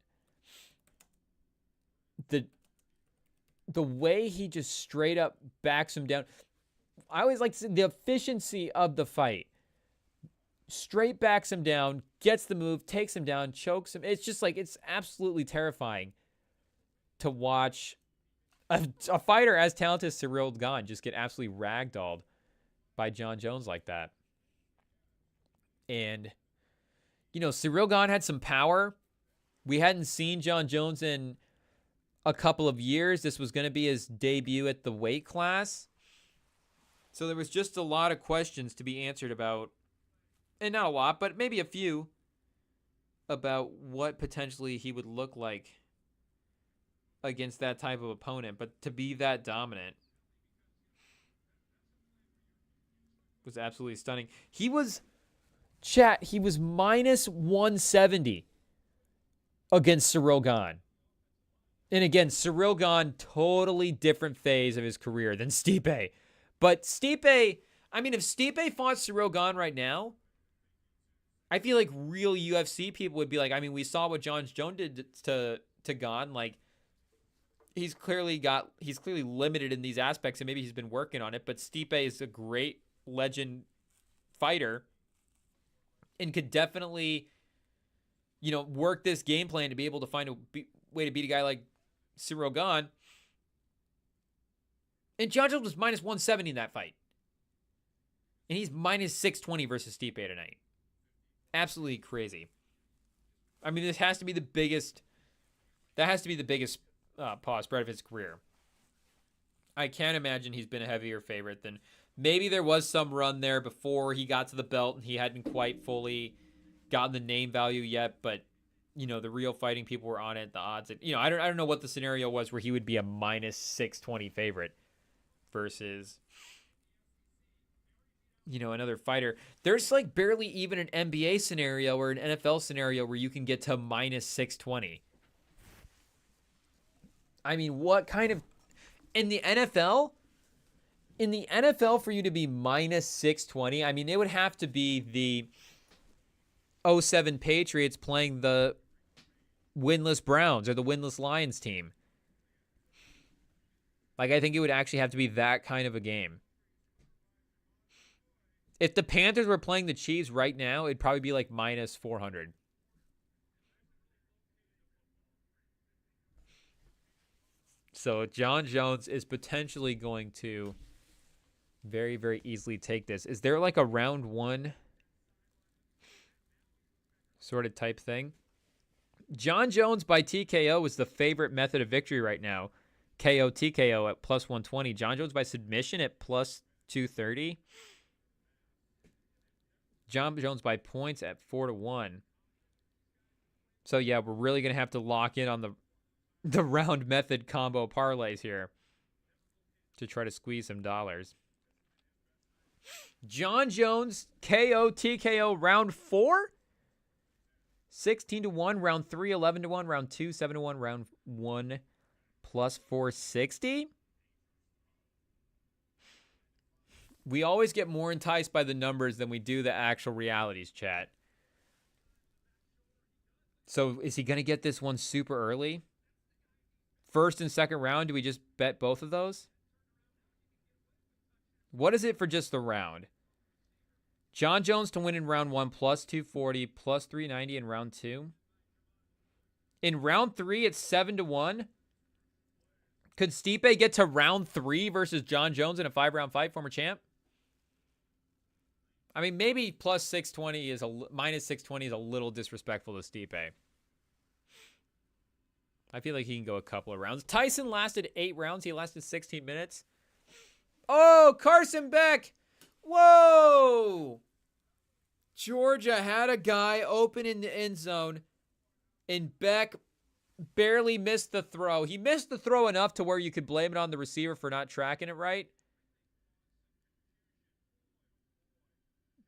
the way he just straight up backs him down. I always like to see the efficiency of the fight. Straight backs him down, gets the move, takes him down, chokes him. It's just it's absolutely terrifying to watch a fighter as talented as Cyril Gane just get absolutely ragdolled by John Jones like that. And, Cyril Gane had some power. We hadn't seen John Jones in a couple of years. This was going to be his debut at the weight class. So there was just a lot of questions to be answered about, and not a lot, but maybe a few, about what potentially he would look like against that type of opponent. But to be that dominant was absolutely stunning. He was minus 170 against Cyril Gane. And again, Cyril Gane, totally different phase of his career than Stipe. But Stipe, if Stipe fought Cyril Gane right now, I feel like real UFC people would be like, we saw what John Jones did to Gane. He's clearly limited in these aspects, and maybe he's been working on it. But Stipe is a great legend fighter and could definitely, work this game plan to be able to find a way to beat a guy like Cyril Gane. And John Jones was minus 170 in that fight. And he's minus 620 versus Stipe tonight. Absolutely crazy. This has to be the biggest. That has to be the biggest spread of his career. I can't imagine he's been a heavier favorite than. Maybe there was some run there before he got to the belt and he hadn't quite fully gotten the name value yet, but the real fighting people were on it, the odds. I don't know what the scenario was where he would be a minus 620 favorite versus, another fighter. There's like barely even an NBA scenario or an NFL scenario where you can get to minus 620. I mean, what kind of, in the NFL, for you to be minus 620, I mean, it would have to be the 07 Patriots playing the winless Browns or the winless Lions team. Like, I think it would actually have to be that kind of a game. If the Panthers were playing the Chiefs right now, it'd probably be like minus 400. So John Jones is potentially going to very, very easily take this. Is there like a round one sort of type thing? John Jones by TKO is the favorite method of victory right now. KO TKO at plus 120. John Jones by submission at plus 230. John Jones by points at 4-1. So yeah, we're really gonna have to lock in on the round method combo parlays here to try to squeeze some dollars. John Jones KO TKO round 4, 16-1. Round 3, 11-1. Round 2, 7-1. Round 1, plus 460. We always get more enticed by the numbers than we do the actual realities, chat. So is he going to get this one super early? First and second round, do we just bet both of those? What is it for just the round? John Jones to win in round 1, plus 240, plus 390 in round 2. In round 3, it's 7-1. Could Stipe get to round 3 versus John Jones in a 5-round fight, former champ? I mean, maybe plus 620 is minus 620 is a little disrespectful to Stipe. I feel like he can go a couple of rounds. Tyson lasted 8 rounds. He lasted 16 minutes. Oh, Carson Beck. Whoa. Georgia had a guy open in the end zone, and Beck barely missed the throw. He missed the throw enough to where you could blame it on the receiver for not tracking it right.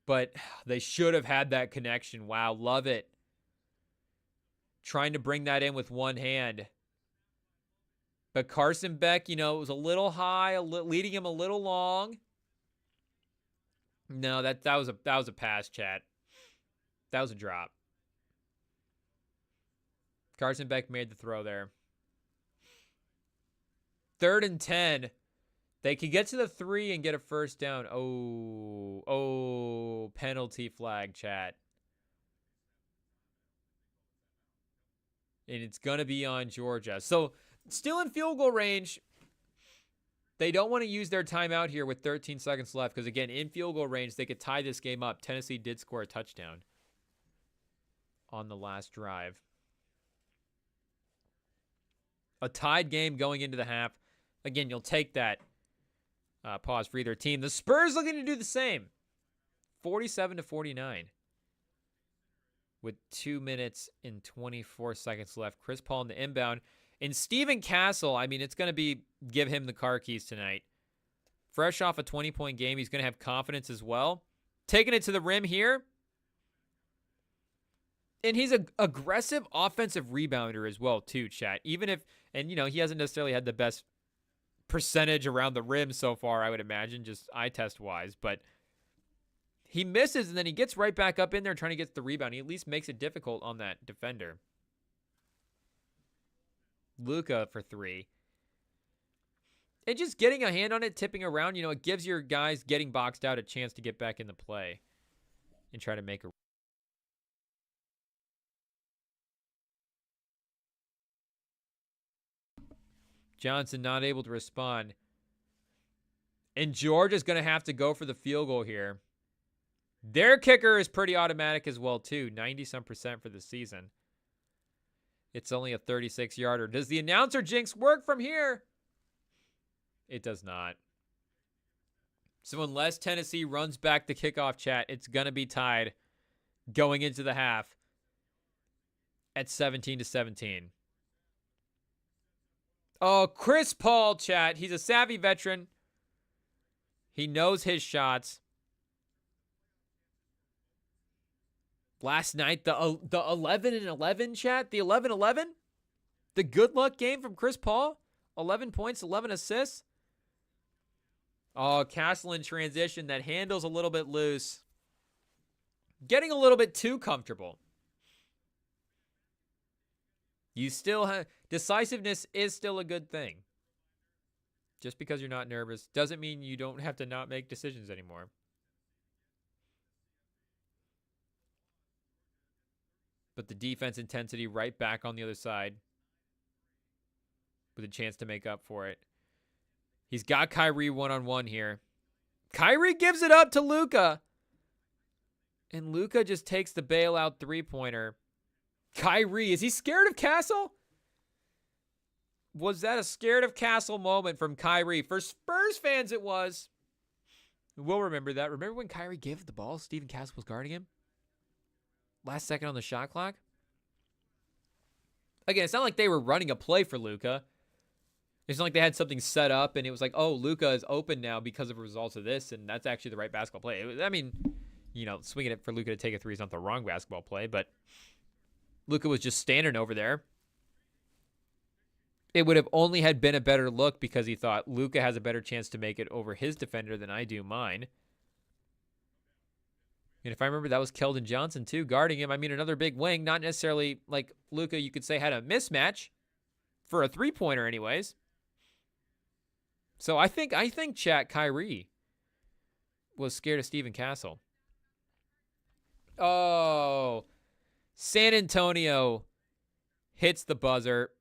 But they should have had that connection. Wow, love it. Trying to bring that in with one hand. But Carson Beck, it was a little high, leading him a little long. No, that was a pass, chat. That was a drop. Carson Beck made the throw there. 3rd and 10. They could get to the 3 and get a first down. Oh, penalty flag, chat. And it's going to be on Georgia. So, still in field goal range. They don't want to use their timeout here with 13 seconds left because, again, in field goal range, they could tie this game up. Tennessee did score a touchdown on the last drive. A tied game going into the half. Again, you'll take that. Pause for either team. The Spurs looking to do the same. 47-49. With 2 minutes and 24 seconds left. Chris Paul in the inbound. And Steven Castle, I mean, it's going to be give him the car keys tonight. Fresh off a 20-point game. He's going to have confidence as well. Taking it to the rim here. And he's an aggressive offensive rebounder as well, too, chat. Even if, and he hasn't necessarily had the best percentage around the rim so far, I would imagine, just eye test wise, but he misses and then he gets right back up in there trying to get the rebound. He at least makes it difficult on that defender. Luka for 3. And just getting a hand on it, tipping around, it gives your guys getting boxed out a chance to get back in the play and try to make a. Johnson not able to respond. And Georgia's going to have to go for the field goal here. Their kicker is pretty automatic as well, too. 90-some% for the season. It's only a 36-yarder. Does the announcer jinx work from here? It does not. So unless Tennessee runs back the kickoff, chat, it's going to be tied going into the half. at 17-17. Oh, Chris Paul, chat. He's a savvy veteran. He knows his shots. Last night, the 11-11 chat. The 11-11. The good luck game from Chris Paul. 11 points, 11 assists. Oh, Castle in transition. That handle's a little bit loose. Getting a little bit too comfortable. You still have... Decisiveness is still a good thing. Just because you're not nervous doesn't mean you don't have to not make decisions anymore. But the defense intensity right back on the other side. With a chance to make up for it. He's got Kyrie one-on-one here. Kyrie gives it up to Luka. And Luka just takes the bailout three-pointer. Kyrie, is he scared of Castle? Was that a scared of Castle moment from Kyrie? For Spurs fans, it was. We'll remember that. Remember when Kyrie gave the ball? Stephen Castle was guarding him? Last second on the shot clock? Again, it's not like they were running a play for Luka. It's not like they had something set up and it was like, oh, Luka is open now because of the results of this, and that's actually the right basketball play. I mean, you know, swinging it for Luka to take a three is not the wrong basketball play, but Luka was just standing over there. It would have only had been a better look because he thought Luka has a better chance to make it over his defender than I do mine. And if I remember, that was Keldon Johnson too, guarding him. I mean, another big wing, not necessarily like Luka, you could say, had a mismatch for a three-pointer anyways. So I think chat, Kyrie was scared of Stephen Castle. Oh, San Antonio hits the buzzer,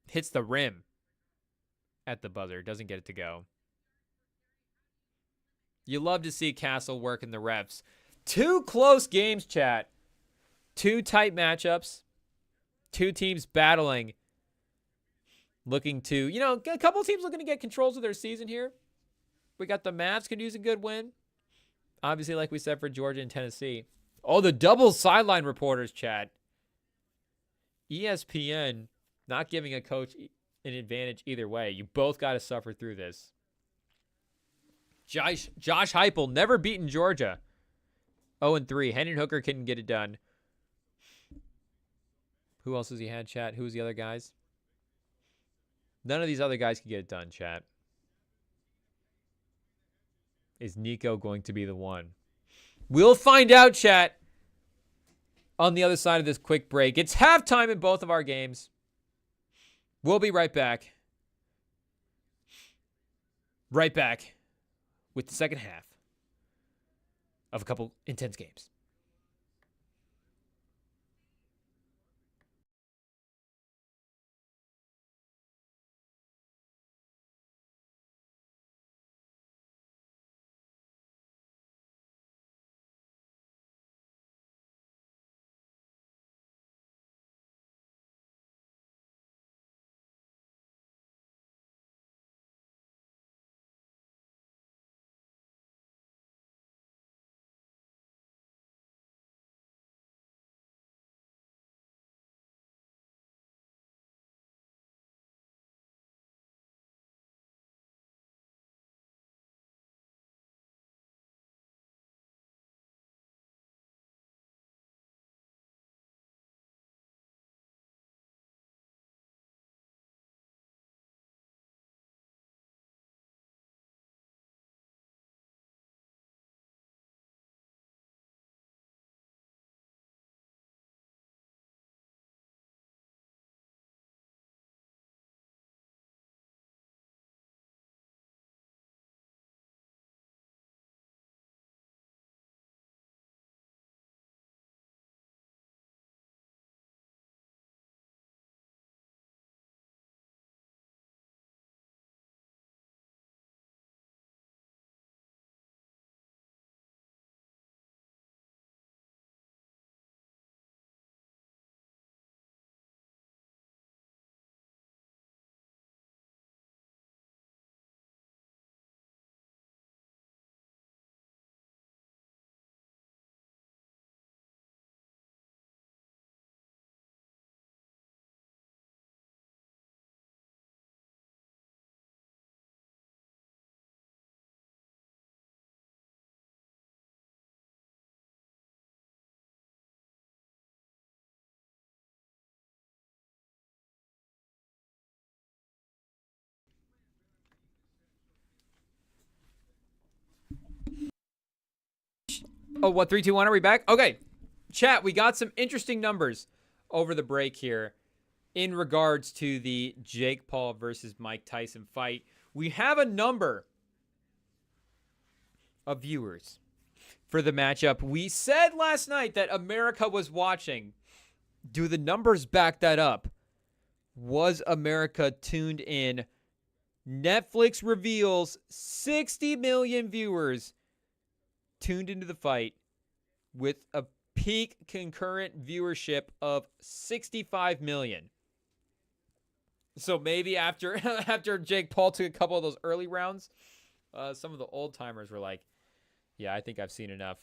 hits the rim at the buzzer, doesn't get it to go. You love to see Castle working the refs. Two close games, chat. Two tight matchups. Two teams battling. Looking to, you know, a couple of teams looking to get controls of their season here. We got the Mavs could use a good win. Obviously, like we said, for Georgia and Tennessee. Oh, the double sideline reporters, chat. ESPN not giving a coach an advantage either way. You both got to suffer through this. Josh Heupel never beaten Georgia. 0-3. Hendon Hooker couldn't get it done. Who else has he had, chat? Who's the other guys? None of these other guys can get it done, chat. Is Nico going to be the one? We'll find out, chat, on the other side of this quick break. It's halftime in both of our games. We'll be right back. Right back with the second half of a couple intense games. Oh, what? 3, 2, 1. Are we back? Okay. Chat, we got some interesting numbers over the break here in regards to the Jake Paul versus Mike Tyson fight. We have a number of viewers for the matchup. We said last night that America was watching. Do the numbers back that up? Was America tuned in? Netflix reveals 60 million viewers tuned into the fight with a peak concurrent viewership of 65 million. So maybe after Jake Paul took a couple of those early rounds, some of the old timers were like, yeah, I think I've seen enough.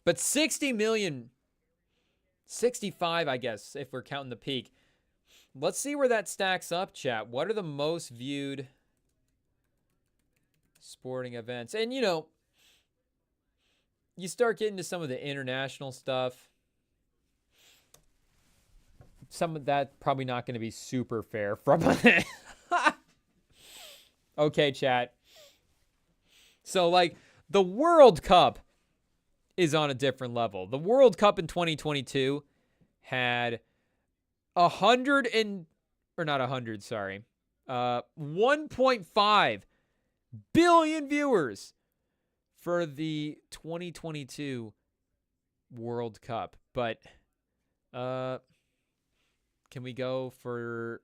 But 60 million, 65, I guess, if we're counting the peak. Let's see where that stacks up, chat. What are the most viewed sporting events? And, you know, you start getting to some of the international stuff. Some of that probably not going to be super fair from Okay, chat. So, like, the World Cup is on a different level. The World Cup in 2022 had 1.5 billion viewers for the 2022 World Cup. But can we go for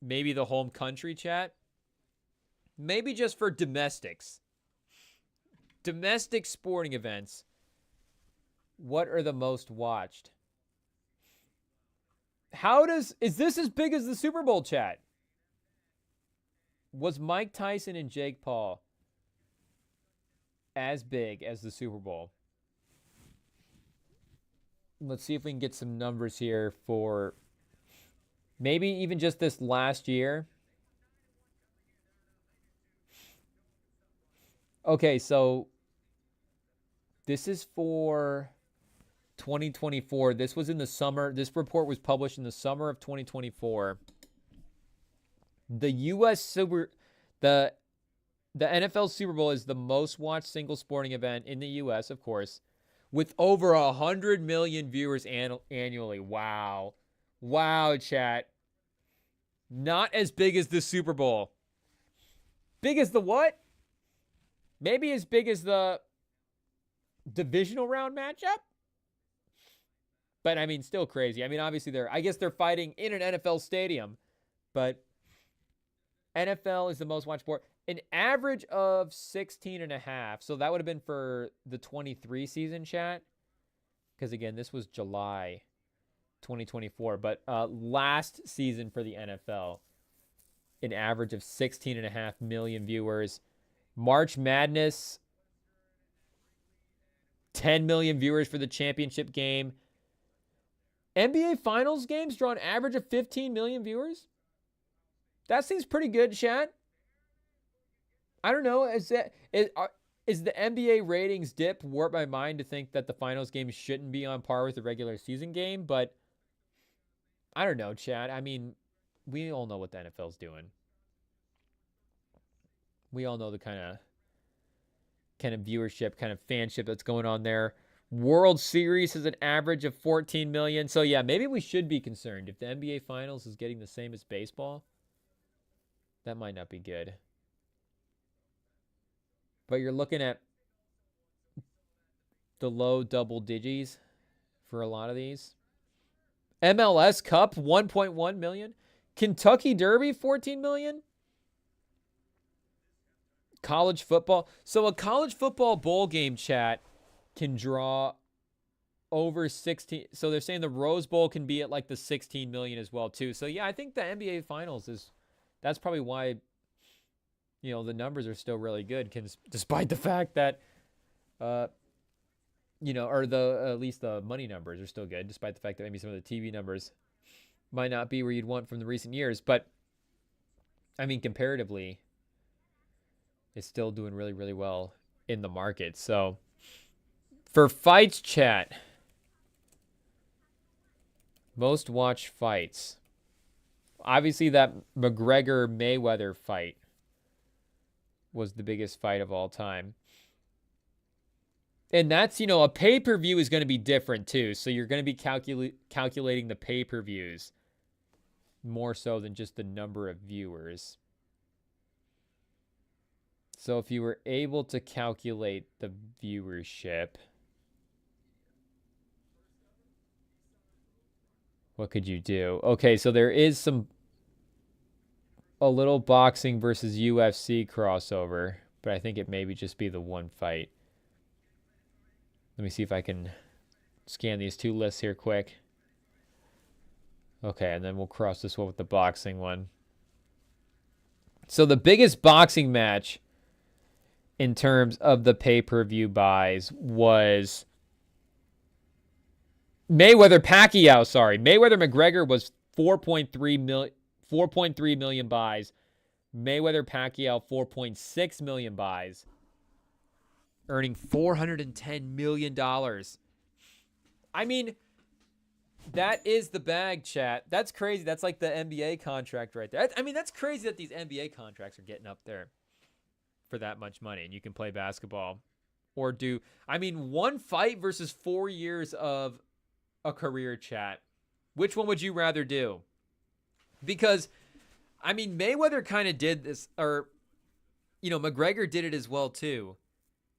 maybe the home country, chat? Maybe just for domestics. Domestic sporting events. What are the most watched? Is this as big as the Super Bowl, chat? Was Mike Tyson and Jake Paul as big as the Super Bowl? Let's see if we can get some numbers here for maybe even just this last year. Okay, so this is for 2024. This was in the summer. This report was published in the summer of 2024. The NFL Super Bowl is the most watched single sporting event in the US, of course, with over 100 million viewers annually. Wow. Wow, chat. Not as big as the Super Bowl. Big as the what? Maybe as big as the divisional round matchup? But, I mean, still crazy. I mean, obviously, I guess they're fighting in an NFL stadium. But NFL is the most watched sport. An average of 16.5. So that would have been for the 23 season, chat. Because, again, this was July 2024. But last season for the NFL, an average of 16.5 million viewers. March Madness, 10 million viewers for the championship game. NBA Finals games draw an average of 15 million viewers. That seems pretty good, chat. I don't know. Is the NBA ratings dip warp my mind to think that the finals game shouldn't be on par with the regular season game? But I don't know, chat. I mean, we all know what the NFL's doing. We all know the kind of viewership, kind of fanship that's going on there. World Series is an average of 14 million. So, yeah, maybe we should be concerned. If the NBA Finals is getting the same as baseball, that might not be good. But you're looking at the low double digits for a lot of these. MLS Cup, 1.1 million. Kentucky Derby, 14 million. College football. So a college football bowl game, chat, can draw over 16. So they're saying the Rose Bowl can be at like the 16 million as well, too. So, yeah, I think the NBA Finals that's probably why, you know, the numbers are still really good, despite the fact that, you know, or at least the money numbers are still good, despite the fact that maybe some of the TV numbers might not be where you'd want from the recent years. But, I mean, comparatively, it's still doing really, really well in the market. So, for fights, chat, most watched fights. Obviously, that McGregor-Mayweather fight was the biggest fight of all time. And that's, you know, a pay-per-view is going to be different too. So you're going to be calculating the pay-per-views more so than just the number of viewers. So if you were able to calculate the viewership, what could you do? Okay, so there is a little boxing versus UFC crossover, but I think it maybe just be the one fight. Let me see if I can scan these two lists here quick. Okay, and then we'll cross this one with the boxing one. So the biggest boxing match in terms of the pay-per-view buys was Mayweather-Pacquiao, sorry. Mayweather-McGregor was 4.3 million buys. Mayweather-Pacquiao, 4.6 million buys, earning $410 million. I mean, that is the bag, chat. That's crazy. That's like the NBA contract right there. I mean, that's crazy that these NBA contracts are getting up there for that much money, and you can play basketball or do, I mean, one fight versus 4 years of a career, chat. Which one would you rather do? Because, I mean, Mayweather kind of did this, or, you know, McGregor did it as well, too,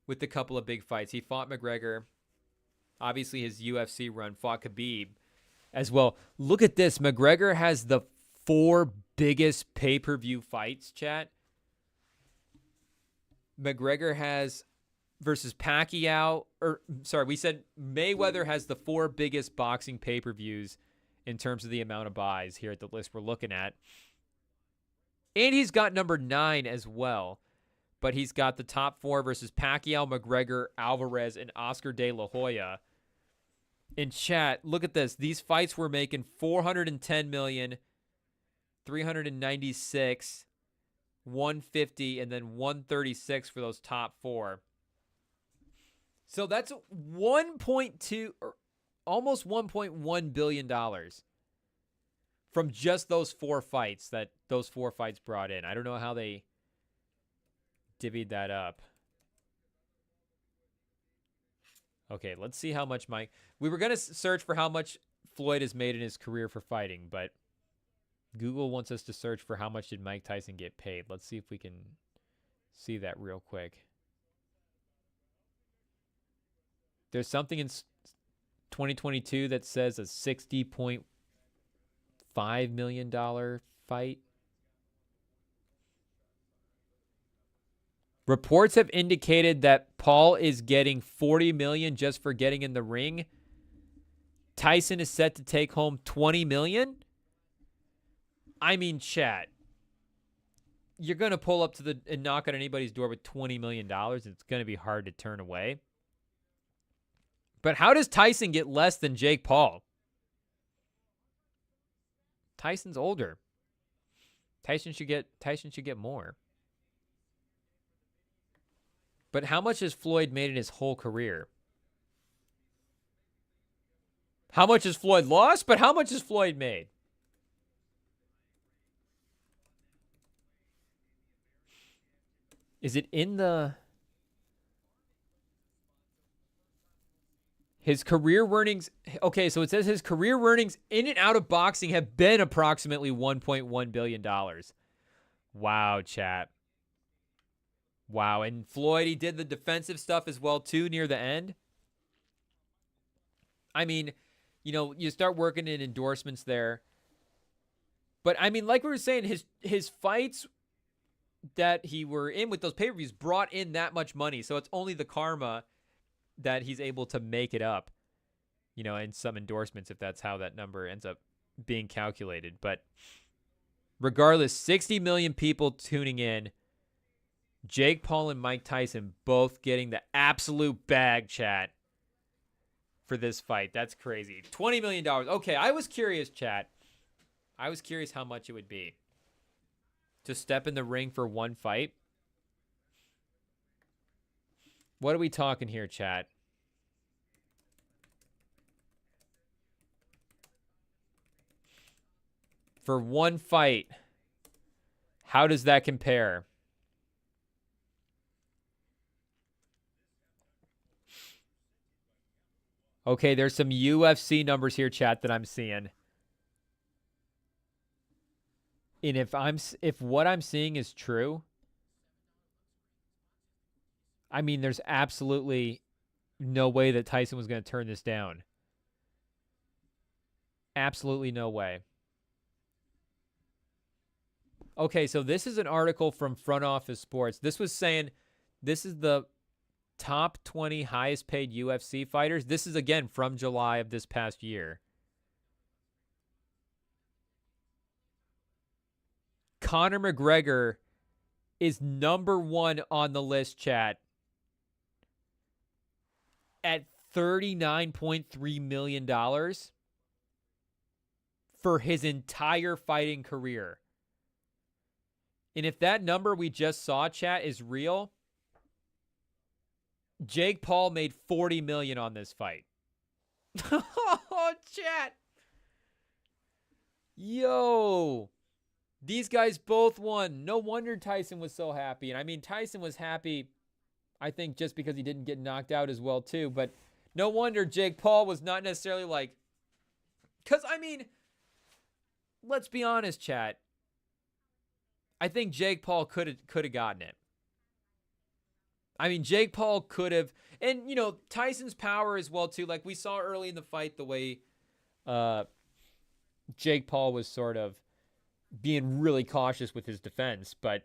with a couple of big fights. He fought McGregor. Obviously, his UFC run, fought Khabib as well. Look at this. McGregor has the 4 biggest pay-per-view fights, chat. McGregor has versus Pacquiao, or sorry, we said Mayweather has the 4 biggest boxing pay-per-views in terms of the amount of buys here at the list we're looking at. And he's got number 9 as well. But he's got the top 4 versus Pacquiao, McGregor, Alvarez, and Oscar De La Hoya. In chat, look at this. These fights were making $410 million, $396, $150, and then $136 for those top 4. So that's 1.2 or almost $1.1 billion from just those 4 fights that those 4 fights brought in. I don't know how they divvied that up. Okay, let's see how much we were going to search for how much Floyd has made in his career for fighting, but Google wants us to search for how much did Mike Tyson get paid. Let's see if we can see that real quick. There's something in 2022 that says a $60.5 million fight. Reports have indicated that Paul is getting $40 million just for getting in the ring. Tyson is set to take home $20 million. I mean, chat, you're going to pull up to and knock on anybody's door with $20 million. It's going to be hard to turn away. But how does Tyson get less than Jake Paul? Tyson's older. Tyson should get more. But how much has Floyd made in his whole career? How much has Floyd lost? But how much has Floyd made? Is it in his career earnings? Okay, so it says his career earnings in and out of boxing have been approximately $1.1 billion. Wow, chat. Wow, and Floyd, he did the defensive stuff as well, too, near the end. I mean, you know, you start working in endorsements there. But, I mean, like we were saying, his fights that he were in with those pay-per-views brought in that much money. So it's only the karma that he's able to make it up, you know, in some endorsements, if that's how that number ends up being calculated. But regardless, 60 million people tuning in. Jake Paul and Mike Tyson both getting the absolute bag, chat, for this fight. That's crazy. $20 million. Okay, I was curious, chat. I was curious how much it would be to step in the ring for one fight. What are we talking here, chat? For one fight, how does that compare? Okay, there's some UFC numbers here, chat, that I'm seeing. And if what I'm seeing is true, I mean, there's absolutely no way that Tyson was going to turn this down. Absolutely no way. Okay, so this is an article from Front Office Sports. This was saying this is the top 20 highest paid UFC fighters. This is, again, from July of this past year. Conor McGregor is number 1 on the list, chat, at $39.3 million for his entire fighting career. And if that number we just saw, chat, is real, Jake Paul made $40 million on this fight. Oh, chat. Yo. These guys both won. No wonder Tyson was so happy. And I mean, Tyson was happy, I think, just because he didn't get knocked out as well, too. But no wonder Jake Paul was not necessarily like... Because, I mean, let's be honest, chat. I think Jake Paul could have gotten it. I mean, Jake Paul could have... And, you know, Tyson's power as well, too. Like, we saw early in the fight the way Jake Paul was sort of being really cautious with his defense. But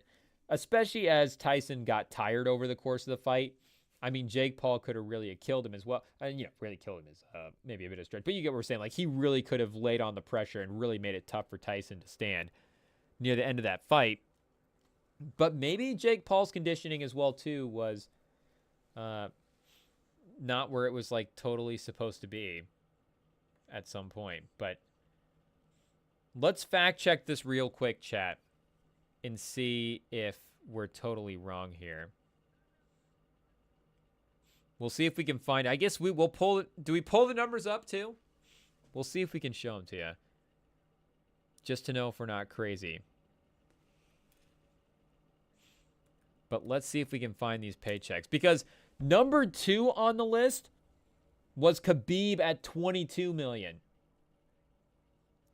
especially as Tyson got tired over the course of the fight, I mean, Jake Paul could have really killed him as well. And, you know, really killed him is maybe a bit of a stretch. But you get what we're saying. Like, he really could have laid on the pressure and really made it tough for Tyson to stand near the end of that fight. But maybe Jake Paul's conditioning as well, too, was not where it was, like, totally supposed to be at some point. But let's fact check this real quick, chat, and see if we're totally wrong here. We'll see if we can find... I guess we'll pull... Do we pull the numbers up, too? We'll see if we can show them to you. Just to know if we're not crazy. But let's see if we can find these paychecks. Because number 2 on the list was Khabib at $22 million.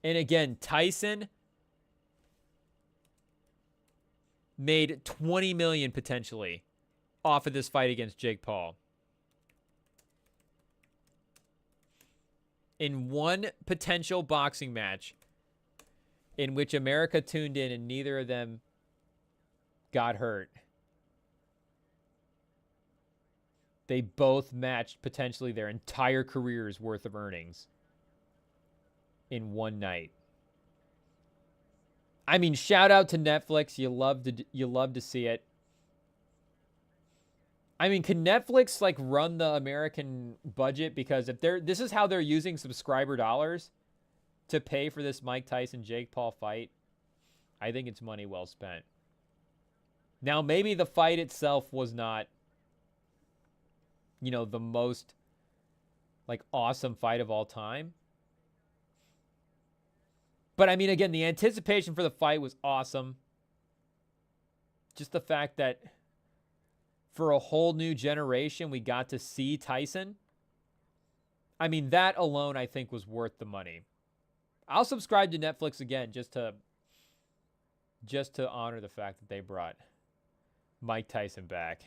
And again, Tyson made $20 million potentially off of this fight against Jake Paul. In one potential boxing match in which America tuned in and neither of them got hurt, they both matched potentially their entire career's worth of earnings in one night. I mean, shout out to Netflix. You love to see it. I mean, can Netflix like run the American budget? Because if this is how they're using subscriber dollars to pay for this Mike Tyson Jake Paul fight, I think it's money well spent. Now, maybe the fight itself was not, you know, the most like awesome fight of all time. But I mean, again, the anticipation for the fight was awesome. Just the fact that for a whole new generation, we got to see Tyson. I mean, that alone, I think, was worth the money. I'll subscribe to Netflix again just to honor the fact that they brought Mike Tyson back.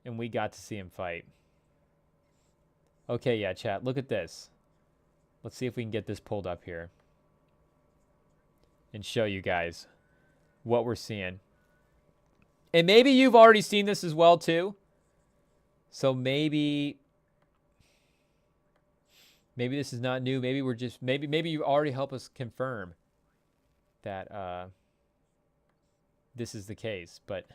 And we got to see him fight. Okay, yeah, chat, look at this. Let's see if we can get this pulled up here and show you guys what we're seeing. And maybe you've already seen this as well, too. So maybe this is not new. Maybe we're just... Maybe you already help us confirm that this is the case. But...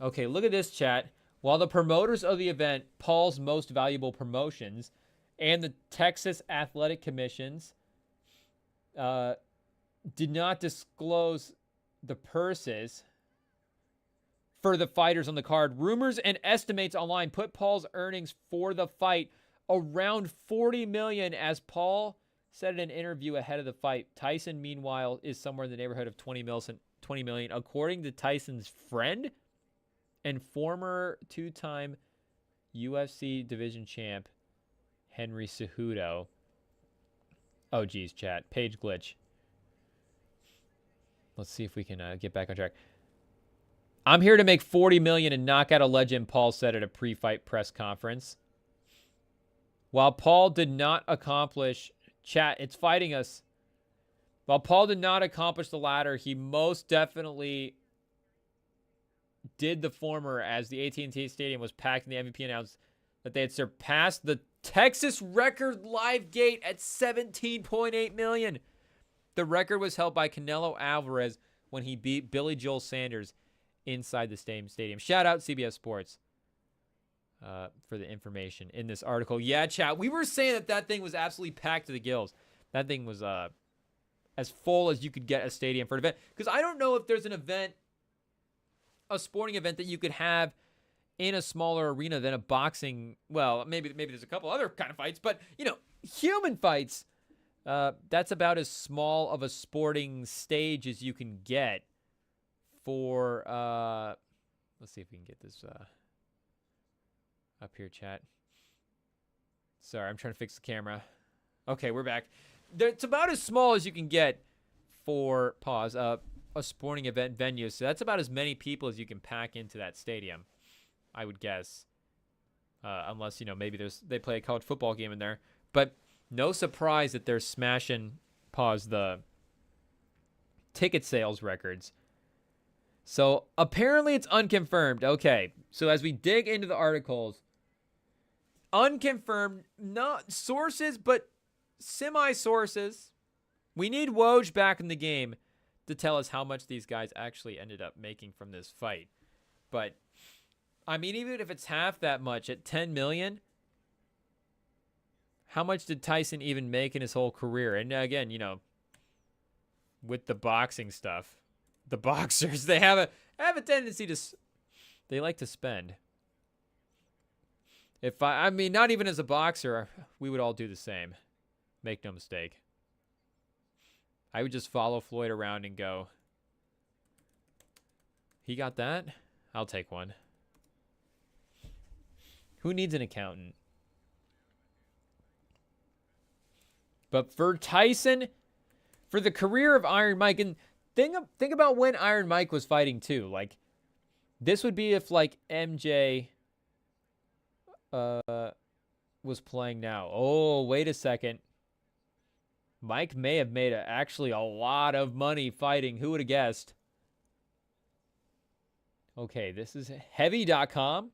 Okay, look at this, chat. While the promoters of the event, Paul's Most Valuable Promotions, and the Texas Athletic Commissions did not disclose the purses for the fighters on the card, rumors and estimates online put Paul's earnings for the fight around $40 million, as Paul said in an interview ahead of the fight. Tyson, meanwhile, is somewhere in the neighborhood of $20 million, according to Tyson's friend and former two-time UFC division champ Henry Cejudo. Oh, geez, chat. Page glitch. Let's see if we can get back on track. I'm here to make $40 million and knock out a legend, Paul said at a pre-fight press conference. While Paul did not accomplish... Chat, it's fighting us. While Paul did not accomplish the latter, he most definitely did the former, as the AT&T Stadium was packed and the MVP announced that they had surpassed the Texas record live gate at 17.8 million. The record was held by Canelo Alvarez when he beat Billy Joel Sanders inside the stadium. Shout out CBS Sports for the information in this article. Yeah, chat, we were saying that thing was absolutely packed to the gills. That thing was as full as you could get a stadium for an event. Because I don't know if there's an event, a sporting event that you could have in a smaller arena than a boxing. Well, maybe there's a couple other kind of fights, but human fights. That's about as small of a sporting stage as you can get for. Let's see if we can get this up here, chat. Sorry, I'm trying to fix the camera. Okay, we're back. It's about as small as you can get for a sporting event venue. So that's about as many people as you can pack into that stadium, I would guess. Unless, maybe they play a college football game in there. But no surprise that they're smashing the ticket sales records. So apparently it's unconfirmed. Okay, so as we dig into the articles, unconfirmed, not sources, but semi-sources. We need Woj back in the game to tell us how much these guys actually ended up making from this fight. But, I mean, even if it's half that much, at $10 million, how much did Tyson even make in his whole career? And again, with the boxing stuff, the boxers, they have a tendency to, they like to spend. If I mean, not even as a boxer, we would all do the same. Make no mistake. I would just follow Floyd around and go, he got that? I'll take one. Who needs an accountant? But for Tyson, for the career of Iron Mike, and think about when Iron Mike was fighting too. Like, this would be if like MJ was playing now. Oh, wait a second. Mike may have made actually a lot of money fighting. Who would have guessed? Okay, this is heavy.com.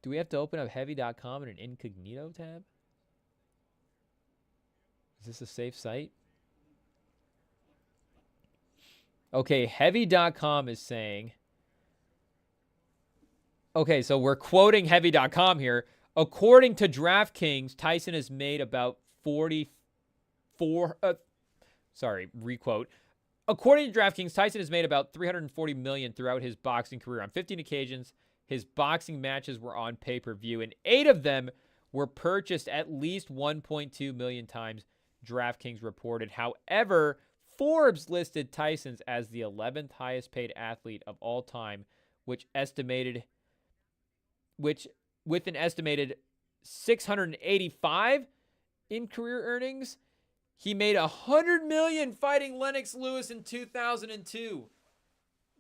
Do we have to open up heavy.com in an incognito tab? Is this a safe site? Okay, heavy.com is saying... Okay, so we're quoting heavy.com here. According to DraftKings, Tyson has made about 44... requote. According to DraftKings, Tyson has made about $340 million throughout his boxing career. On 15 occasions, his boxing matches were on pay-per-view, and 8 of them were purchased at least 1.2 million times, DraftKings reported. However, Forbes listed Tyson as the 11th highest-paid athlete of all time, with an estimated 685 in career earnings. He made $100 million fighting Lennox Lewis in 2002.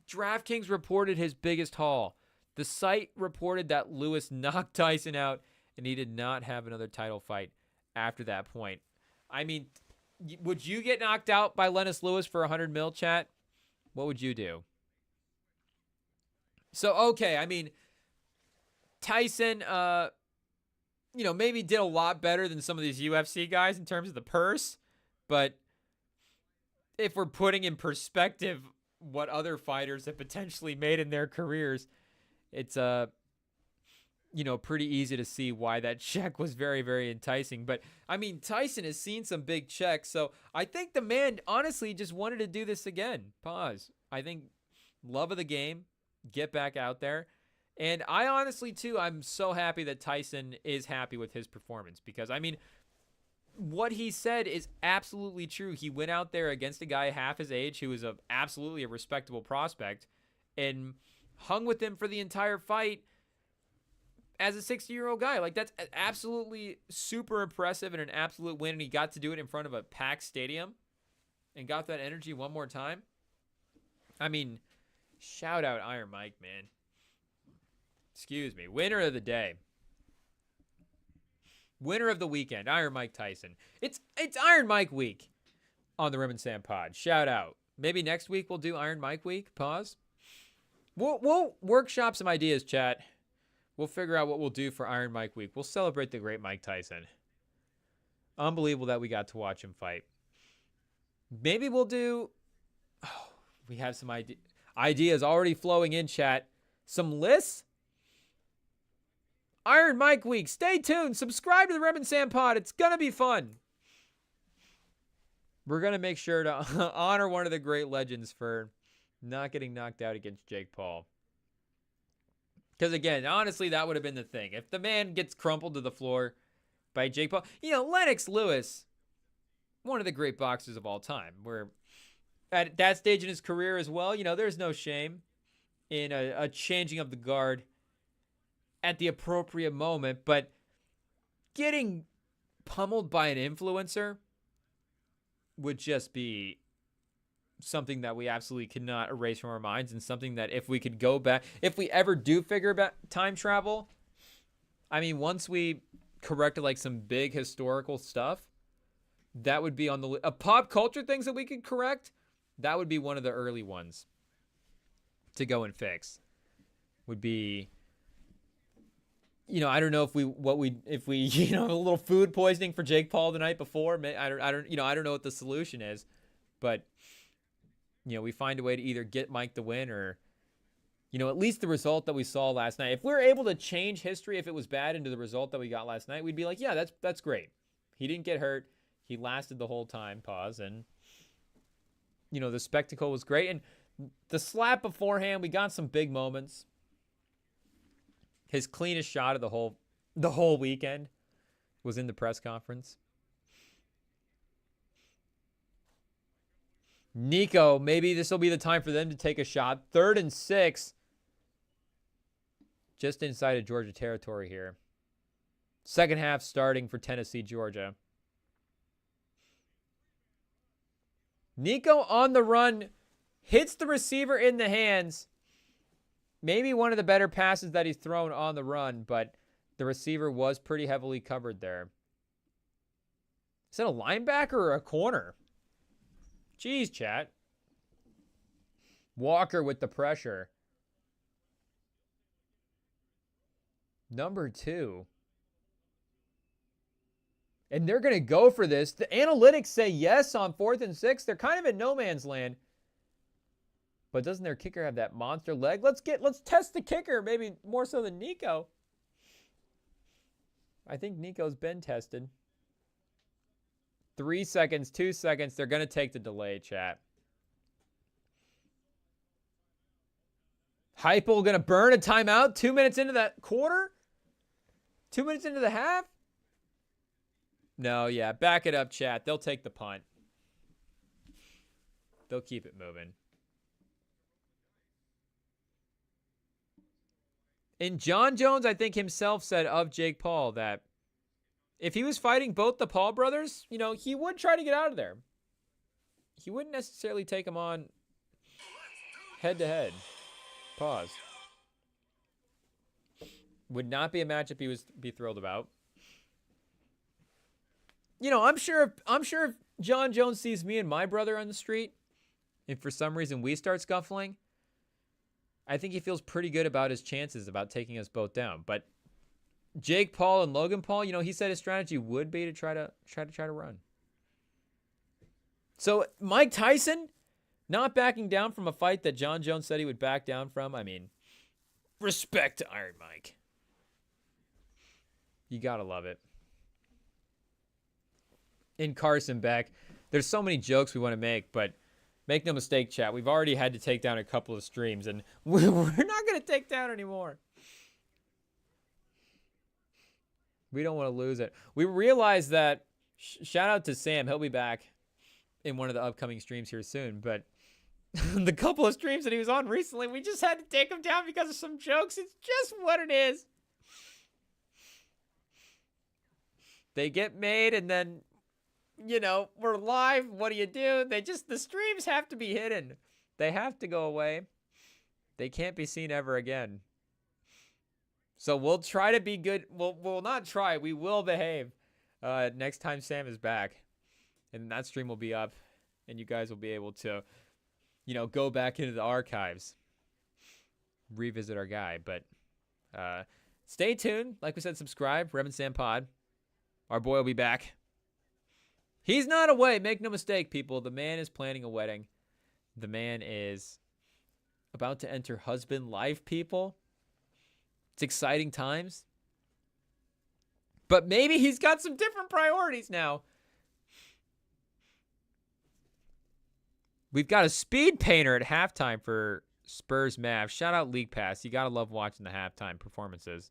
DraftKings reported his biggest haul. The site reported that Lewis knocked Tyson out, and he did not have another title fight after that point. I mean, would you get knocked out by Lennox Lewis for $100 million, chat? What would you do? So, okay, I mean, Tyson, maybe did a lot better than some of these UFC guys in terms of the purse. But if we're putting in perspective what other fighters have potentially made in their careers, it's pretty easy to see why that check was very, very enticing. But, I mean, Tyson has seen some big checks. So I think the man honestly just wanted to do this again. Pause. I think love of the game, get back out there. And I honestly, too, I'm so happy that Tyson is happy with his performance. Because, I mean, what he said is absolutely true. He went out there against a guy half his age who was absolutely a respectable prospect and hung with him for the entire fight. as a 60-year-old guy. Like, that's absolutely super impressive and an absolute win. And he got to do it in front of a packed stadium and got that energy one more time. I mean, shout out Iron Mike, man. Excuse me. Winner of the day. Winner of the weekend, Iron Mike Tyson. It's Iron Mike week on the Rem and Sam pod. Shout out. Maybe next week we'll do Iron Mike week. Pause. We'll workshop some ideas, chat. We'll figure out what we'll do for Iron Mike week. We'll celebrate the great Mike Tyson. Unbelievable that we got to watch him fight. Maybe we'll do... Oh, we have some ideas already flowing in, chat. Some lists? Iron Mike week. Stay tuned. Subscribe to the Rem and Sam pod. It's going to be fun. We're going to make sure to honor one of the great legends for not getting knocked out against Jake Paul. Because, again, honestly, that would have been the thing. If the man gets crumpled to the floor by Jake Paul. You know, Lennox Lewis, one of the great boxers of all time. Where at that stage in his career as well, you know, there's no shame in a changing of the guard at the appropriate moment. But getting pummeled by an influencer would just be something that we absolutely cannot erase from our minds, and something that if we could go back, if we ever do figure about time travel, I mean, once we corrected like some big historical stuff, that would be on the pop culture things that we could correct. That would be one of the early ones to go and fix. Would be, you know, I don't know if we you know, a little food poisoning for Jake Paul the night before. I don't know what the solution is, but you know, we find a way to either get Mike the win or, you know, at least the result that we saw last night. If we were able to change history, if it was bad, into the result that we got last night, we'd be like, yeah, that's great. He didn't get hurt. He lasted the whole time. Pause. And, you know, the spectacle was great. And the slap beforehand, we got some big moments. His cleanest shot of the whole weekend was in the press conference. Nico, maybe this will be the time for them to take a shot. 3rd and 6. Just inside of Georgia territory here. Second half starting for Tennessee, Georgia. Nico on the run. Hits the receiver in the hands. Maybe one of the better passes that he's thrown on the run, but the receiver was pretty heavily covered there. Is that a linebacker or a corner? Jeez, chat. Walker with the pressure. Number 2. And they're going to go for this. The analytics say yes on 4th and 6. They're kind of in no man's land. But doesn't their kicker have that monster leg? Let's test the kicker, maybe more so than Nico. I think Nico's been tested. 3 seconds, 2 seconds. They're going to take the delay, chat. Heupel going to burn a timeout 2 minutes into that quarter? 2 minutes into the half? No, yeah. Back it up, chat. They'll take the punt. They'll keep it moving. And John Jones, I think himself said of Jake Paul that if he was fighting both the Paul brothers, you know, he would try to get out of there. He wouldn't necessarily take him on head-to-head. Pause. Would not be a matchup he was be thrilled about. You know, I'm sure if John Jones sees me and my brother on the street, if for some reason we start scuffling, I think he feels pretty good about his chances about taking us both down. But Jake Paul and Logan Paul, you know, he said his strategy would be to try to run. So Mike Tyson not backing down from a fight that John Jones said he would back down from. I mean, respect to Iron Mike. You gotta love it. In Carson Beck, there's so many jokes we want to make, but make no mistake, chat, we've already had to take down a couple of streams, and we're not going to take down anymore. We don't want to lose it. We realize that, shout out to Sam, he'll be back in one of the upcoming streams here soon, but the couple of streams that he was on recently, we just had to take him down because of some jokes. It's just what it is. They get made, and then, you know, we're live. What do? The streams have to be hidden. They have to go away. They can't be seen ever again. So we'll try to be good. We'll not try. We will behave next time Sam is back. And that stream will be up. And you guys will be able to, you know, go back into the archives. Revisit our guy. But stay tuned. Like we said, subscribe. Rem and Sam Pod. Our boy will be back. He's not away. Make no mistake, people. The man is planning a wedding. The man is about to enter husband life, people. It's exciting times. But maybe he's got some different priorities now. We've got a speed painter at halftime for Spurs Mavs. Shout out League Pass. You got to love watching the halftime performances.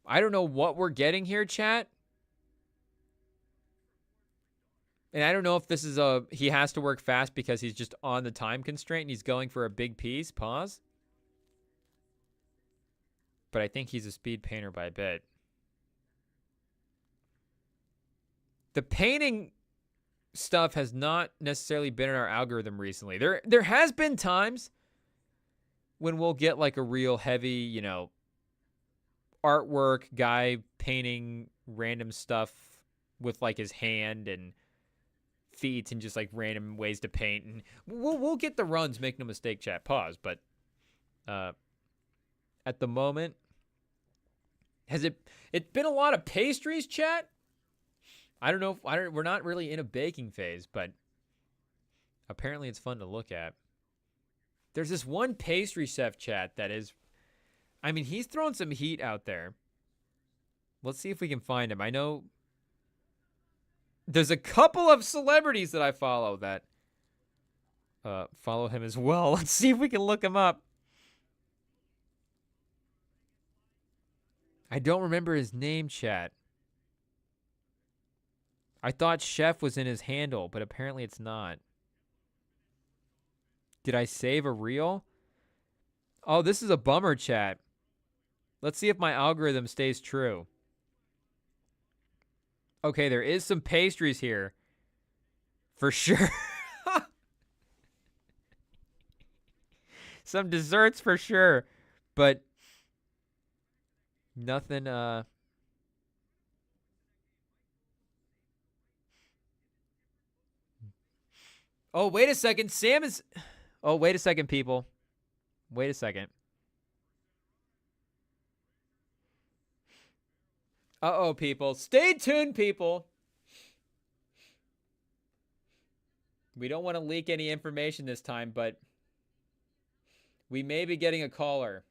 I don't know what we're getting here, chat. And I don't know if this is he has to work fast because he's just on the time constraint and he's going for a big piece. Pause. But I think he's a speed painter by a bit. The painting stuff has not necessarily been in our algorithm recently. There has been times when we'll get like a real heavy, you know, artwork guy painting random stuff with like his hand and feet and just like random ways to paint, and we'll get the runs. Make no mistake, chat. Pause. But at the moment, has it's been a lot of pastries, chat? I don't know. We're not really in a baking phase, but apparently it's fun to look at. There's this one pastry chef, chat, that is, I mean, he's throwing some heat out there. Let's see if we can find him. I know there's a couple of celebrities that I follow that follow him as well. Let's see if we can look him up. I don't remember his name, chat. I thought chef was in his handle, but apparently it's not. Did I save a reel? Oh, this is a bummer, chat. Let's see if my algorithm stays true. Okay, there is some pastries here. For sure. Some desserts for sure. But nothing, Oh, wait a second. Sam is... Oh, wait a second, people. Wait a second. Uh-oh, people. Stay tuned, people. We don't want to leak any information this time, but we may be getting a caller.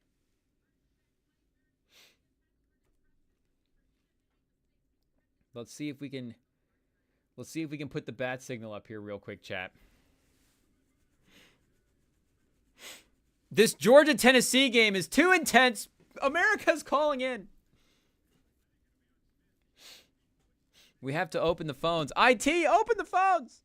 Let's see if we can put the bat signal up here real quick, chat. This Georgia-Tennessee game is too intense. America's calling in. We have to open the phones. IT, open the phones.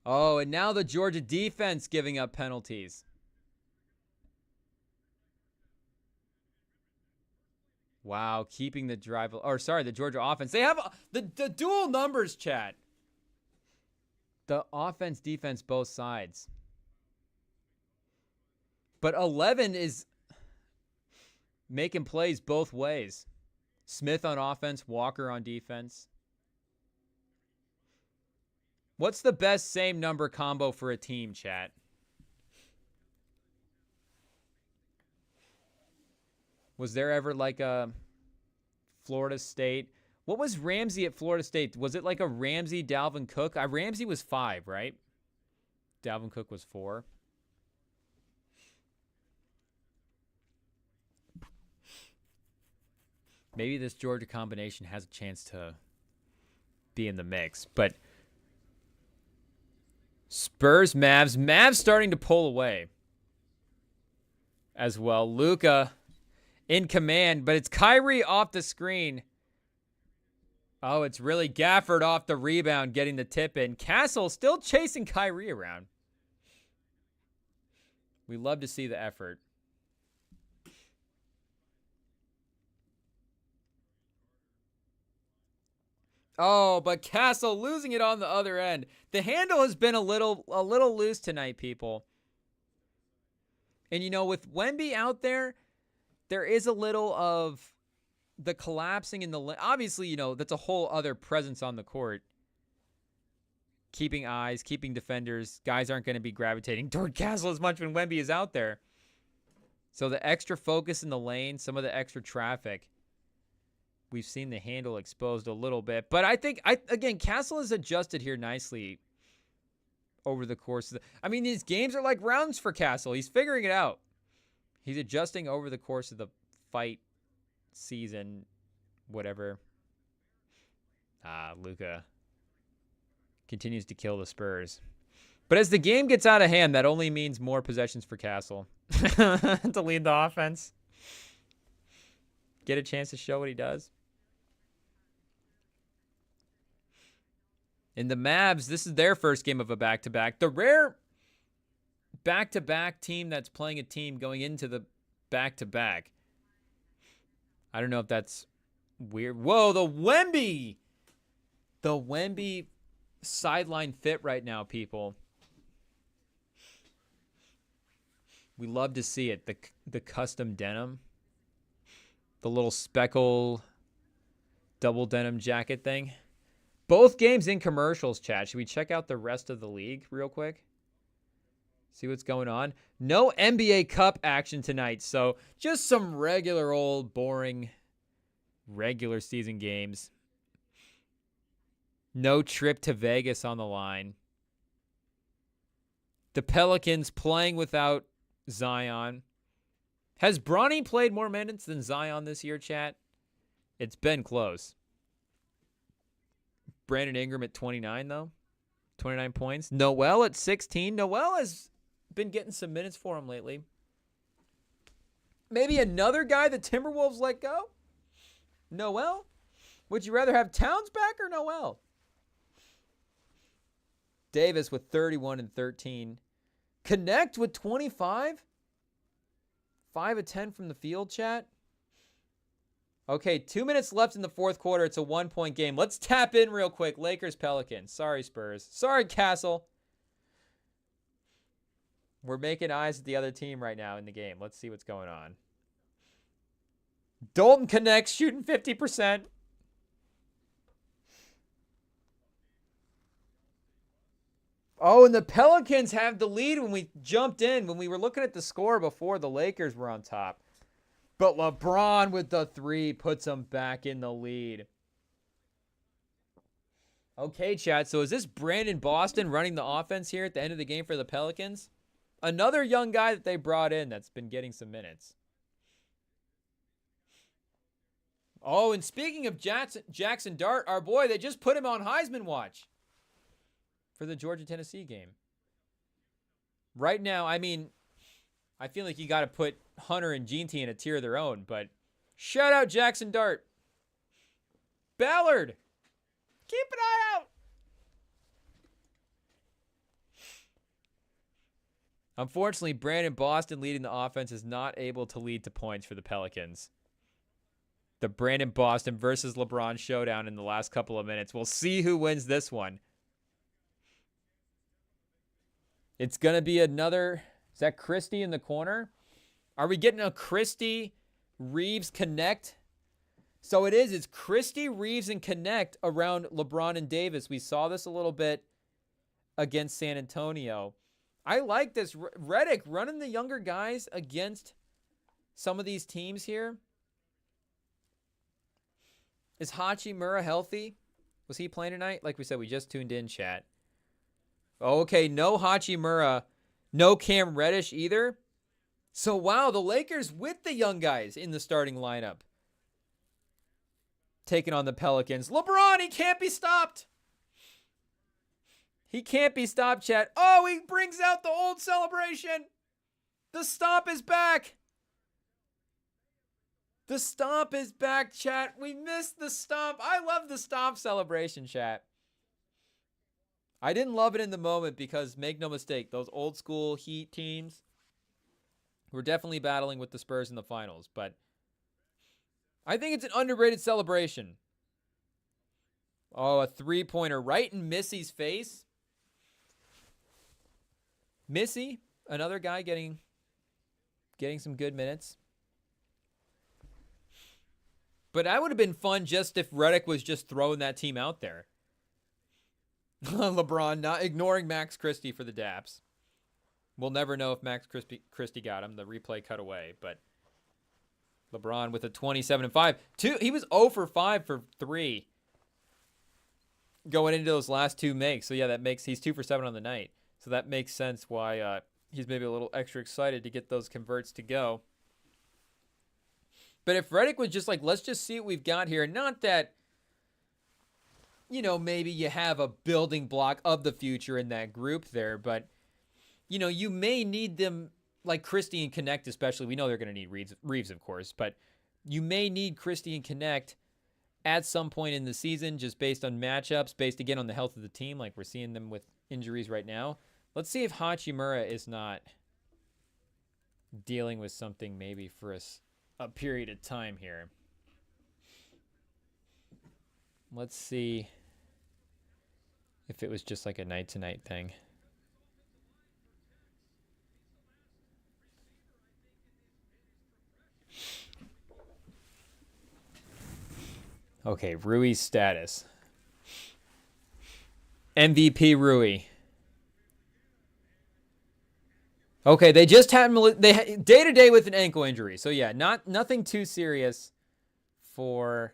Oh, and now the Georgia defense giving up penalties. Wow, keeping the drive. Or sorry, the Georgia offense. They have the dual numbers, chat. The offense, defense, both sides. But 11 is making plays both ways. Smith on offense, Walker on defense. What's the best same number combo for a team, chat? Was there ever like a Florida State? What was Ramsey at Florida State? Was it like a Ramsey, Dalvin Cook? Ramsey was 5, right? Dalvin Cook was 4. Maybe this Georgia combination has a chance to be in the mix. But Spurs, Mavs. Mavs starting to pull away as well. Luka in command, but it's Kyrie off the screen. Oh, it's really Gafford off the rebound, getting the tip in. Castle still chasing Kyrie around. We love to see the effort. Oh, but Castle losing it on the other end. The handle has been a little loose tonight, people. And you know, with Wemby out there, there is a little of the collapsing in the obviously, you know, that's a whole other presence on the court. Keeping eyes, keeping defenders. Guys aren't going to be gravitating toward Castle as much when Wemby is out there. So the extra focus in the lane, some of the extra traffic. We've seen the handle exposed a little bit. But I think, again, Castle has adjusted here nicely over the course of I mean, these games are like rounds for Castle. He's figuring it out. He's adjusting over the course of the fight season, whatever. Luka continues to kill the Spurs. But as the game gets out of hand, that only means more possessions for Castle to lead the offense. Get a chance to show what he does. In the Mavs, this is their first game of a back-to-back. The rare back-to-back team that's playing a team going into the back-to-back. I don't know if that's weird. Whoa, the Wemby! The Wemby sideline fit right now, people. We love to see it. The custom denim. The little speckle double denim jacket thing. Both games in commercials, chat. Should we check out the rest of the league real quick? See what's going on. No NBA Cup action tonight, so just some regular old boring regular season games. No trip to Vegas on the line. The Pelicans playing without Zion. Has Bronny played more minutes than Zion this year, chat? It's been close. Brandon Ingram at 29, though. 29 points. Noel at 16. Noel has been getting some minutes for him lately. Maybe another guy the Timberwolves let go? Noel? Would you rather have Towns back or Noel? Davis with 31 and 13. Connect with 25? 5 of 10 from the field, chat? Okay, 2 minutes left in the fourth quarter. It's a 1-point game. Let's tap in real quick. Lakers, Pelicans. Sorry, Spurs. Sorry, Castle. We're making eyes at the other team right now in the game. Let's see what's going on. Dalton connects, shooting 50%. Oh, and the Pelicans have the lead when we jumped in, when we were looking at the score before the Lakers were on top. But LeBron with the 3 puts them back in the lead. Okay, chat. So is this Brandon Boston running the offense here at the end of the game for the Pelicans? Another young guy that they brought in that's been getting some minutes. Oh, and speaking of Jackson Dart, our boy, they just put him on Heisman watch for the Georgia-Tennessee game. Right now, I mean, I feel like you got to put Hunter and Gene T in a tier of their own, but shout out Jackson Dart. Ballard, keep an eye out. Unfortunately, Brandon Boston leading the offense is not able to lead to points for the Pelicans. The Brandon Boston versus LeBron showdown in the last couple of minutes. We'll see who wins this one. It's going to be another... Is that Christie in the corner? Are we getting a Christie, Reeves connect? So it is. It's Christie, Reeves, and connect around LeBron and Davis. We saw this a little bit against San Antonio. I like this. Redick running the younger guys against some of these teams here. Is Hachimura healthy? Was he playing tonight? Like we said, we just tuned in, chat. Okay, no Hachimura. No Cam Reddish either. So, wow, the Lakers with the young guys in the starting lineup. Taking on the Pelicans. LeBron, he can't be stopped. He can't be stopped, chat. Oh, he brings out the old celebration. The stomp is back. The stomp is back, chat. We missed the stomp. I love the stomp celebration, chat. I didn't love it in the moment because, make no mistake, those old school Heat teams were definitely battling with the Spurs in the finals. But I think it's an underrated celebration. Oh, a three-pointer right in Missy's face. Missy, another guy getting some good minutes. But that would have been fun just if Redick was just throwing that team out there. LeBron not ignoring Max Christie for the daps. We'll never know if Max Christie got him. The replay cut away, but LeBron with a 27-5. He was 0 for 5 for 3 going into those last two makes. So yeah, he's 2 for 7 on the night. So that makes sense why he's maybe a little extra excited to get those converts to go. But if Redick was just like, let's just see what we've got here. Not that, maybe you have a building block of the future in that group there, but you may need them, like Christie and Connect especially. We know they're going to need Reeves, of course, but you may need Christie and Connect at some point in the season just based on matchups, based, again, on the health of the team, like we're seeing them with injuries right now. Let's see if Hachimura is not dealing with something maybe for a period of time here. Let's see if it was just like a night-to-night thing. Okay, Rui's status. MVP Rui. Okay, they just had day-to-day with an ankle injury. So yeah, nothing too serious for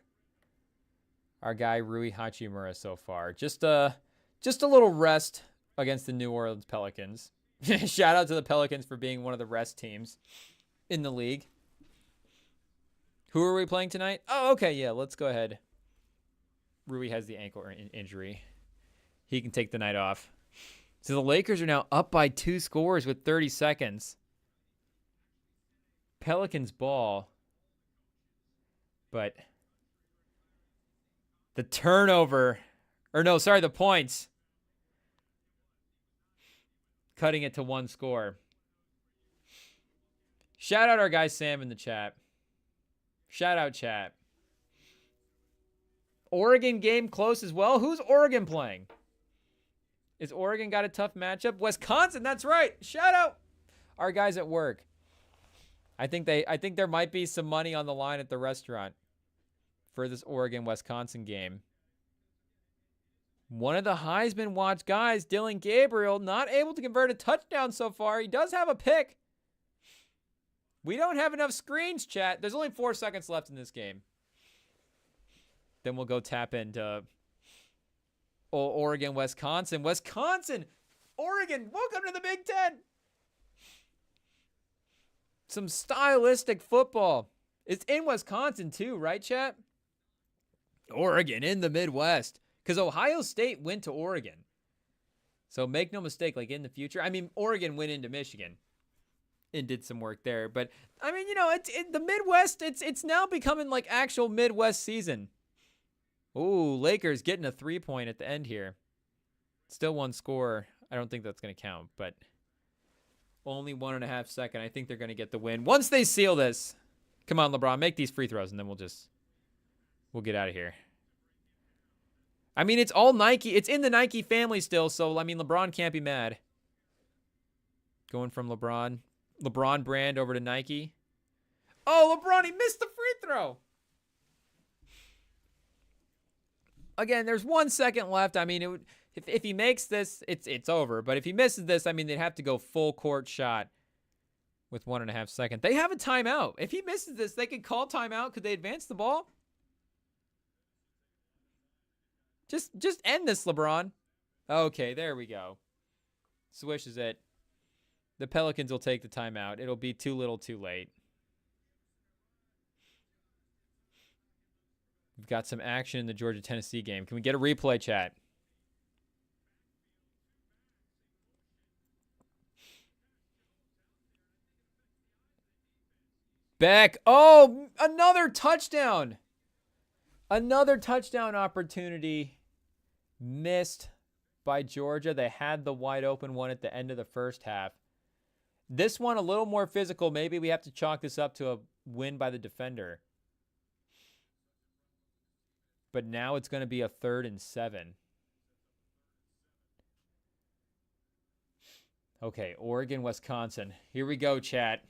our guy Rui Hachimura so far. Just a little rest against the New Orleans Pelicans. Shout out to the Pelicans for being one of the rest teams in the league. Who are we playing tonight? Oh, okay, yeah, let's go ahead. Rui has the ankle injury. He can take the night off. So the Lakers are now up by 2 scores with 30 seconds. Pelicans ball. But the turnover, the points. Cutting it to 1 score. Shout out our guy Sam in the chat. Shout out chat. Oregon game close as well. Who's Oregon playing? Is Oregon got a tough matchup? Wisconsin, that's right. Shout out our guys at work. I think there might be some money on the line at the restaurant for this Oregon-Wisconsin game. One of the Heisman watch guys, Dylan Gabriel, not able to convert a touchdown so far. He does have a pick. We don't have enough screens, chat. There's only 4 seconds left in this game. Then we'll go tap into Oregon, Wisconsin. Oregon, welcome to the Big Ten. Some stylistic football. It's in Wisconsin too, right, chat? Oregon in the Midwest. Because Ohio State went to Oregon. So make no mistake, like in the future. I mean, Oregon went into Michigan and did some work there. But, I mean, it's the Midwest, it's now becoming like actual Midwest season. Ooh, Lakers getting a 3-point at the end here. Still 1 score. I don't think that's going to count, but only 1.5 seconds. I think they're going to get the win. Once they seal this, come on, LeBron, make these free throws, and then we'll get out of here. I mean, it's all Nike. It's in the Nike family still, so, I mean, LeBron can't be mad. Going from LeBron brand over to Nike. Oh, LeBron, he missed the free throw. Again, there's 1 second left. I mean, if he makes this, it's over. But if he misses this, I mean, they'd have to go full court shot with 1.5 seconds. They have a timeout. If he misses this, they could call timeout. Could they advance the ball? Just end this, LeBron. Okay, there we go. Swishes it. The Pelicans will take the timeout. It'll be too little, too late. We've got some action in the Georgia-Tennessee game. Can we get a replay, chat? Beck. Oh, another touchdown. Another touchdown opportunity missed by Georgia. They had the wide open one at the end of the first half. This one a little more physical. Maybe we have to chalk this up to a win by the defender. But now it's going to be a 3rd and 7. Okay, Oregon, Wisconsin. Here we go, chat.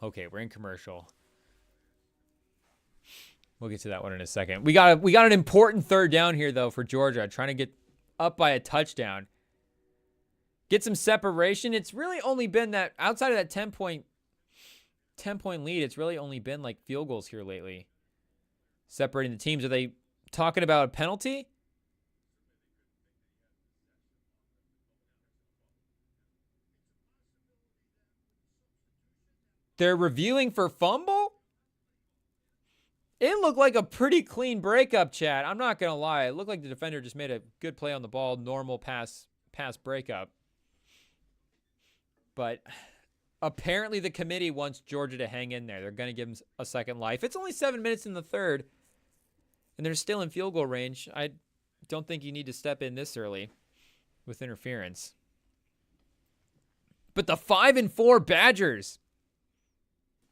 Okay, we're in commercial. We'll get to that one in a second. We got an important 3rd down here, though, for Georgia. Trying to get up by a touchdown. Get some separation. It's really only been that, outside of that 10-point lead, it's really only been like field goals here lately. Separating the teams. Are they talking about a penalty? They're reviewing for fumble? It looked like a pretty clean breakup, chat. I'm not going to lie. It looked like the defender just made a good play on the ball. Normal pass breakup. But apparently the committee wants Georgia to hang in there. They're going to give them a second life. It's only 7 minutes in the 3rd. And they're still in field goal range. I don't think you need to step in this early with interference. But the 5-4 Badgers.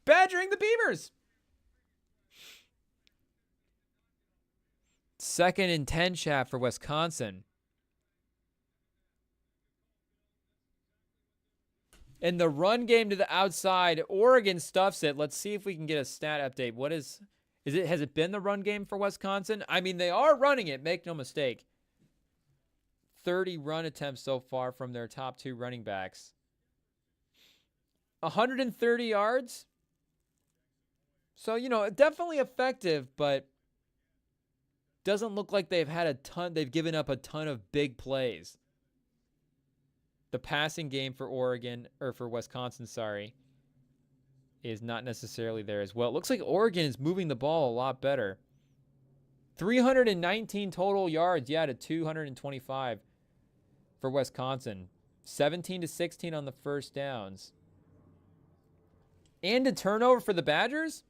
Badgering the Beavers. 2nd and 10 chat for Wisconsin. And the run game to the outside. Oregon stuffs it. Let's see if we can get a stat update. What is it? Has it been the run game for Wisconsin? I mean, they are running it. Make no mistake. 30 run attempts so far from their top 2 running backs. 130 yards. So, you know, definitely effective, but doesn't look like they've had a ton. They've given up a ton of big plays. The passing game for Oregon, or for Wisconsin, sorry, is not necessarily there as well. It looks like Oregon is moving the ball a lot better. 319 total yards, yeah, to 225 for Wisconsin. 17-16 on the first downs. And a turnover for the Badgers?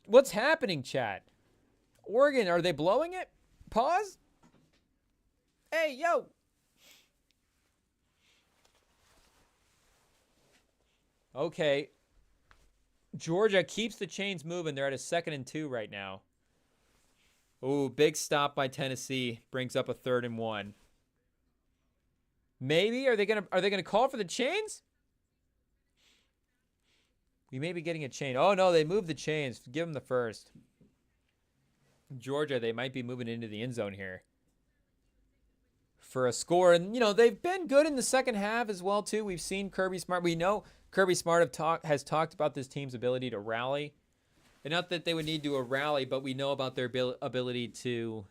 What's happening, chat? Oregon, are they blowing it? Pause. Hey, yo. Okay. Georgia keeps the chains moving. They're at a 2nd and 2 right now. Ooh, big stop by Tennessee. Brings up a 3rd and 1. Maybe are they gonna call for the chains? We may be getting a chain. Oh no, they moved the chains. Give them the first. Georgia, they might be moving into the end zone here for a score. And, you know, they've been good in the second half as well, too. We've seen Kirby Smart. We know Kirby Smart has talked about this team's ability to rally. And not that they would need to a rally, but we know about their ability to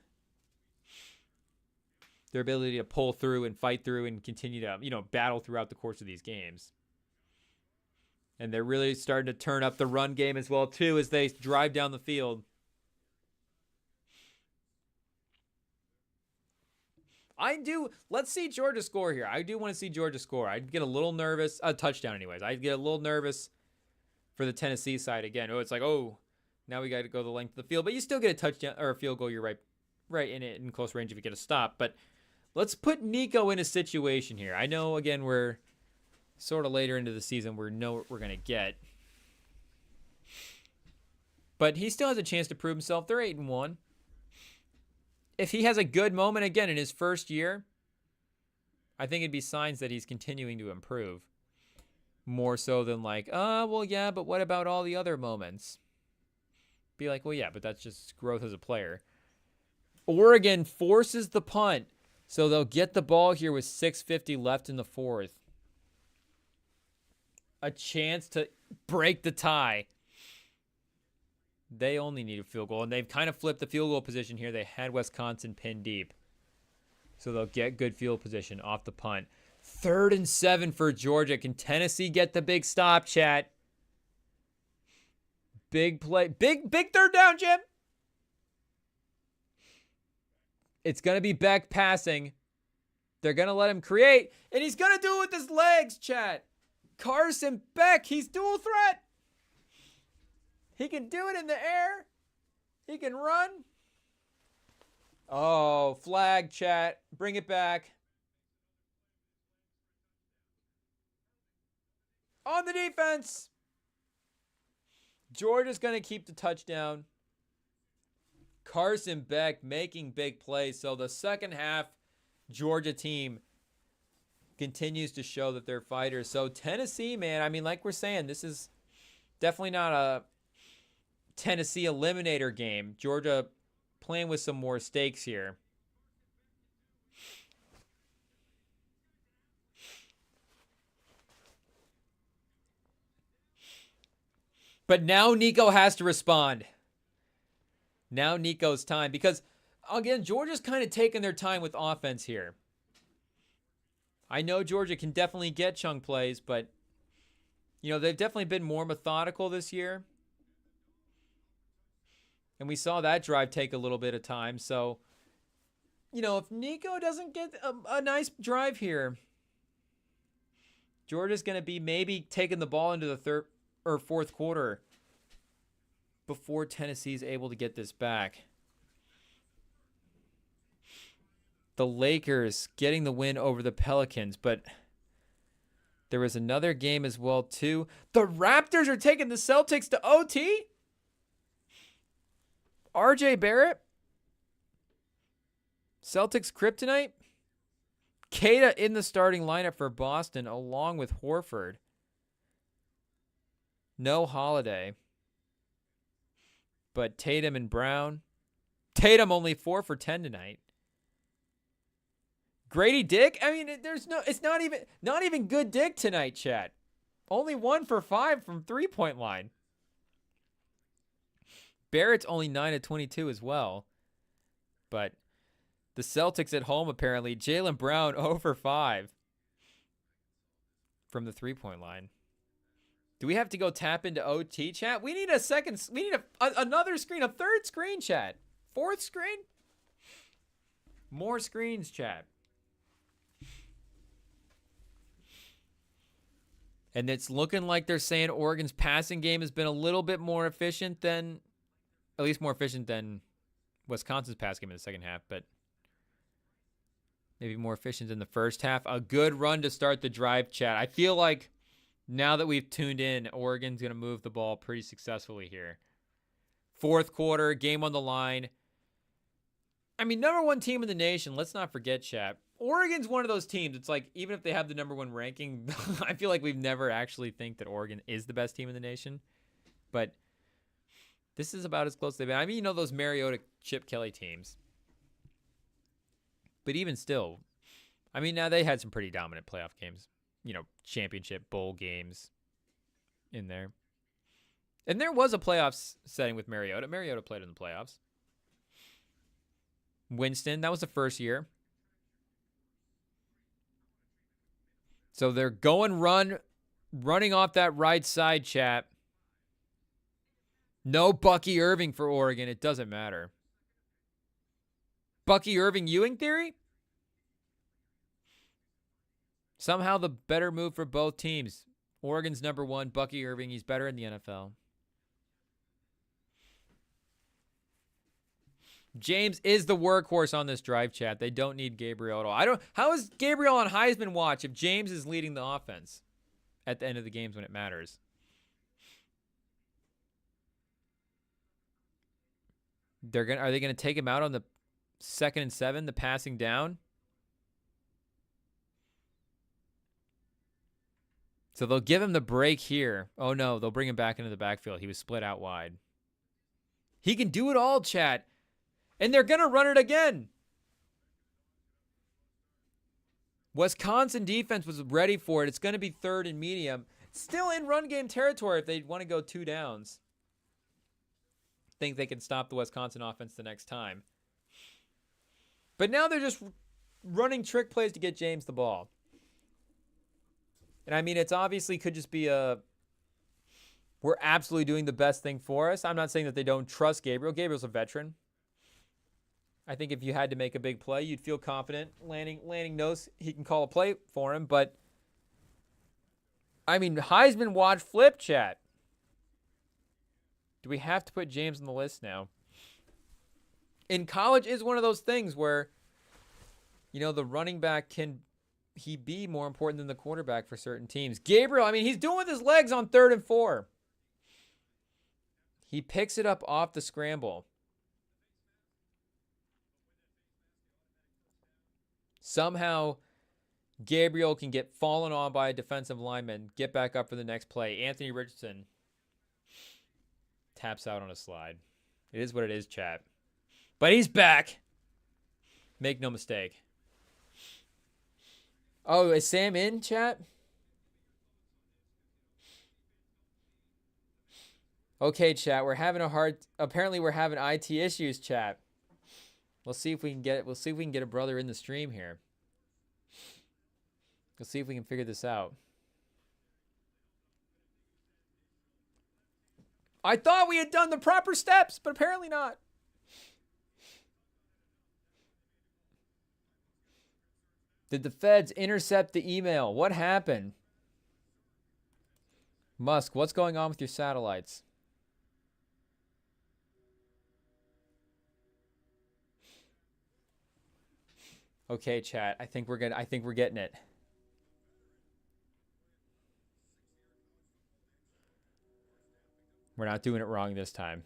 pull through and fight through and continue to, you know, battle throughout the course of these games. And they're really starting to turn up the run game as well, too, as they drive down the field. Let's see Georgia score here. I do want to see Georgia score. I'd get a little nervous. A touchdown anyways. I'd get a little nervous for the Tennessee side again. Oh, it's like, oh, now we got to go the length of the field. But you still get a touchdown or a field goal. You're right in it in close range if you get a stop. But let's put Nico in a situation here. I know, again, we're sort of later into the season. We know what we're going to get. But he still has a chance to prove himself. They're 8-1. If he has a good moment again in his first year, I think it'd be signs that he's continuing to improve. More so than like, well, yeah, but what about all the other moments? Be like, well, yeah, but that's just growth as a player. Oregon forces the punt, so they'll get the ball here with 6:50 left in the 4th. A chance to break the tie. They only need a field goal, and they've kind of flipped the field goal position here. They had Wisconsin pinned deep. So they'll get good field position off the punt. 3rd and 7 for Georgia. Can Tennessee get the big stop, chat? Big play. Big 3rd down, Jim. It's going to be Beck passing. They're going to let him create, and he's going to do it with his legs, chat. Carson Beck, he's dual threat. He can do it in the air. He can run. Oh, flag, chat. Bring it back. On the defense. Georgia's going to keep the touchdown. Carson Beck making big plays. So the second half, Georgia team continues to show that they're fighters. So Tennessee, man, I mean, like we're saying, this is definitely not a Tennessee eliminator game. Georgia playing with some more stakes here. But now Nico has to respond. Now Nico's time. Because, again, Georgia's kind of taking their time with offense here. I know Georgia can definitely get chunk plays, but, they've definitely been more methodical this year. And we saw that drive take a little bit of time. So, if Nico doesn't get a nice drive here, Georgia's going to be maybe taking the ball into the third or fourth quarter before Tennessee's able to get this back. The Lakers getting the win over the Pelicans, but there was another game as well, too. The Raptors are taking the Celtics to OT? RJ Barrett? Celtics kryptonite? Keita in the starting lineup for Boston along with Horford. No Holiday. But Tatum and Brown. Tatum only 4 for 10 tonight. Grady Dick? I mean, it's not even good Dick tonight, chat. Only 1 for 5 from 3-point line. Barrett's only 9 of 22 as well. But the Celtics at home, apparently. Jaylen Brown 0 for 5 from the 3-point line. Do we have to go tap into OT, chat? We need a second. We need another screen, a third screen, chat. Fourth screen? More screens, chat. And it's looking like they're saying Oregon's passing game has been a little bit more efficient than, at least more efficient than Wisconsin's pass game in the second half, but maybe more efficient in the first half. A good run to start the drive, chat. I feel like now that we've tuned in, Oregon's going to move the ball pretty successfully here. Fourth quarter, game on the line. I mean, number 1 team in the nation. Let's not forget, chat. Oregon's one of those teams. It's like, even if they have the number 1 ranking, I feel like we've never actually think that Oregon is the best team in the nation. But this is about as close as they've been. I mean, those Mariota, Chip Kelly teams. But even still, I mean, now they had some pretty dominant playoff games. Championship bowl games in there. And there was a playoffs setting with Mariota. Mariota played in the playoffs. Winston, that was the first year. So they're running off that right side, chat. No Bucky Irving for Oregon. It doesn't matter. Bucky Irving Ewing theory? Somehow the better move for both teams. Oregon's number 1, Bucky Irving. He's better in the NFL. James is the workhorse on this drive, chat. They don't need Gabriel at all. How is Gabriel on Heisman watch if James is leading the offense at the end of the games when it matters? Are they gonna take him out on the 2nd and 7, the passing down? So they'll give him the break here. Oh no, they'll bring him back into the backfield. He was split out wide. He can do it all, chat. And they're gonna run it again. Wisconsin defense was ready for it. It's gonna be 3rd and medium. Still in run game territory if they want to go 2 downs. Think they can stop the Wisconsin offense the next time. But now they're just running trick plays to get James the ball. And I mean, it's obviously could just be we're absolutely doing the best thing for us. I'm not saying that they don't trust Gabriel. Gabriel's a veteran. I think if you had to make a big play, you'd feel confident. Lanning knows he can call a play for him. But, I mean, Heisman watch flip, chat. Do we have to put James on the list now? In college is one of those things where, the running back can he be more important than the quarterback for certain teams? Gabriel, I mean, he's doing with his legs on 3rd and 4. He picks it up off the scramble. Somehow, Gabriel can get fallen on by a defensive lineman, get back up for the next play. Anthony Richardson taps out on a slide. It is what it is, chat. But he's back. Make no mistake. Oh, is Sam in, chat? Okay, chat. Apparently we're having IT issues, chat. We'll see if we can get a brother in the stream here. We'll see if we can figure this out. I thought we had done the proper steps, but apparently not. Did the feds intercept the email? What happened? Musk, what's going on with your satellites? Okay, chat. I think we're getting it. We're not doing it wrong this time.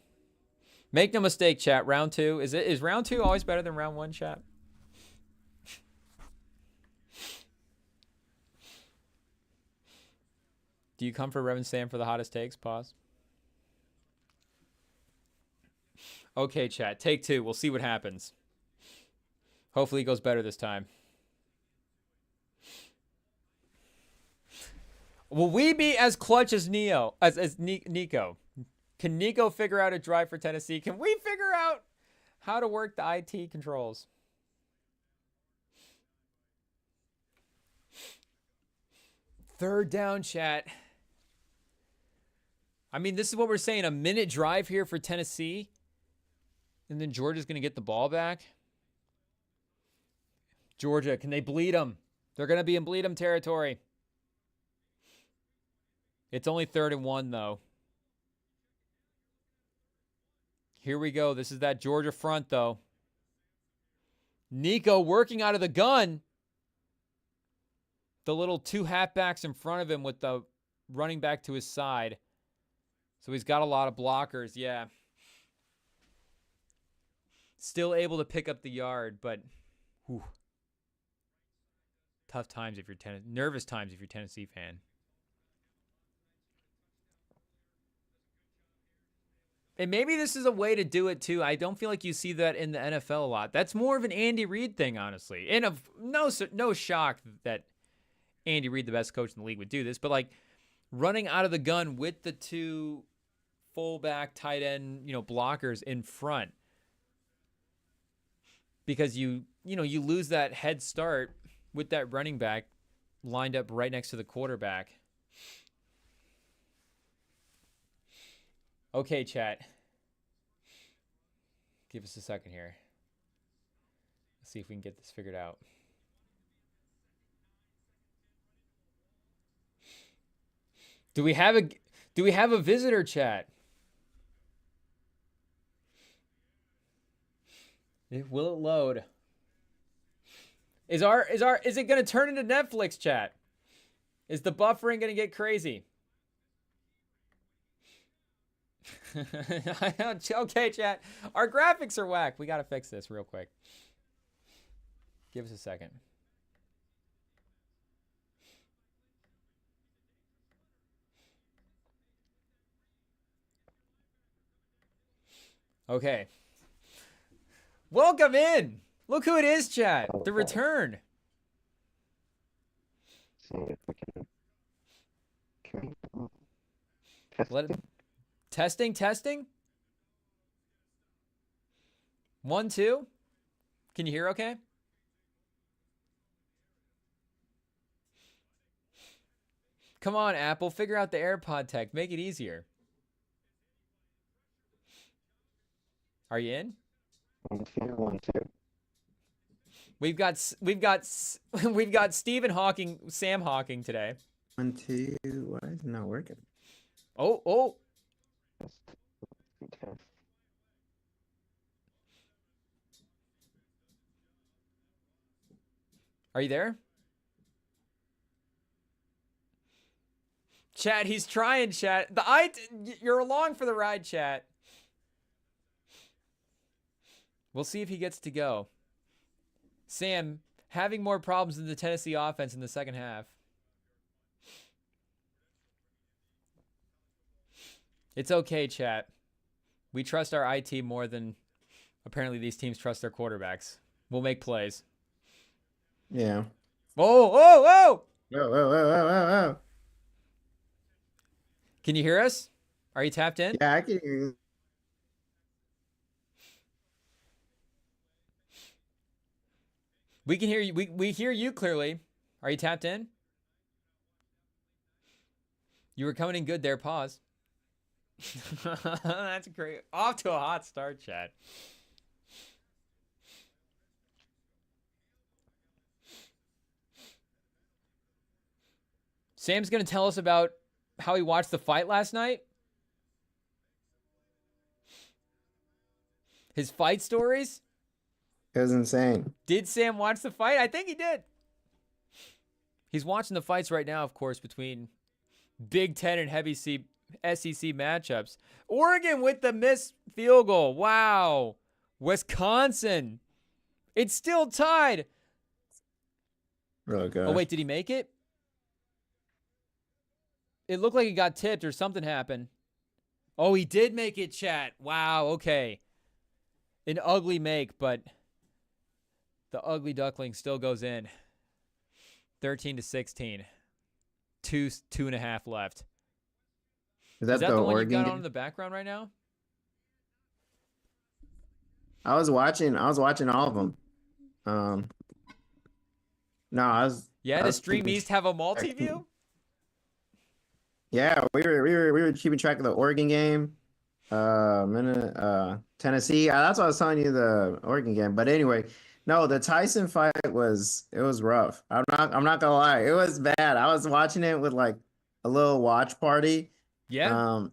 Make no mistake, chat. Round 2. Is round 2 always better than round 1, chat? Do you come for Rem and Sam for the hottest takes? Pause. Okay, chat. Take 2. We'll see what happens. Hopefully it goes better this time. Will we be as clutch as Nico? Can Nico figure out a drive for Tennessee? Can we figure out how to work the IT controls? Third down, chat. I mean, this is what we're saying. A minute drive here for Tennessee. And then Georgia's going to get the ball back. Georgia, can they bleed them? They're going to be in bleed them territory. It's only 3rd and 1, though. Here we go. This is that Georgia front, though. Nico working out of the gun. The little 2 halfbacks in front of him with the running back to his side. So he's got a lot of blockers, yeah. Still able to pick up the yard, but whew. Tough times if you're nervous times if you're a Tennessee fan. And maybe this is a way to do it too. I don't feel like you see that in the NFL a lot. That's more of an Andy Reid thing, honestly. And of no shock that Andy Reid, the best coach in the league, would do this. But like running out of the gun with the 2 fullback, tight end, blockers in front, because you lose that head start with that running back lined up right next to the quarterback. Okay, chat. Give us a second here. Let's see if we can get this figured out. Do we have a visitor, chat? Will it load? Is it going to turn into Netflix, chat? Is the buffering going to get crazy? Okay, chat. Our graphics are whack. We got to fix this real quick. Give us a second. Okay. Welcome in. Look who it is, chat. The return. Testing. 1, 2. Can you hear okay? Come on, Apple. Figure out the AirPod tech. Make it easier. Are you in? 1, 2. We've got Stephen Hawking, Sam Hawking today. 1, 2. Why is it not working? Oh. Are you there? Chat, he's trying, chat. You're along for the ride, chat. We'll see if he gets to go. Sam, having more problems than the Tennessee offense in the second half. It's okay, chat. We trust our IT more than apparently these teams trust their quarterbacks. We'll make plays. Yeah. Whoa, whoa, whoa! Whoa, whoa, whoa, whoa, whoa, whoa. Can you hear us? Are you tapped in? Yeah, I can hear you. We can hear you. We hear you clearly. Are you tapped in? You were coming in good there. Pause. That's great. Off to a hot start, chat. Sam's going to tell us about how he watched the fight last night. His fight stories. It was insane. Did Sam watch the fight? I think he did. He's watching the fights right now, of course, between Big Ten and heavy SEC matchups. Oregon with the missed field goal. Wow. Wisconsin. It's still tied. Oh, gosh. Oh, wait, did he make it? It looked like he got tipped or something happened. Oh, he did make it, chat. Wow, okay. An ugly make, but the ugly duckling still goes in. 13-16. 2.5 left. Is that the one Oregon you got game? on in the background right now? I was watching all of them. No, I was. Yeah, I does was Stream keeping East have a multi-view? Yeah, we were keeping track of the Oregon game, Tennessee. That's why I was telling you the Oregon game. But anyway, no, the Tyson fight was rough. I'm not gonna lie, it was bad. I was watching it with like a little watch party. Yeah.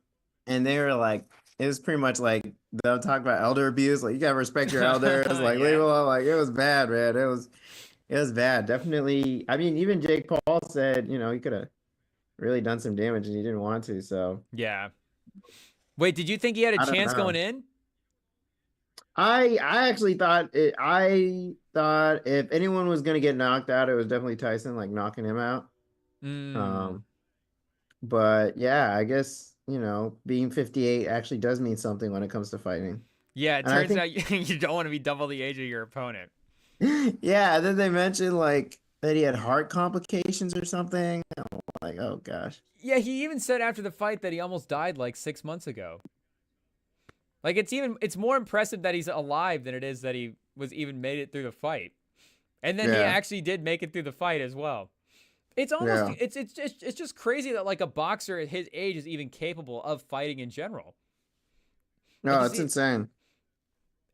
And they were like, it was pretty much like they'll talk about elder abuse. Like you gotta respect your elders. Like Yeah. leave it alone. Like it was bad, man. It was bad. Definitely. I mean, even Jake Paul said, he could have really done some damage and he didn't want to. So Yeah. Wait, did you think he had a I don't chance know. going in? I actually thought I thought if anyone was gonna get knocked out, it was definitely Tyson, like knocking him out. But yeah, I guess being 58 actually does mean something when it comes to fighting. Yeah, it And I turns think, out you don't want to be double the age of your opponent. yeah. And then they mentioned like that he had heart complications or something. I'm like, oh gosh. Yeah, he even said after the fight that he almost died like 6 months ago. Like it's more impressive that he's alive than it is that he was even made it through the fight. And then he actually did make it through the fight as well. It's almost it's just crazy that like a boxer at his age is even capable of fighting in general. No, Like, it's insane.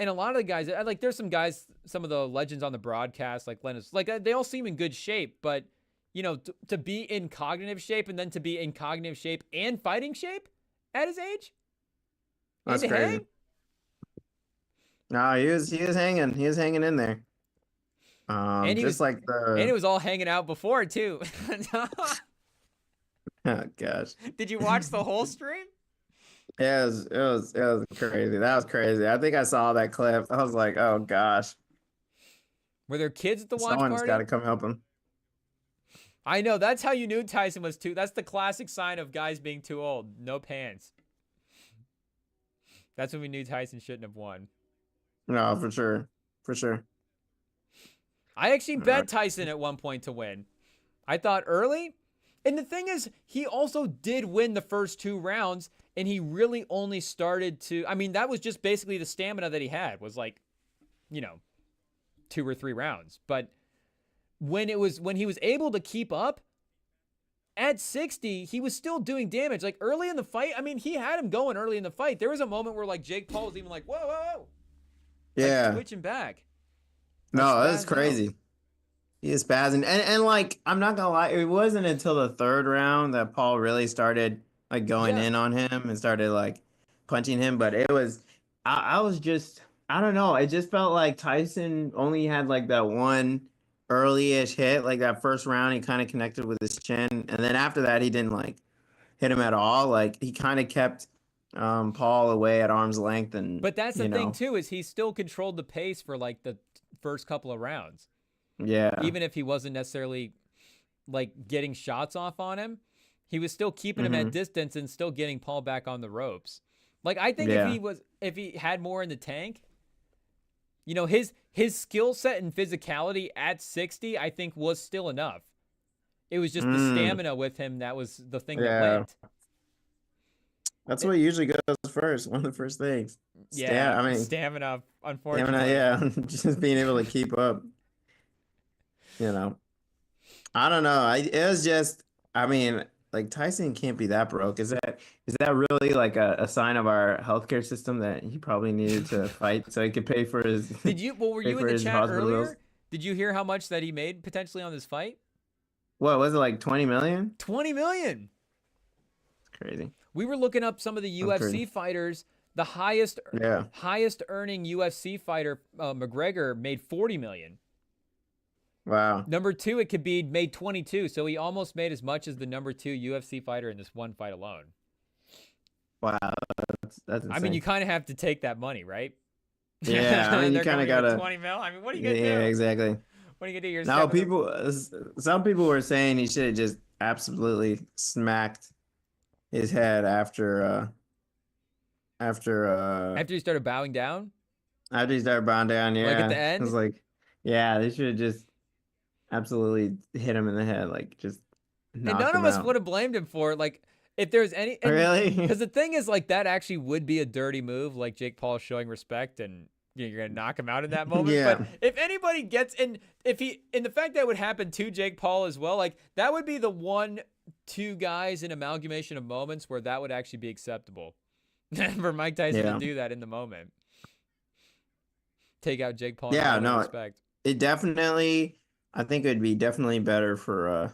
And a lot of the guys, like there's some guys, some of the legends on the broadcast, like Lennis, like they all seem in good shape, but to be in cognitive shape and then to be in cognitive shape and fighting shape at his age. That's crazy. No, he was hanging. He was hanging in there. And it was all hanging out before too. Oh gosh. Did you watch the whole stream? Yeah, it was crazy. That was crazy. I think I saw that clip. I was like, oh gosh. Were there kids at the watch Someone's party? got to come help him. I know. That's how you knew Tyson was too. That's the classic sign of guys being too old. No pants. That's when we knew Tyson shouldn't have won. No, for sure. For sure. I actually bet Tyson at one point to win. I thought early. And the thing is, he also did win the first 2 rounds, and he really only started to, I mean, that was just basically the stamina that he had was like, 2 or 3 rounds. But when he was able to keep up at 60, he was still doing damage. Like early in the fight, I mean, he had him going early in the fight. There was a moment where like Jake Paul was even like, whoa, whoa, whoa. Yeah. Like, switching back. No, that's crazy. He is spazzing. And like, I'm not gonna lie, it wasn't until the 3rd round that Paul really started like going in on him and started like punching him. But it was, I was just, I don't know. It just felt like Tyson only had like that one early-ish hit, like that first round, he kind of connected with his chin. And then after that, he didn't like hit him at all. Like he kind of kept Paul away at arm's length, and But that's the thing too, is he still controlled the pace for like the first couple of rounds. yeah, Even if he wasn't necessarily like getting shots off on him, he was still keeping him at distance and still getting Paul back on the ropes. Like I think if he had more in the tank, you know, his skill set and physicality at 60, I think was still enough. It was just the stamina with him that was the thing that went. That's what usually goes first. One of the first things. Stamina, unfortunately. Stamina, yeah. Just being able to keep up. You know. I don't know. It was just, I mean, like Tyson can't be that broke. Is that really like a sign of our healthcare system that he probably needed to fight so he could pay for his were you in the chat earlier? Bills? Did you hear how much that he made potentially on this fight? What was it, like 20 million? 20 million. It's crazy. We were looking up some of the UFC fighters. The highest earning UFC fighter, McGregor, made 40 million. Wow. Number 2, it could be made 22. So he almost made as much as the number 2 UFC fighter in this one fight alone. Wow, that's insane. I mean, you kind of have to take that money, right? Yeah, I mean, you kind of gotta 20 mil. I mean, what are you gonna do? Yeah, exactly. What are you gonna do? Some people were saying he should have just absolutely smacked his head after he started bowing down. After he started bowing down, yeah. Like at the end. It was like, yeah, they should have just absolutely hit him in the head, like just. And none of us would have blamed him for it. Like, if there's any, really, because the thing is, like, that actually would be a dirty move, like Jake Paul showing respect, and you know, you're gonna knock him out in that moment. Yeah. But if anybody gets in, the fact that would happen to Jake Paul as well, like that would be the 1-2 guys in amalgamation of moments where that would actually be acceptable for Mike Tyson to do that in the moment. Take out Jake Paul. Yeah, no, respect. It definitely. I think it would be definitely better for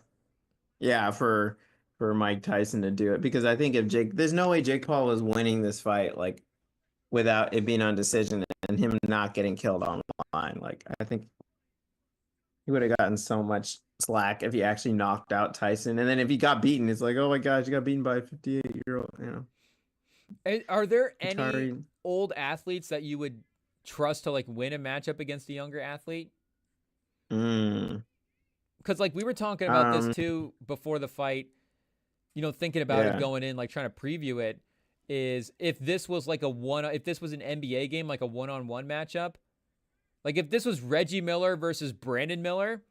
Mike Tyson to do it, because I think there's no way Jake Paul was winning this fight like without it being on decision and him not getting killed on the line. Like I think he would have gotten so much slack if he actually knocked out Tyson, and then if he got beaten, it's like, oh my gosh, you got beaten by a 58-year-old. You know. And are there any old athletes that you would trust to like win a matchup against a younger athlete? Because like we were talking about this too before the fight, you know, thinking about it going in, like trying to preview it, is if this was like if this was an NBA game, like a one-on-one matchup, like if this was Reggie Miller versus Brandon Miller,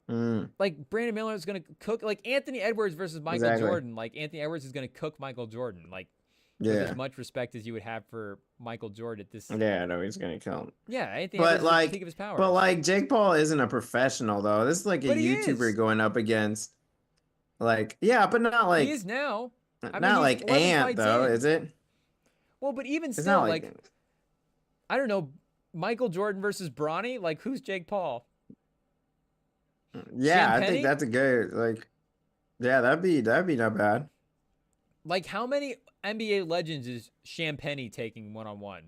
like Brandon Miller is going to cook, like Anthony Edwards versus Michael Jordan, like Anthony Edwards is going to cook Michael Jordan, like with as much respect as you would have for Michael Jordan at this. Yeah, no, he's gonna kill him. Yeah, Anthony Edwards is at the peak of his power. But like Jake Paul isn't a professional though. This is like a YouTuber going up against, like, yeah, but not like he is now. Not like Ant though, is it? Well, but even still, like I don't know, Michael Jordan versus Bronny. Like, who's Jake Paul? Yeah, I think that's a good, like, yeah, that'd be not bad. Like, how many NBA legends is Champagne taking one-on-one?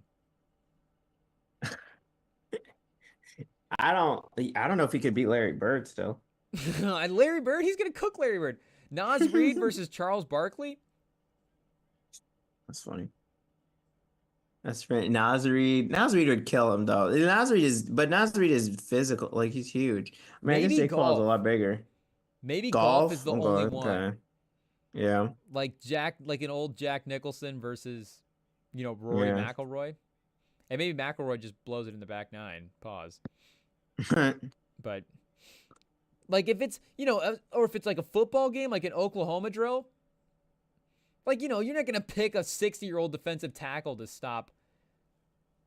I don't know if he could beat Larry Bird still. Larry Bird, he's gonna cook Larry Bird. Nas Reed versus Charles Barkley. That's funny. That's funny. Nas Reed would kill him though. Nas Reed is physical, like he's huge. I mean, I guess Jake Paul's a lot bigger. Maybe golf is the only one. Okay. Yeah. Like an old Jack Nicholson versus, you know, Rory McIlroy. And maybe McIlroy just blows it in the back nine. Pause. But like if it's, you know, or if it's like a football game, like an Oklahoma drill, like, you know, you're not going to pick a 60-year-old defensive tackle to stop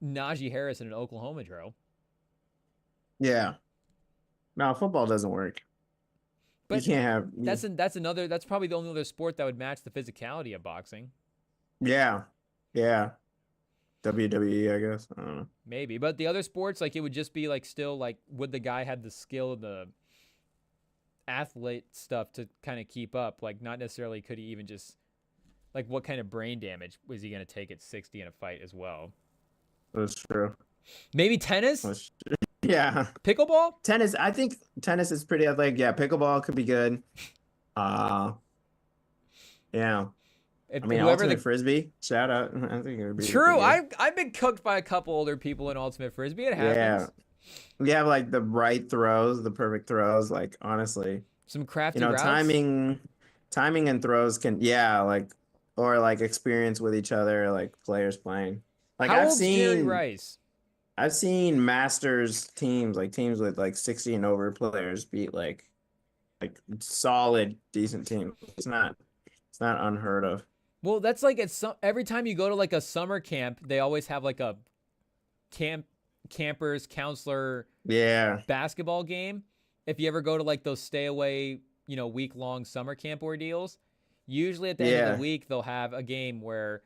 Najee Harris in an Oklahoma drill. Yeah. No, football doesn't work. But you can't have. That's probably the only other sport that would match the physicality of boxing. Yeah. Yeah. WWE, I guess. I don't know. Maybe. But the other sports, like, it would just be like still like, would the guy have the skill and the athlete stuff to kind of keep up? Like, not necessarily could he even just, like, what kind of brain damage was he going to take at 60 in a fight as well? That's true. Maybe tennis? Yeah. Pickleball? Tennis. I think tennis is pretty athletic. Yeah, pickleball could be good. Yeah. If I mean, whoever ultimate the frisbee. Shout out. I think it would be pretty True, good. I've been cooked by a couple older people in ultimate frisbee. It Yeah. happens. We have like the right throws, the perfect throws. Like honestly, Some crafty routes. timing and throws can, yeah, like, or like experience with each other, like players playing. Like How old's Jerry Rice? I've seen Masters teams, like teams with like 60 and over players beat like solid decent teams. It's not unheard of. Well, that's like every time you go to like a summer camp, they always have like a campers counselor Yeah. basketball game. If you ever go to like those stay away, week long summer camp ordeals, usually at the end of the Yeah. week they'll have a game where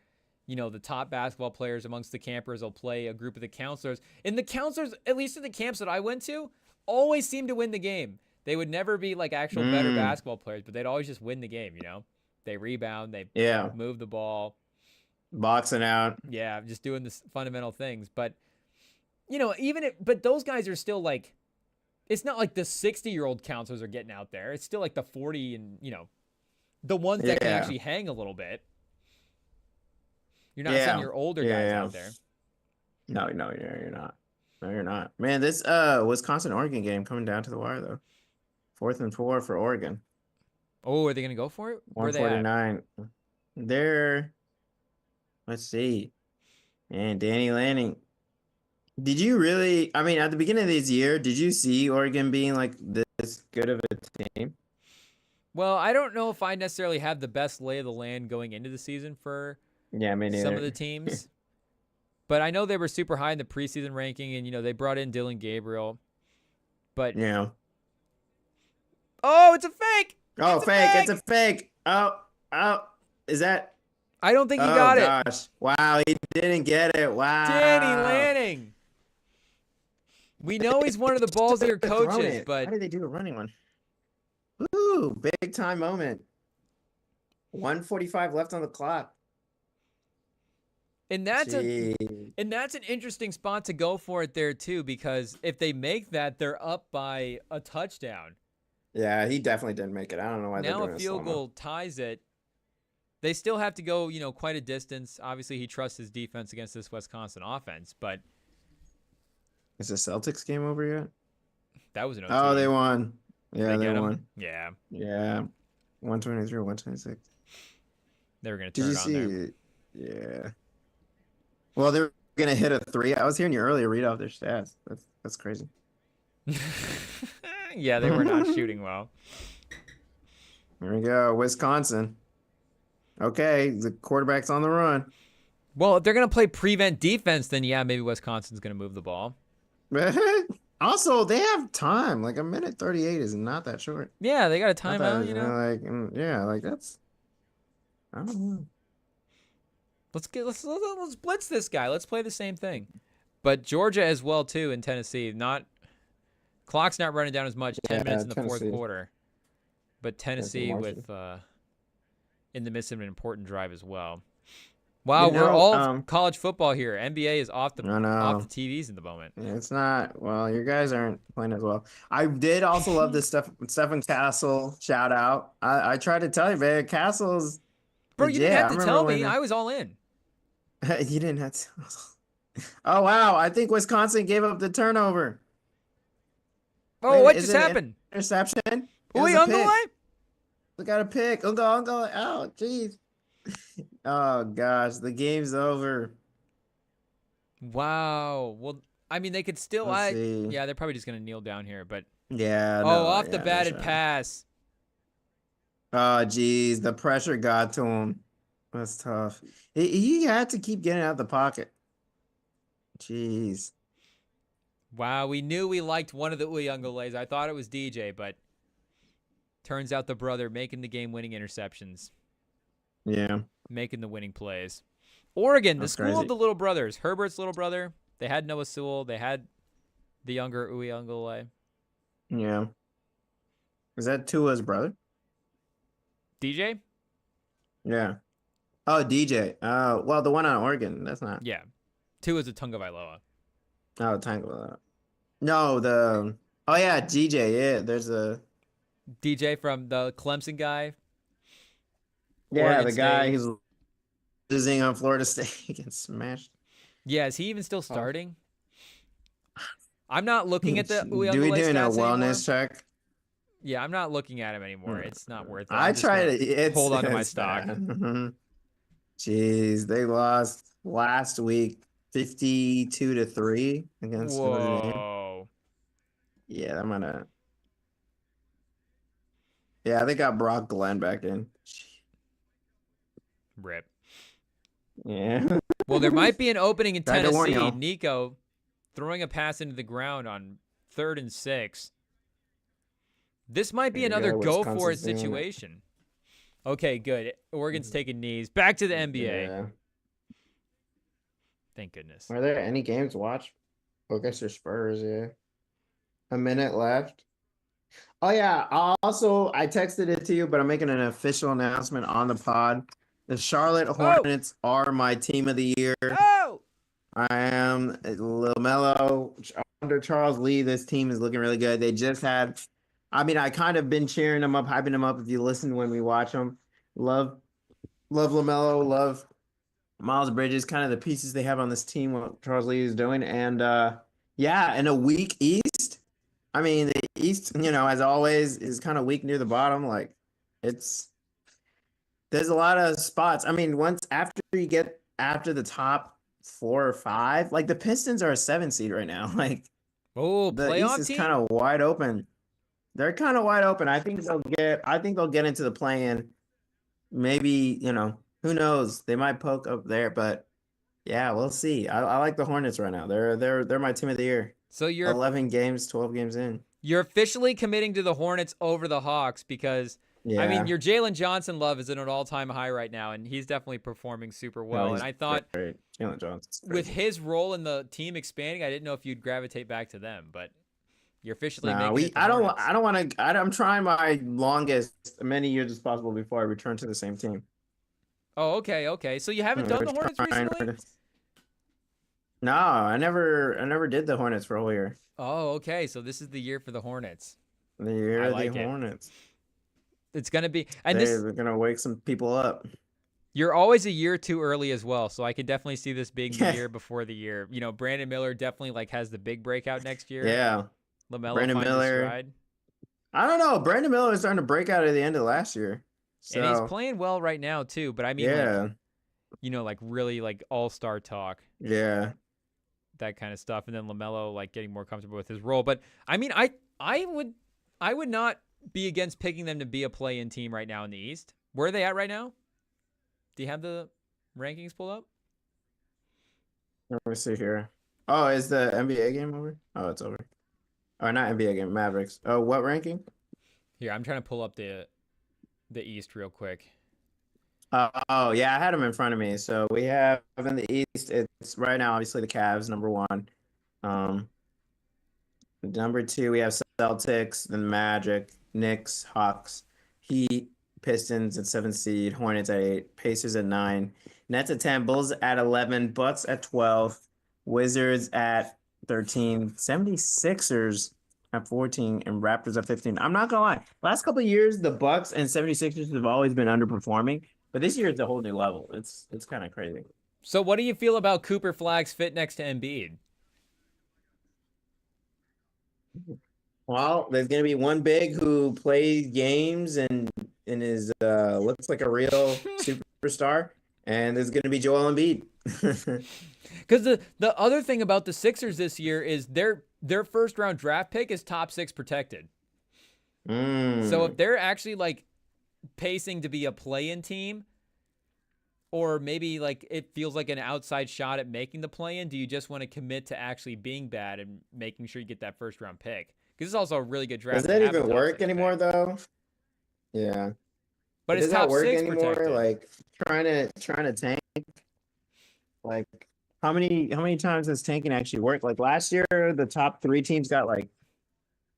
the top basketball players amongst the campers will play a group of the counselors. And the counselors, at least in the camps that I went to, always seem to win the game. They would never be like actual better basketball players, but they'd always just win the game, They rebound, they Yeah. move the ball. Boxing out. Yeah, just doing the fundamental things. But, but those guys are still like, it's not like the 60-year-old counselors are getting out there. It's still like the 40 and, the ones that can Yeah. actually hang a little bit. You're not Yeah. sending your older guys out there. No, you're not. No, you're not. Man, this Wisconsin Oregon game coming down to the wire though. 4th and 4 for Oregon. Oh, are they gonna go for it? Where are they at? 149. They're, let's see. And Danny Lanning. Did you really, I mean, at the beginning of this year, did you see Oregon being like this good of a team? Well, I don't know if I necessarily have the best lay of the land going into the season for Yeah, me neither. some of the teams. But I know they were super high in the preseason ranking, and they brought in Dylan Gabriel. But Yeah. oh, it's a fake. Oh, fake. It's a fake. Oh, is that? I don't think he Oh got it. gosh! Wow, he didn't get it. Wow. Danny Lanning. We know he's one of the ballsier coaches, but why did they do a running one? Ooh, big time moment. 1:45 left on the clock. and that's an interesting spot to go for it there too, because if they make that, they're up by a touchdown. Yeah, he definitely didn't make it. I don't know why they're Now doing a field goal ties it. They still have to go, quite a distance. Obviously, he trusts his defense against this Wisconsin offense, but is the Celtics game over yet? that was an OT. Oh, they won. Yeah, Did they get him? won. Yeah. Yeah, 123, 126. They were going to Did turn you it on see? there. Yeah. Well, they're gonna hit a 3. I was hearing you earlier read off their stats. That's crazy. Yeah, they were not shooting well. There we go, Wisconsin. Okay, the quarterback's on the run. Well, if they're going to play prevent defense, then yeah, maybe Wisconsin's going to move the ball. Also, they have time. Like a minute 38 is not that short. Yeah, they got a timeout, Like, yeah, like that's. I don't know. Let's blitz this guy. Let's play the same thing. But Georgia as well too in Tennessee. Clock's not running down as much. 10 minutes in the fourth quarter. But Tennessee with in the midst of an important drive as well. Wow, we're all college football here. NBA is off the TVs at the moment. It's not. Well, you guys aren't playing as well. I did also love this Stephen Castle shout out. I tried to tell you, man. Castle's. Bro, you didn't have to tell me. I was all in. You didn't have to. Oh, wow. I think Wisconsin gave up the turnover. Oh, what just happened? Interception. Uyunglele? We got a pick. Uncle. Oh, jeez. Oh, gosh. The game's over. Wow. Well, I mean, they could still. See. Yeah, they're probably just going to kneel down here. But yeah. Off the batted pass. Oh, jeez. The pressure got to him. That's tough. He had to keep getting out of the pocket. Jeez. Wow, we knew we liked one of the Uyungleles. I thought it was DJ, but turns out the brother making the game-winning interceptions. Yeah. Making the winning plays. Oregon, the school crazy. of the little brothers. Herbert's little brother. They had Noah Sewell. They had the younger Uyunglele. Yeah. Is that Tua's brother? DJ? Yeah. Oh, DJ. Well, the one on Oregon. That's not. Yeah. Tua's a Tagovailoa. Oh, Tango. No, Oh, yeah, DJ. Yeah, there's a. DJ from the Clemson guy. Yeah, Oregon the guy State. who's losing on Florida State gets smashed. Yeah, is he even still Oh. starting? I'm not looking at the Do we Uyunglele doing a stats anymore. wellness check? Yeah, I'm not looking at him anymore. It's not worth it. I I'm just try gonna to. hold on to my It's stock. bad. Jeez, they lost last week, 52-3 against Notre Dame. Whoa. Yeah, I'm gonna. Yeah, they got Brock Glenn back in. Rip. Yeah. Well, there might be an opening in Tried to warn Tennessee. y'all. Nico throwing a pass into the ground on 3rd and 6. This might be There you another go, go for it Wisconsin's doing it. situation. Okay, good. Oregon's taking knees. Back to the NBA. Yeah. Thank goodness. Are there any games to watch? Oh, I guess there's Spurs, yeah. A minute left. Oh yeah. I texted it to you, but I'm making an official announcement on the pod. The Charlotte Hornets are my team of the year. Oh! I am LaMelo under Charles Lee. This team is looking really good. They just had, I kind of been cheering them up, hyping them up. If you listen when we watch them, love LaMelo, love Miles Bridges, kind of the pieces they have on this team, what Charles Lee is doing. And yeah, in a weak East, the East, as always, is kind of weak near the bottom. Like there's a lot of spots. Once after you get after the top 4 or 5, like the Pistons are a 7 seed right now. Like Oh, the East playoff is team? kind of wide open. They're kind of wide open. I think they'll get into the play-in. Maybe, who knows? They might poke up there, but yeah, we'll see. I like the Hornets right now. They're my team of the year. So you're 11 games, 12 games in. officially committing to the Hornets over the Hawks because Yeah. your Jalen Johnson love is at an all-time high right now, and he's definitely performing super well. No, And I thought great. Jalen Johnson's with crazy. his role in the team expanding, I didn't know if you'd gravitate back to them, but you're officially No, making it to I don't Hornets. I don't want to I'm trying my longest many years as possible before I return to the same team. Oh, okay. So you haven't done the Hornets recently? No, I never did the Hornets for a whole year. Oh, okay. So this is the year for the Hornets. The year I of like the it. Hornets. It's gonna be, and this They're gonna wake some people up. you're always a year too early as well. So I could definitely see this being the Yeah. year before the year. Brandon Miller definitely has the big breakout next year. Yeah. LaMelo Brandon finds his Miller. stride. I don't know. Brandon Miller is starting to break out at the end of last year. And he's So playing well right now too. But yeah. like really like all-star talk, Yeah. that kind of stuff. And then LaMelo like getting more comfortable with his role. But I would not be against picking them to be a play-in team right now in the East. Where are they at right now? Do you have the rankings pulled up? Let me see here. Oh, is the NBA game over? Oh, it's over. Oh, not NBA game, Mavericks. Oh, what ranking? Here, I'm trying to pull up the East real quick. Oh, yeah, I had them in front of me. So we have in the East, it's right now, obviously, the Cavs, number 1. Number 2, we have Celtics, then Magic, Knicks, Hawks, Heat, Pistons at 7 seed, Hornets at 8, Pacers at 9, Nets at 10, Bulls at 11, Bucks at 12, Wizards at 13, 76ers at 14, and Raptors at 15. I'm not gonna lie, last couple of years, the Bucks and 76ers have always been underperforming, but this year it's a whole new level. It's kind of crazy. So what do you feel about Cooper Flagg's fit next to Embiid? Well, there's gonna be one big who plays games and is looks like a real superstar, and there's gonna be Joel Embiid. Because the other thing about the Sixers this year is their first round draft pick is top 6 protected. So if they're actually like pacing to be a play-in team, or maybe like it feels like an outside shot at making the play-in, do you just want to commit to actually being bad and making sure you get that first round pick? Because it's also a really good draft. Does that even work anymore though? Yeah. But it's does top that work 6 anymore? protected. Like trying to tank. Like how many times has tanking actually worked? Like last year, the top 3 teams got like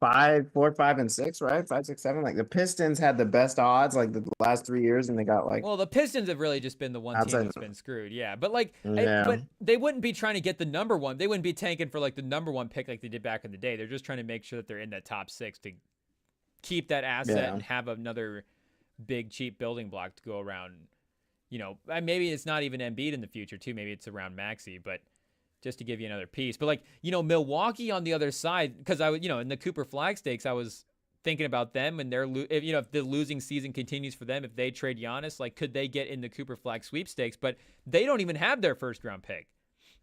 5, 4, 5, and 6, right? 5, 6, 7. Like the Pistons had the best odds like the last 3 years, and they got like. Well, the Pistons have really just been the one team outside. that's been screwed. Yeah, but like, Yeah. but they wouldn't be trying to get the number 1. They wouldn't be tanking for like the number 1 pick like they did back in the day. They're just trying to make sure that they're in that top 6 to keep that asset Yeah. and have another big cheap building block to go around. And maybe it's not even Embiid in the future too. Maybe it's around Maxey, but just to give you another piece. But Milwaukee on the other side, because I would, in the Cooper Flag Stakes, I was thinking about them and if the losing season continues for them, if they trade Giannis, like could they get in the Cooper Flag sweepstakes? But they don't even have their first round pick.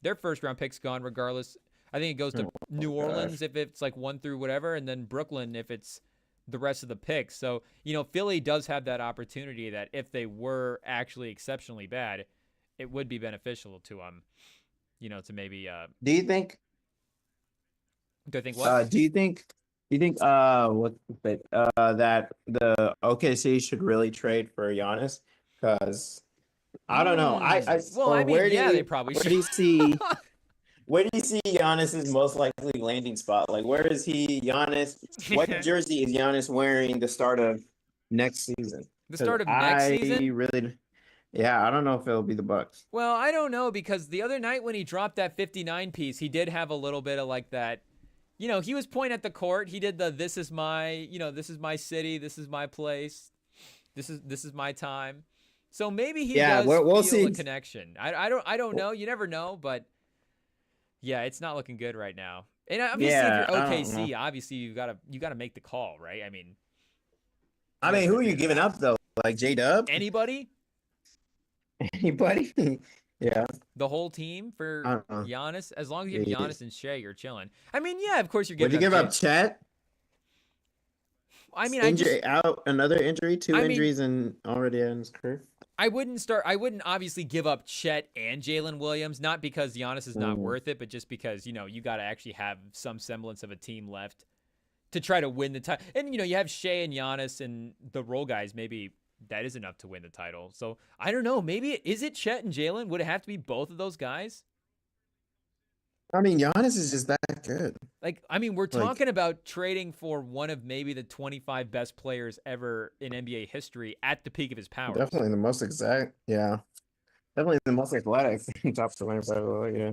Their first round pick's gone regardless. I think it goes to New Orleans if it's like 1 through whatever, and then Brooklyn if it's the rest of the picks. So, Philly does have that opportunity that if they were actually exceptionally bad, it would be beneficial to them, to maybe Do you think what? Do you think that the OKC should really trade for Giannis? Because I don't know. They probably should. Where do you see Giannis's most likely landing spot? Like, where is Giannis? What jersey is Giannis wearing the start of next season? The start of next season? I don't know if it'll be the Bucks. Well, I don't know, because the other night when he dropped that 59 piece, he did have a little bit of like that. He was pointing at the court. He did this is my city, this is my place, this is my time. So maybe he does we'll feel see. a connection. I don't know. You never know, but yeah, it's not looking good right now. And obviously, if you're OKC, obviously you gotta make the call, right? I mean, who are you giving up though? Like J-Dub? Anybody? Yeah. The whole team for Giannis? As long as you have Giannis and Shea, you're chilling. Of course you're giving up. Would you give up Chet? Out another injury, two injuries, and already in his career. I wouldn't obviously give up Chet and Jalen Williams, not because Giannis is not worth it, but just because, you got to actually have some semblance of a team left to try to win the title. And, you have Shea and Giannis and the role guys. Maybe that is enough to win the title. So, I don't know. Maybe is it Chet and Jalen? Would it have to be both of those guys? I mean, Giannis is just that good. We're talking about trading for one of maybe the 25 best players ever in NBA history at the peak of his powers. Definitely the most exact. Yeah. Definitely the most athletic. Top 25. Yeah.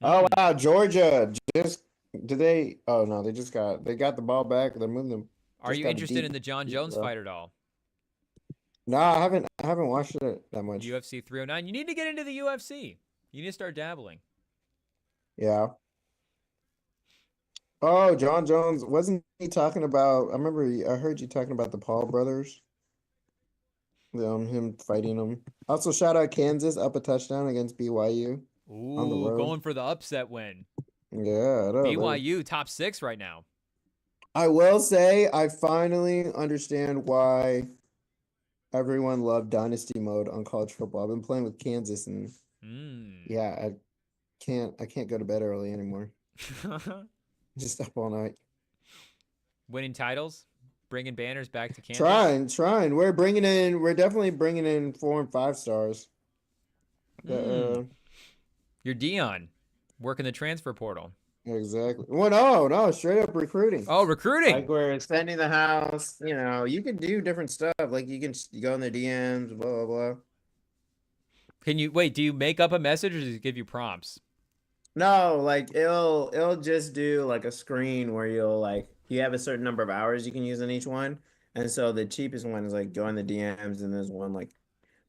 Oh, wow. Georgia they got the ball back. They're moving them. Are you interested in the John Jones fight at all? No, I haven't watched it that much. UFC 309. You need to get into the UFC. You need to start dabbling. Yeah. Oh, John Jones, wasn't he talking about? I heard you talking about the Paul brothers. Him fighting them. Also, shout out Kansas, up a touchdown against BYU. Ooh, on the road. Going for the upset win. Yeah, BYU top 6 right now. I will say I finally understand why everyone loved Dynasty mode on college football. I've been playing with Kansas, and I can't go to bed early anymore. Just up all night. Winning titles, bringing banners back to Kansas. Trying. We're definitely bringing in 4 and 5 stars. You're Dion, working the transfer portal. Exactly. Well, no, straight up recruiting. Oh, recruiting. Like we're extending the house. You can do different stuff. Like you can go in the DMs, blah blah blah. Can you wait? Do you make up a message, or does it give you prompts? No, like it'll just do like a screen where you have a certain number of hours you can use on each one, and so the cheapest one is like go in the DMs, and there's one like,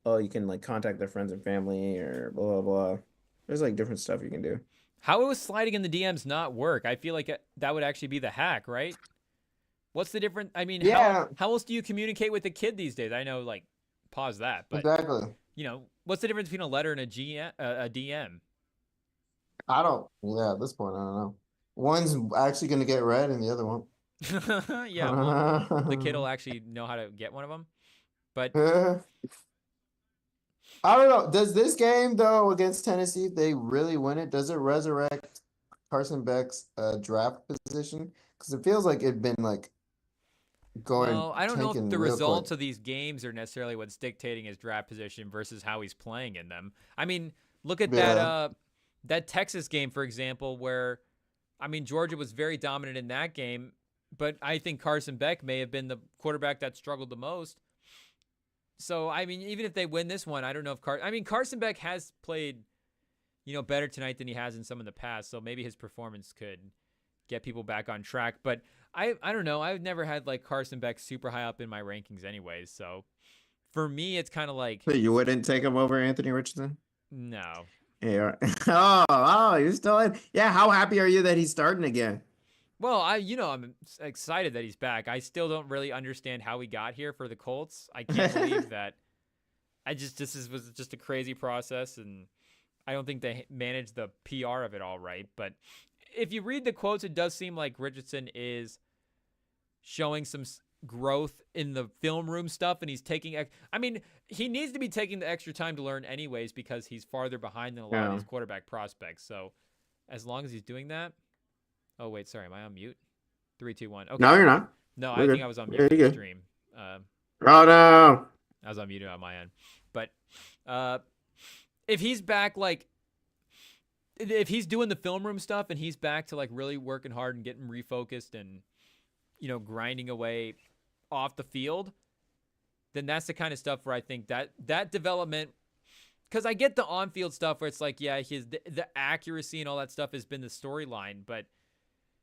oh, you can like contact their friends and family or blah blah blah. There's like different stuff you can do. How would sliding in the DMs not work? I feel like that would actually be the hack, right? What's the difference? How else do you communicate with the kid these days? I know, like, pause that, but exactly. What's the difference between a letter and a DM? At this point, I don't know. One's actually going to get read and the other won't. Yeah, well, the kid will actually know how to get one of them. But I don't know. Does this game, though, against Tennessee, if they really win it, does it resurrect Carson Beck's draft position? Because it feels like it'd been like going. Well, I don't know if the results of these games are necessarily what's dictating his draft position versus how he's playing in them. Look at that Texas game, for example, where Georgia was very dominant in that game, but I think Carson Beck may have been the quarterback that struggled the most. So, even if they win this one, I don't know if Carson Beck has played, better tonight than he has in some of the past. So maybe his performance could get people back on track. But I don't know. I've never had like Carson Beck super high up in my rankings anyways. So for me, it's kind of like So you wouldn't take him over Anthony Richardson? no. Yeah. Oh, you're still in. Yeah. How happy are you that he's starting again? Well, I'm excited that he's back. I still don't really understand how he got here for the Colts. I can't believe that. Was just a crazy process, and I don't think they managed the PR of it all right. But if you read the quotes, it does seem like Richardson is showing some growth in the film room stuff, and he's taking. I mean, he needs to be taking the extra time to learn anyways because he's farther behind than a lot of Yeah. these quarterback prospects. So, as long as he's doing that. Oh wait, sorry, am I on mute? 3, 2, 1. Okay, No, you're never mind. not. No, I We're think good. I was on mute Yeah, for you're the good. stream. Oh no. I was on mute on my end. But if he's back, like, if he's doing the film room stuff and he's back to like really working hard and getting refocused and grinding away off the field, then that's the kind of stuff where I think that development. Because I get the on-field stuff where it's like, yeah, the accuracy and all that stuff has been the storyline, but.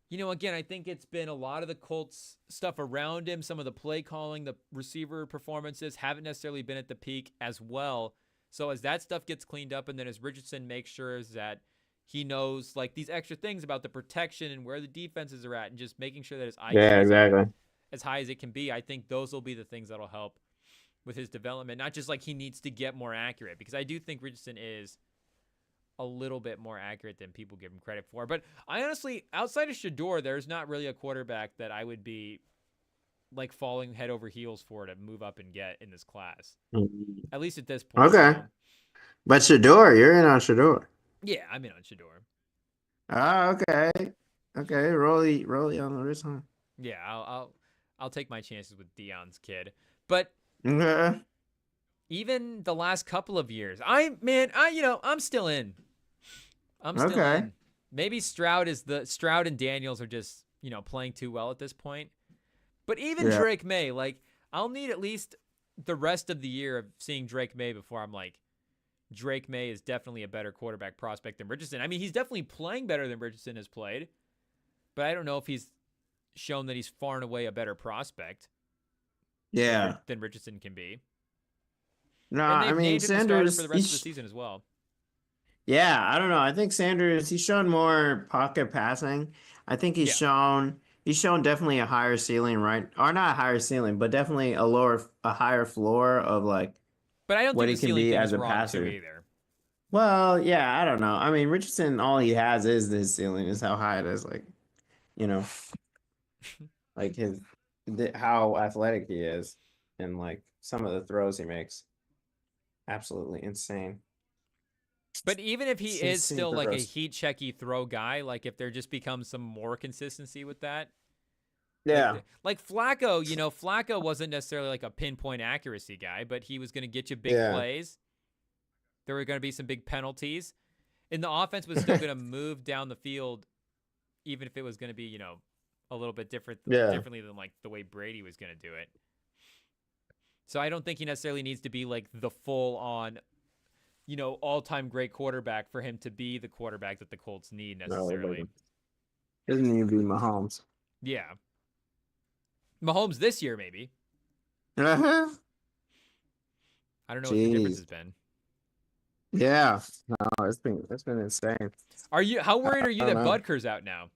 Again, I think it's been a lot of the Colts stuff around him. Some of the play calling, the receiver performances haven't necessarily been at the peak as well. So as that stuff gets cleaned up, and then as Richardson makes sure that he knows like these extra things about the protection and where the defenses are at, and just making sure that his IQ Yeah, is up exactly. as high as it can be, I think those will be the things that'll help with his development. Not just like he needs to get more accurate, because I do think Richardson is a little bit more accurate than people give him credit for. But I honestly, outside of Shador, there's not really a quarterback that I would be like falling head over heels for to move up and get in this class. At least at this point. Okay. But Shador, you're in on Shador. Yeah, I'm in on Shador. Ah, okay. Okay, Rolly on the wrist, huh? Yeah, I'll take my chances with Dion's kid. But Okay. even the last couple of years, I'm still in. I'm still Okay. in. Maybe Stroud and Daniels are just, playing too well at this point. But even Yeah. Drake May, like, I'll need at least the rest of the year of seeing Drake May before I'm like, Drake May is definitely a better quarterback prospect than Richardson. I mean, he's definitely playing better than Richardson has played, but I don't know if he's shown that he's far and away a better prospect Yeah. than Richardson can be. No, And I they've mean named him the starter for Sanders. the rest of the season as well. Yeah, I don't know. I think Sanders. He's shown more pocket passing. I think he's Yeah. shown definitely a higher ceiling, right? Or not a higher ceiling, but definitely a higher floor of like But I don't what think he the can ceiling be thing as is a wrong too passer. either. Well, yeah, I don't know. I mean, Richardson, all he has is his ceiling, is how high it is. Like, you know, like how athletic he is, and like some of the throws he makes, absolutely insane. But even if he It's is insane still like a throws. heat checky throw guy, like if there just becomes some more consistency with that, Yeah, like Flacco, Flacco wasn't necessarily like a pinpoint accuracy guy, but he was going to get you big yeah, plays. There were going to be some big penalties, and the offense was still going to move down the field, even if it was going to be, a little bit yeah. differently than like the way Brady was going to do it. So I don't think he necessarily needs to be like the full on, all-time great quarterback for him to be the quarterback that the Colts need No, it necessarily. doesn't even be Mahomes. Yeah. Mahomes this year, maybe. Uh-huh. I don't know what the difference Jeez. has been. Yeah. No, it's been insane. How worried are I you don't that know. Butker's out now?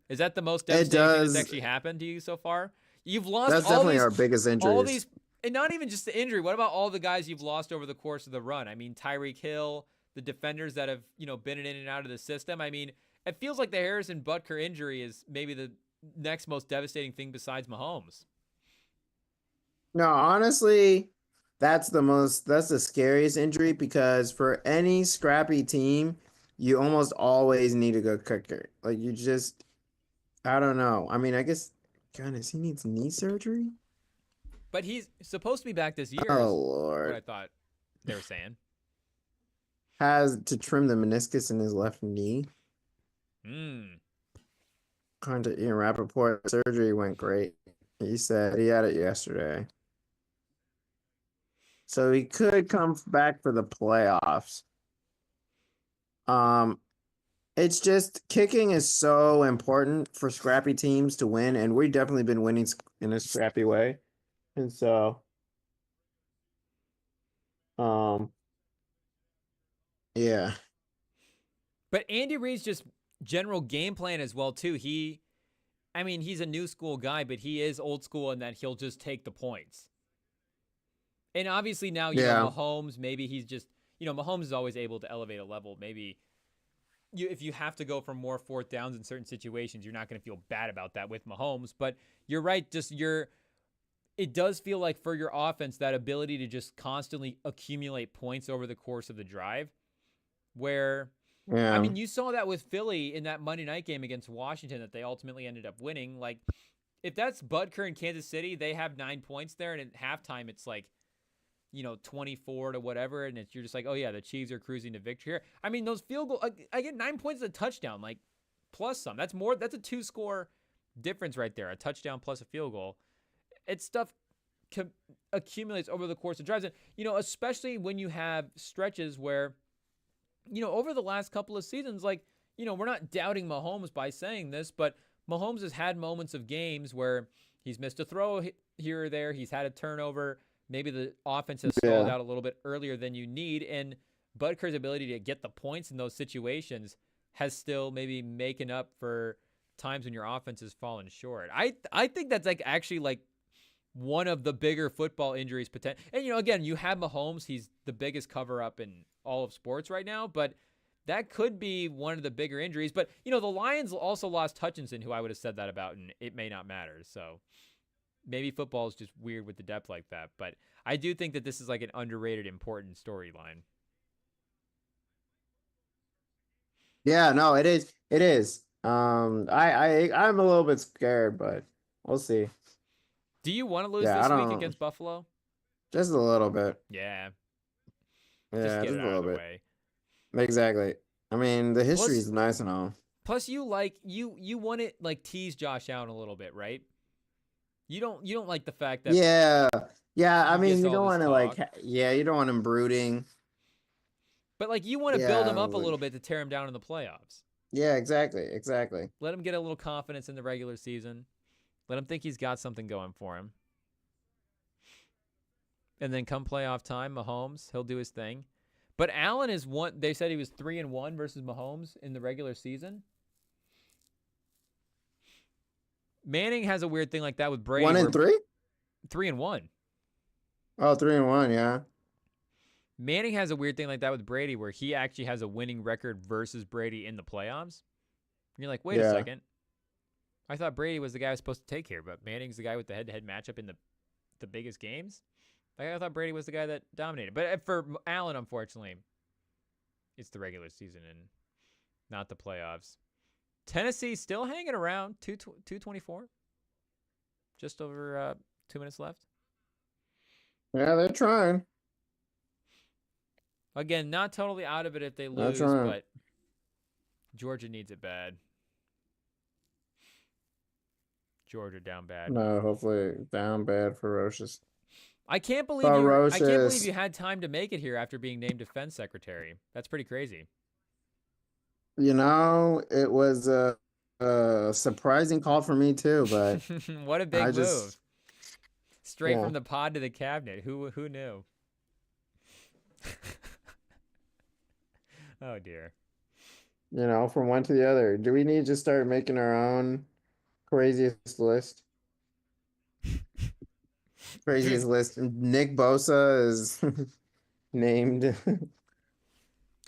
Is that the most It devastating thing that's does. actually happened to you so far? You've lost That's definitely our biggest all injuries. these, and not even just the injury. What about all the guys you've lost over the course of the run? I mean, Tyreek Hill, the defenders that have, been in and out of the system. I mean, it feels like the Harrison Butker injury is maybe the next most devastating thing besides Mahomes. No, honestly, that's the scariest injury because for any scrappy team, you almost always need a good kicker. Like you just, I don't know. I mean, I guess, goodness, he needs knee surgery. But he's supposed to be back this year, Oh is what I Lord, thought they were saying. has to trim the meniscus in his left knee. Hmm. According to Ian Rappaport, surgery went great. He said he had it yesterday. So he could come back for the playoffs. Um, It's just kicking is so important for scrappy teams to win, and we've definitely been winning in a scrappy way. And so, um, yeah, But Andy Reid's just general game plan as well too. I mean, he's a new school guy, but he is old school in that he'll just take the points. And obviously now, yeah, Mahomes, maybe he's just, Mahomes is always able to elevate a level. Maybe if you have to go for more fourth downs in certain situations, you're not going to feel bad about that with Mahomes. But you're right, it does feel like for your offense, that ability to just constantly accumulate points over the course of the drive, where, I yeah, mean, you saw that with Philly in that Monday night game against Washington that they ultimately ended up winning. Like, if that's Butker in Kansas City, they have 9 points there, and at halftime it's like, 24 to whatever, and you're just like, oh yeah, the Chiefs are cruising to victory here. I mean, those field goal, I get 9 points, a touchdown, like plus some. That's more. That's a 2-score difference right there. A touchdown plus a field goal. It's stuff accumulates over the course of drives, and especially when you have stretches where, over the last couple of seasons, like, we're not doubting Mahomes by saying this, but Mahomes has had moments of games where he's missed a throw here or there. He's had a turnover. Maybe the offense has stalled yeah. out a little bit earlier than you need. And Butker's ability to get the points in those situations has still maybe making up for times when your offense has fallen short. I think that's like actually like one of the bigger football injuries potential. And again, you have Mahomes. He's the biggest cover up in all of sports right now, but that could be one of the bigger injuries. But the Lions also lost Hutchinson, who I would have said that about, and it may not matter. So maybe football is just weird with the depth like that. But I do think that this is like an underrated, important storyline. Yeah, no, it is. It is. I'm a little bit scared, but we'll see. Do you want to lose Yeah, I this week don't. against Buffalo? Just a little bit. Yeah, just Yeah, get just it a out of little the bit. way. Exactly. I mean, the history Plus, is nice and all. you want to like tease Josh Allen a little bit, right? You don't like the fact that Yeah, yeah. I he mean, gets you all don't this want to talk, yeah, you don't want him brooding. but like you want to build Yeah, him up a little bit to tear him down in the playoffs. yeah, exactly, exactly. Let him get a little confidence in the regular season. Let him think he's got something going for him. And then come playoff time, Mahomes, he'll do his thing. But Allen is one. They said he was 3-1 versus Mahomes in the regular season. Manning has a weird thing like that with Brady, One and where three? 3-1. Oh, 3-1, yeah. Manning has a weird thing like that with Brady, where he actually has a winning record versus Brady in the playoffs. And you're like, wait a Yeah. second. I thought Brady was the guy I was supposed to take here, but Manning's the guy with the head-to-head matchup in the biggest games. Like, I thought Brady was the guy that dominated. But for Allen, unfortunately, it's the regular season and not the playoffs. Tennessee still hanging around, 224. Just over 2 minutes left. Yeah, they're trying. Again, not totally out of it if they They're lose, trying. but Georgia needs it bad. Georgia down bad. No, hopefully down bad, ferocious. I can't believe Ferocious. you had time to make it here after being named defense secretary. That's pretty crazy. It was a surprising call for me too, but What a I big move. just, Straight yeah, from the pod to the cabinet. Who knew? Oh dear. from one to the other. Do we need to start making our own craziest list? Craziest list. Nick Bosa is named Ooh,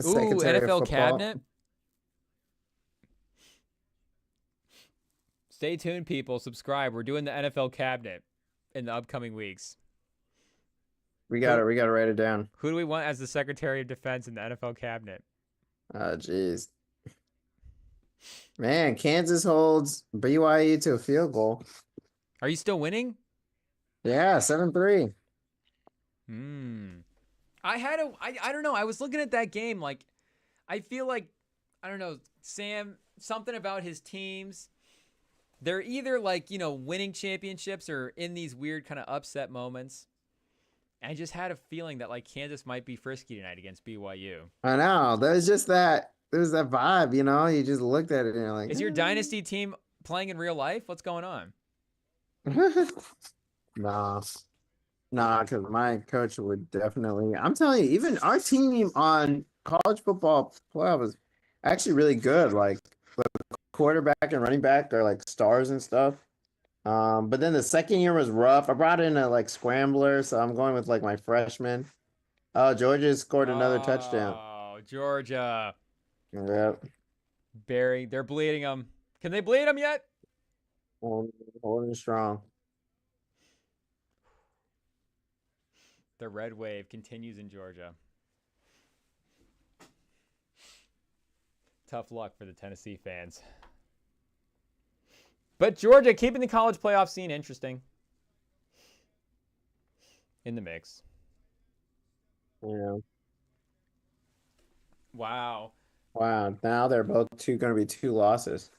Secretary of NFL Football. cabinet. Stay tuned, people. Subscribe. We're doing the NFL cabinet in the upcoming weeks. We got Who it. We got to write it down. who do we want as the Secretary of Defense in the NFL cabinet? Oh, jeez. Man, Kansas holds BYU to a field goal. Are you still winning? Yeah, 7-3. I don't know. I was looking at that game like I feel like I don't know, Sam, something about his teams. They're either like, winning championships or in these weird kind of upset moments. I just had a feeling that like Kansas might be frisky tonight against BYU. I know. There's just that there's that vibe, you know. You just looked at it and you're like, Is your dynasty team playing in real life? What's going on? nah, nah, because my coach would definitely. I'm telling you, even our team on college football playoff was actually really good. Like the quarterback and running back are like stars and stuff. But then the second year was rough. I brought in a like scrambler, so I'm going with like my freshman. Oh, Georgia scored another touchdown. Oh, Georgia. Yep. Barry, they're bleeding him. Can they bleed him yet? Holding strong. The red wave continues in Georgia. Tough luck for the Tennessee fans. But Georgia keeping the college playoff scene interesting. In the mix. Yeah. Wow. Wow. Now they're both going to be 2 losses.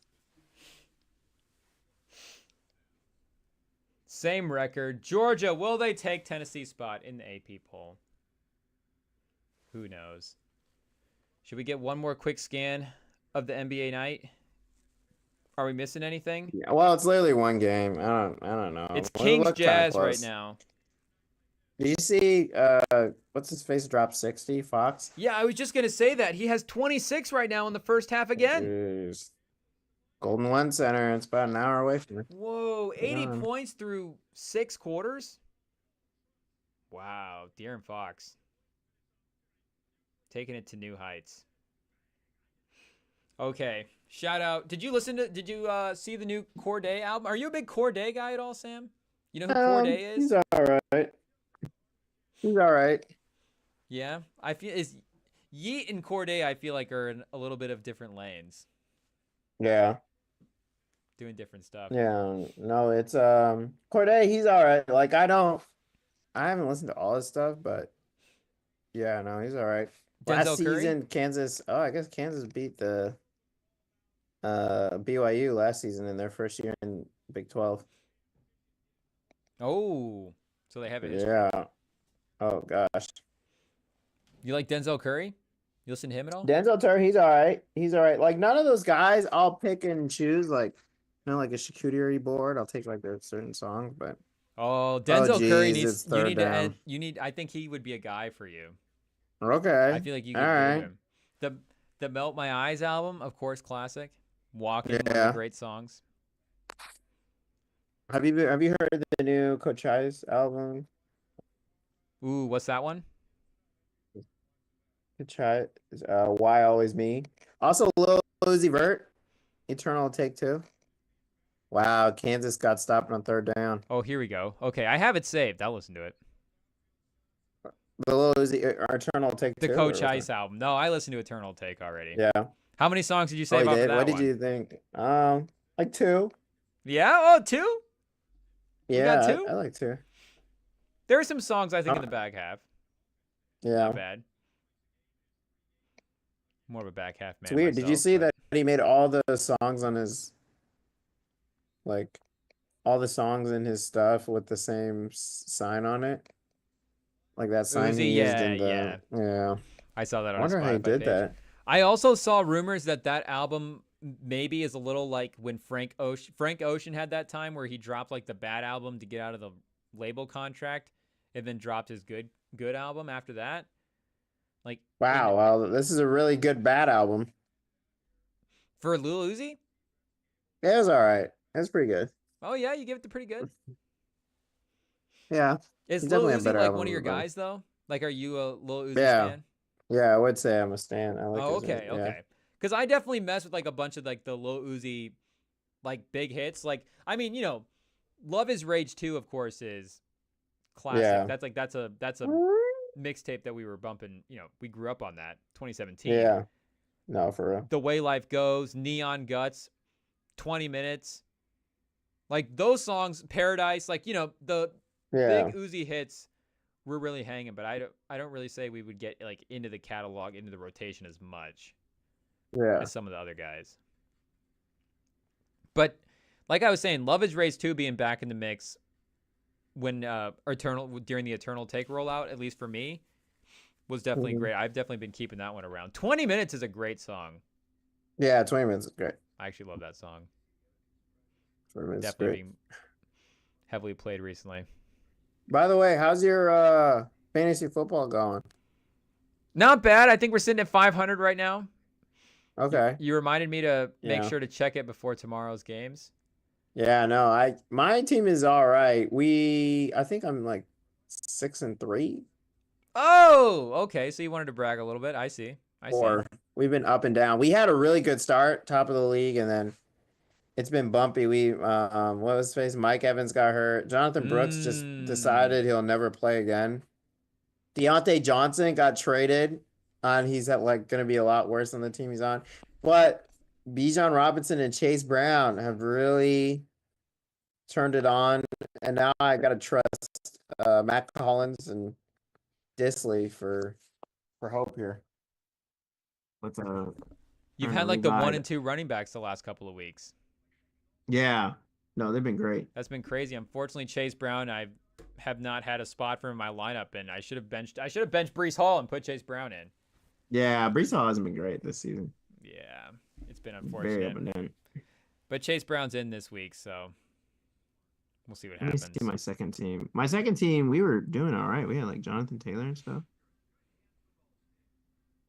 Same record. Georgia, will they take Tennessee's spot in the AP poll? Who knows? Should we get one more quick scan of the NBA night? Are we missing anything? Yeah, well, it's literally one game. I don't know. It's Kings Jazz right now. Did you see what's his face drop 60, Fox? Yeah, I was just gonna say that. He has 26 right now in the first half again. Jeez. Golden One Center, it's about an hour away from me. Whoa, 80 points through 6 quarters? Wow, De'Aaron Fox. Taking it to new heights. Okay, shout out. Did you see the new Corday album? Are you a big Corday guy at all, Sam? You know who Corday is? He's all right. He's all right. Yeah, I feel Yeet and Corday, I feel like, are in a little bit of different lanes. Yeah. Doing different stuff. Yeah. No, it's Corday, he's all right. Like I haven't listened to all his stuff, but yeah, no, he's all right. Last season, Kansas. Oh, I guess Kansas beat the BYU last season in their first year in Big 12. Oh, so they have it. Yeah. Oh gosh. You like Denzel Curry? You listen to him at all? Denzel Curry, he's all right. He's all right. Like none of those guys, I'll pick and choose. Like, like a charcuterie board. I'll take like their certain songs, but Denzel Curry needs. You need down. To end. You need. I think he would be a guy for you. Okay. I feel like you could do him. The Melt My Eyes album, of course, classic. Walking, one of the great songs. Have you heard the new Coach I's album? Ooh, what's that one? Coach I, Why Always Me. Also, Lil Uzi Vert, Eternal Take Two. Wow, Kansas got stopped on third down. Oh, here we go. Okay, I have it saved. I'll listen to it. The Lil Uzi Eternal Take Two. The Coach Ice album. No, I listened to Eternal Take already. Yeah. How many songs did you save off of that What did you think? Like 2. Yeah. Oh, 2. Yeah, got 2? I like 2. There are some songs I think in the back half. Yeah. Not bad. More of a back half man. It's weird. Did you see that he made all the songs on his, like, all the songs in his stuff with the same sign on it? Like that sign he used in the... Yeah. I saw that on I wonder how he did that. I also saw rumors that album maybe is a little like when Frank Ocean had that time where he dropped like the bad album to get out of the label contract and then dropped his good album after that. Like, wow, well, this is a really good bad album. For Lil Uzi? Yeah, it was all right. It's pretty good. Oh, yeah? You give it the pretty good? Yeah. Is Lil Uzi like one of your guys, though? Like, are you a Lil Uzi fan? Yeah, I would say I'm a stan. I like okay, okay. Because I definitely mess with, like, a bunch of, like, the Lil Uzi, like, big hits. Like, I mean, Love is Rage 2, of course, is classic. Yeah. That's a mixtape that we were bumping, we grew up on that, 2017. Yeah. No, for real. The Way Life Goes, Neon Guts, 20 Minutes. Like those songs, Paradise, like, the big Uzi hits were really hanging, but I don't really say we would get like into the catalog, into the rotation as much as some of the other guys. But like I was saying, Love is Rage 2 being back in the mix when during the Eternal Take rollout, at least for me, was definitely Mhm. great. I've definitely been keeping that one around. 20 Minutes is a great song. Yeah, 20 minutes is great. I actually love that song. 20 minutes is Definitely great. being heavily played recently. By the way, how's your fantasy football going? Not bad. I think we're sitting at 500 right now. Okay. You reminded me to make Yeah. sure to check it before tomorrow's games. Yeah, no, my team is all right. I think I'm like 6-3. Oh, okay. So you wanted to brag a little bit. I see. I see. Or we've been up and down. We had a really good start, top of the league, and then it's been bumpy. What was his face? Mike Evans got hurt. Jonathan Brooks just decided Mmm. he'll never play again. Deontay Johnson got traded on. He's at like going to be a lot worse on the team he's on. But Bijan Robinson and Chase Brown have really turned it on, and now I got to trust Matt Collins and Disley for hope here. Let's You've trying to had like the 1 revive and it. 2 running backs the last couple of weeks. Yeah, no, they've been great. That's been crazy. Unfortunately, Chase Brown, I have not had a spot for him in my lineup, and I should have benched Brees Hall and put Chase Brown in. Yeah, Brees Hall hasn't been great this season. Yeah, it's been Very up unfortunate. and down. But Chase Brown's in this week, so we'll see what Let me happens. see my second team. My second team, we were doing all right. We had like Jonathan Taylor and stuff.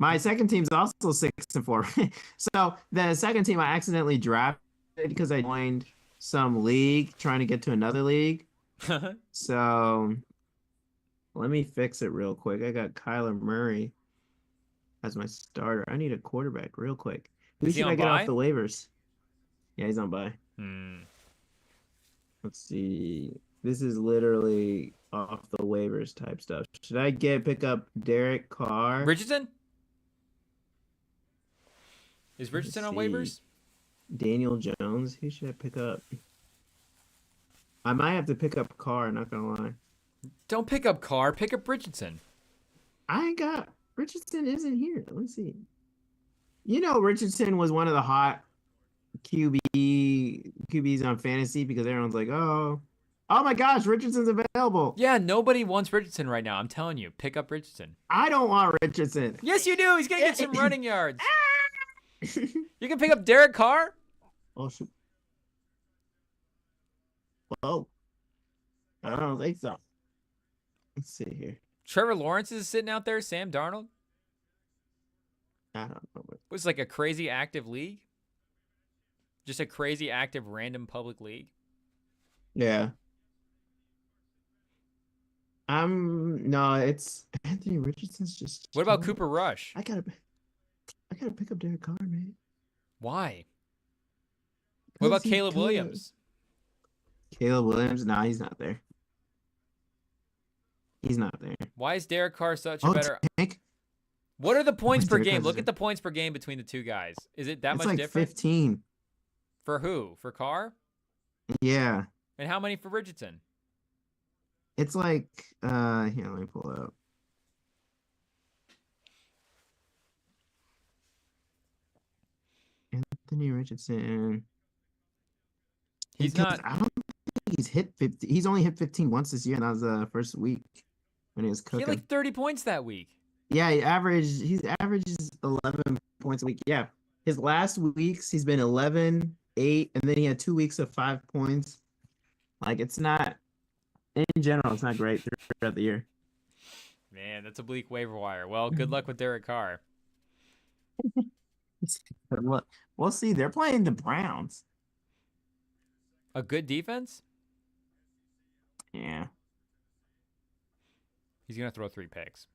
My second team's also 6-4. So the second team I accidentally drafted because I joined some league trying to get to another league. So let me fix it real quick. I got Kyler Murray as my starter. I need a quarterback real quick. Who Is he should I on get off bye? the waivers? Yeah, he's on bye. Hmm. Let's see. This is literally off the waivers type stuff. Should I pick up Derek Carr? Richardson? Is Let me Richardson on see. waivers? Daniel Jones. Who should I pick up? I might have to pick up Carr, not gonna lie. Don't pick up Carr. Pick up Richardson. I ain't got Richardson isn't here. Let's see. You know, Richardson was one of the hot QBs on fantasy because everyone's like, oh my gosh, Richardson's available. Yeah, nobody wants Richardson right now. I'm telling you, pick up Richardson. I don't want Richardson. Yes, you do. He's gonna get some running yards. You can pick up Derek Carr. Oh shoot. Whoa. I don't think so. Let's see here. Trevor Lawrence is sitting out there. Sam Darnold. I don't know. Was like a crazy active league. Just a crazy active random public league. Yeah. No, it's Anthony Richardson's just What about Cooper Rush? I gotta pick up Derek Carr, man. Why? What about Caleb Williams? Caleb Williams? Nah, he's not there. He's not there. Why is Derek Carr such a better? Tank? What are the points per Derek game? Carr's Look at the points per game between the two guys. Is it that it's much like different? 15. For who? For Carr? Yeah. And how many for Richardson? It's like here, let me pull it up. Anthony Richardson. He's not. I don't think he's hit 50. He's only hit 15 once this year, and that was the first week when he was He cooking. had like 30 points that week. Yeah, he averages 11 points a week. Yeah. His last weeks he's been 11, 8, and then he had 2 weeks of 5 points. Like it's not in general, it's not great throughout the year. Man, that's a bleak waiver wire. Well, good luck with Derek Carr. We'll see. They're playing the Browns. A good defense? Yeah. He's gonna throw 3 picks.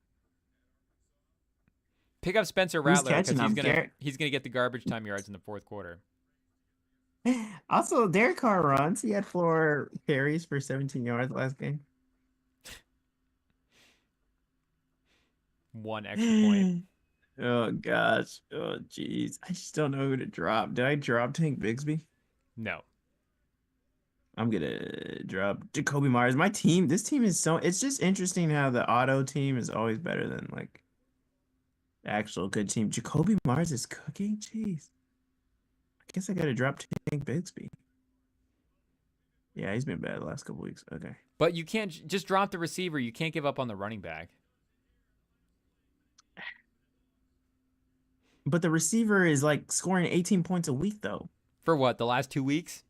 Pick up Spencer Who's Rattler because catching he's gonna get the garbage time yards in the fourth quarter. Also, Derek Carr runs. He had 4 carries for 17 yards last game. 1 extra point. Oh gosh. Oh jeez. I just don't know who to drop. Did I drop Tank Bigsby? No. I'm gonna drop Jacoby Myers. This team is it's just interesting how the auto team is always better than like actual good team. Jacoby Myers is cooking? Jeez. I guess I gotta drop Tank Bigsby. Yeah, he's been bad the last couple weeks. Okay. But you can't just drop the receiver. You can't give up on the running back. But the receiver is like scoring 18 points a week though. For what? The last 2 weeks?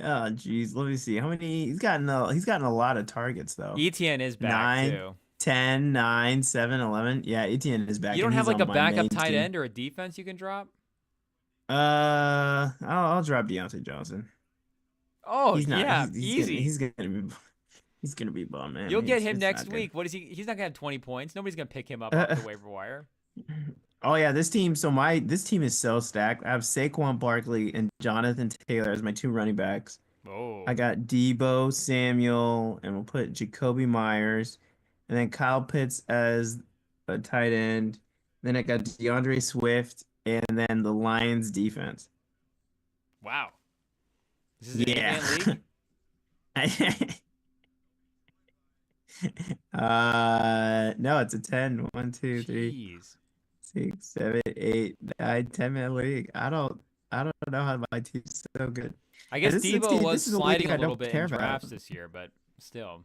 Oh, geez. Let me see. How many? He's gotten a lot of targets though. ETN is back 9, too. 10, 9, 7, 11. Yeah, ETN is back, You don't and have he's like a on my backup main tight team. end or a defense you can drop? I'll drop Deontay Johnson. Oh He's not. yeah, He's gonna. easy. He's gonna be bum, man. You'll get him It's next not good. week. What is he? He's not gonna have 20 points. Nobody's gonna pick him up off the waiver wire. Oh yeah, this team. So this team is so stacked. I have Saquon Barkley and Jonathan Taylor as my 2 running backs. I Oh, got Debo Samuel, and we'll put Jacoby Myers, and then Kyle Pitts as a tight end. Then I got DeAndre Swift, and then the Lions defense. wow. This is an Yeah. 8-man league. No, it's a 10. 1, 2, 3, Jeez. 6, 7, 8, 9, 10-man league. I don't know how my team's so good. I And guess Debo was this is a league sliding I a little don't bit care in drafts about. this year, but still,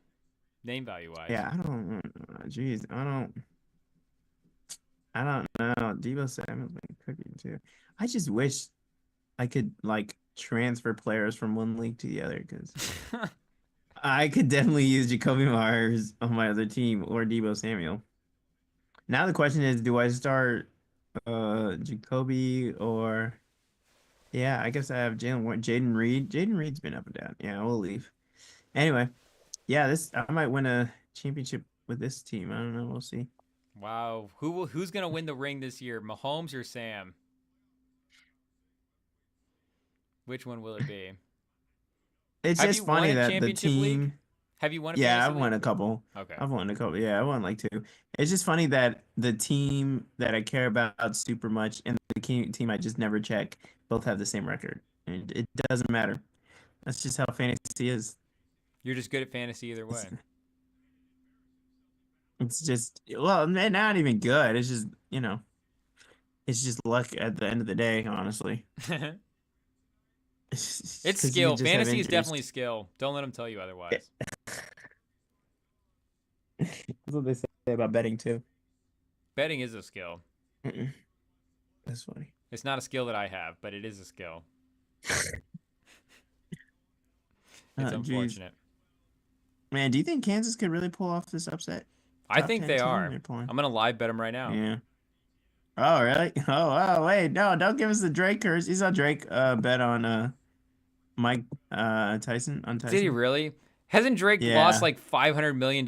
name value wise. Yeah, I don't. Jeez, I don't know. Debo Samuel's been cooking too. I just wish I could like transfer players from one league to the other because I could definitely use Jacoby Myers on my other team or Debo Samuel. Now the question is, do I start Jacoby or yeah, I guess I have Jaden Reed. Jaden Reed's been up and down. Yeah, we'll leave. Anyway, yeah, this I might win a championship with this team. I don't know. We'll see. Wow. Who's gonna win the ring this year? Mahomes or Sam? Which one will it be? It's Have just you won funny a that the championship league? team. Have you won a Yeah, fantasy I've won league? a couple. Okay. I've won a couple. Yeah, I won like 2. It's just funny that the team that I care about super much and the team I just never check both have the same record. And it doesn't matter. That's just how fantasy is. You're just good at fantasy either It's, way. it's just, well, not even good. It's just, it's just luck at the end of the day, honestly. It's Because you skill. just have Fantasy is injuries. definitely skill. Don't let them tell you otherwise. That's what they say about betting too. Betting is a skill. Mm-mm. That's funny. It's not a skill that I have, but it is a skill. It's Oh, geez. unfortunate. Man, do you think Kansas could really pull off this upset? I Top think 10 they team are. they're pulling. I'm gonna live bet them right now. Yeah. Oh, really? Oh, wait. No, don't give us the Drake curse. You saw Drake bet on Mike Tyson on Did he Tyson. really? Hasn't Drake Yeah. lost like $500 million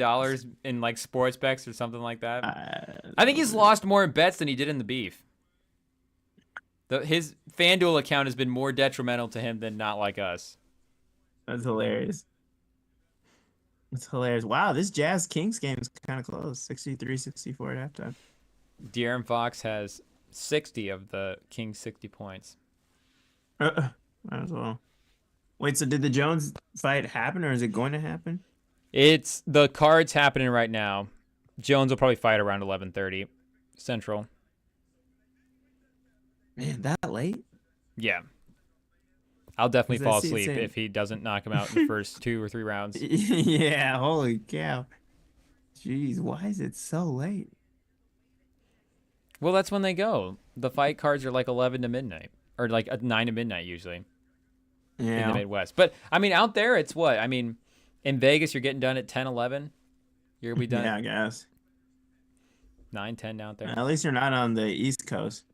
in like sports bets or something like that? Uh, I think he's lost more in bets than he did in the beef. His FanDuel account has been more detrimental to him than not like us. That's hilarious. That's hilarious. Wow, this Jazz Kings game is kind of close. 63-64 at halftime. De'Aaron Fox has 60 of the Kings' 60 points. Might as well. Wait, so did the Jones fight happen or is it going to happen? It's the card's happening right now. Jones will probably fight around 11:30 Central. Man, that late? Yeah. I'll definitely 'Cause I fall see it asleep saying- if he doesn't knock him out in the first 2 or 3 rounds. Yeah, holy cow. Jeez, why is it so late? Well, that's when they go. The fight cards are like 11 to midnight, or like 9 to midnight usually in the Yeah. Midwest. But, I mean, out there, it's what? I mean, in Vegas, you're getting done at 10, 11. You're going to be done Yeah, I guess. 9, 10 out there. At least you're not on the East Coast.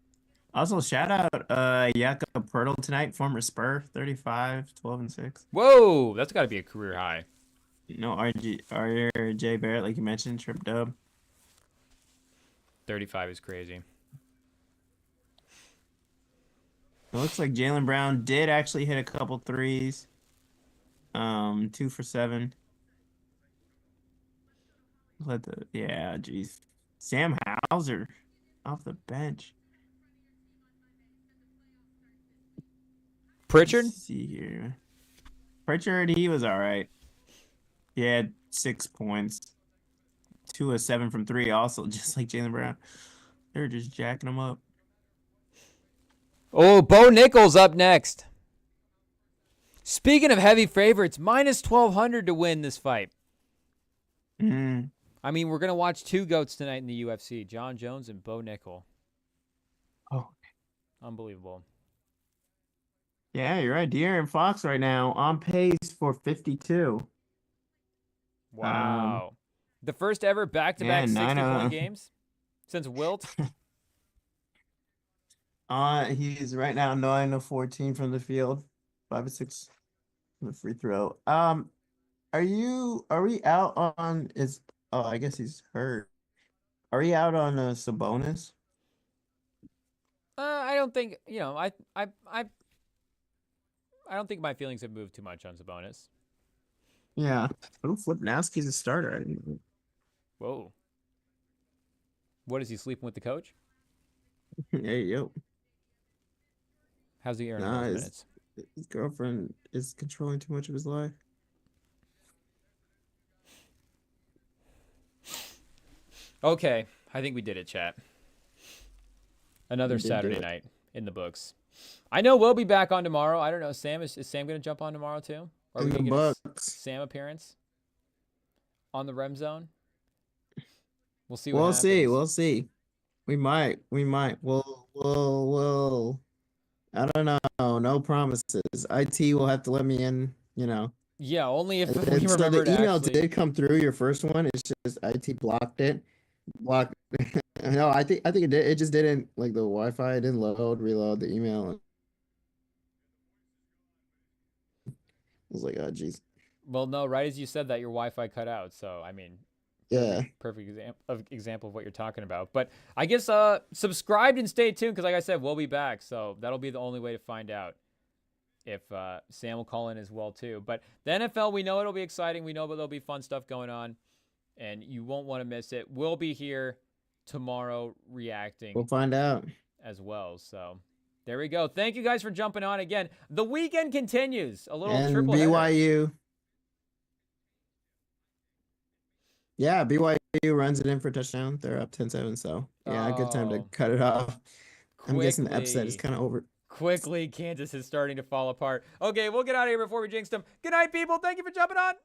Also, shout out Jakob Pertl tonight, former Spur, 35, 12, and 6. Whoa, that's got to be a career high. No, RJ Barrett, like you mentioned, trip dub. 35 is crazy. It looks like Jaylen Brown did actually hit a couple threes. 2 for 7. Geez. Sam Hauser off the bench. Pritchard? Let's see here. Pritchard, he was all right. He had 6 points. 2 of 7 from 3 also, just like Jaylen Brown. They're just jacking him up. Oh, Bo Nichols up next. Speaking of heavy favorites, minus 1,200 to win this fight. I mean, we're gonna watch two goats tonight in the UFC: John Jones and Bo Nickel. Oh, Unbelievable. yeah, you're right. De'Aaron Fox right now on pace for 52. Um, Wow. The first ever yeah, back-to-back 60-point games since Wilt. He's right now 9 of 14 from the field, 5 of 6 from the free throw. Are we out on is oh, I guess he's hurt. Are we out on Sabonis? I don't think I don't think my feelings have moved too much on Sabonis. Yeah. Oh, Flipnowski's a starter. I didn't know. Whoa. What is he sleeping with the coach? Hey, yo. How's he earning Nah, those minutes? his girlfriend is controlling too much of his life. Okay, I think we did it, chat. Another We did do Saturday it. night in the books. I know we'll be back on tomorrow. I don't know. Sam is Sam gonna jump on tomorrow too? Or are we In the gonna get a Bucks. Sam appearance on the Rem Zone? We'll see what We'll see. happens. We'll see. We might. We might. We'll. I don't know. No promises. IT will have to let me in, you know. Yeah, only if we And so remember the to email actually. did come through, your first one. It's just IT blocked it. Blocked. No, I think it did. It just didn't like the Wi-Fi. It didn't reload the email. I was like, oh geez. Well, no, right as you said that, your Wi-Fi cut out. So I mean, Yeah. perfect example of what you're talking about. But I guess subscribe and stay tuned because, like I said, we'll be back. So that'll be the only way to find out if Sam will call in as well too. But the NFL, we know it'll be exciting. We know there'll be fun stuff going on, and you won't want to miss it. We'll be here tomorrow reacting We'll find out. as well. So there we go. Thank you guys for jumping on again. The weekend continues. A little And triple header. BYU. Yeah, BYU runs it in for a touchdown. They're up 10-7, so yeah, good time to Oh, cut it off. I'm guessing the upset is quickly. kind of over. Quickly, Kansas is starting to fall apart. Okay, we'll get out of here before we jinx them. Good night, people. Thank you for jumping on.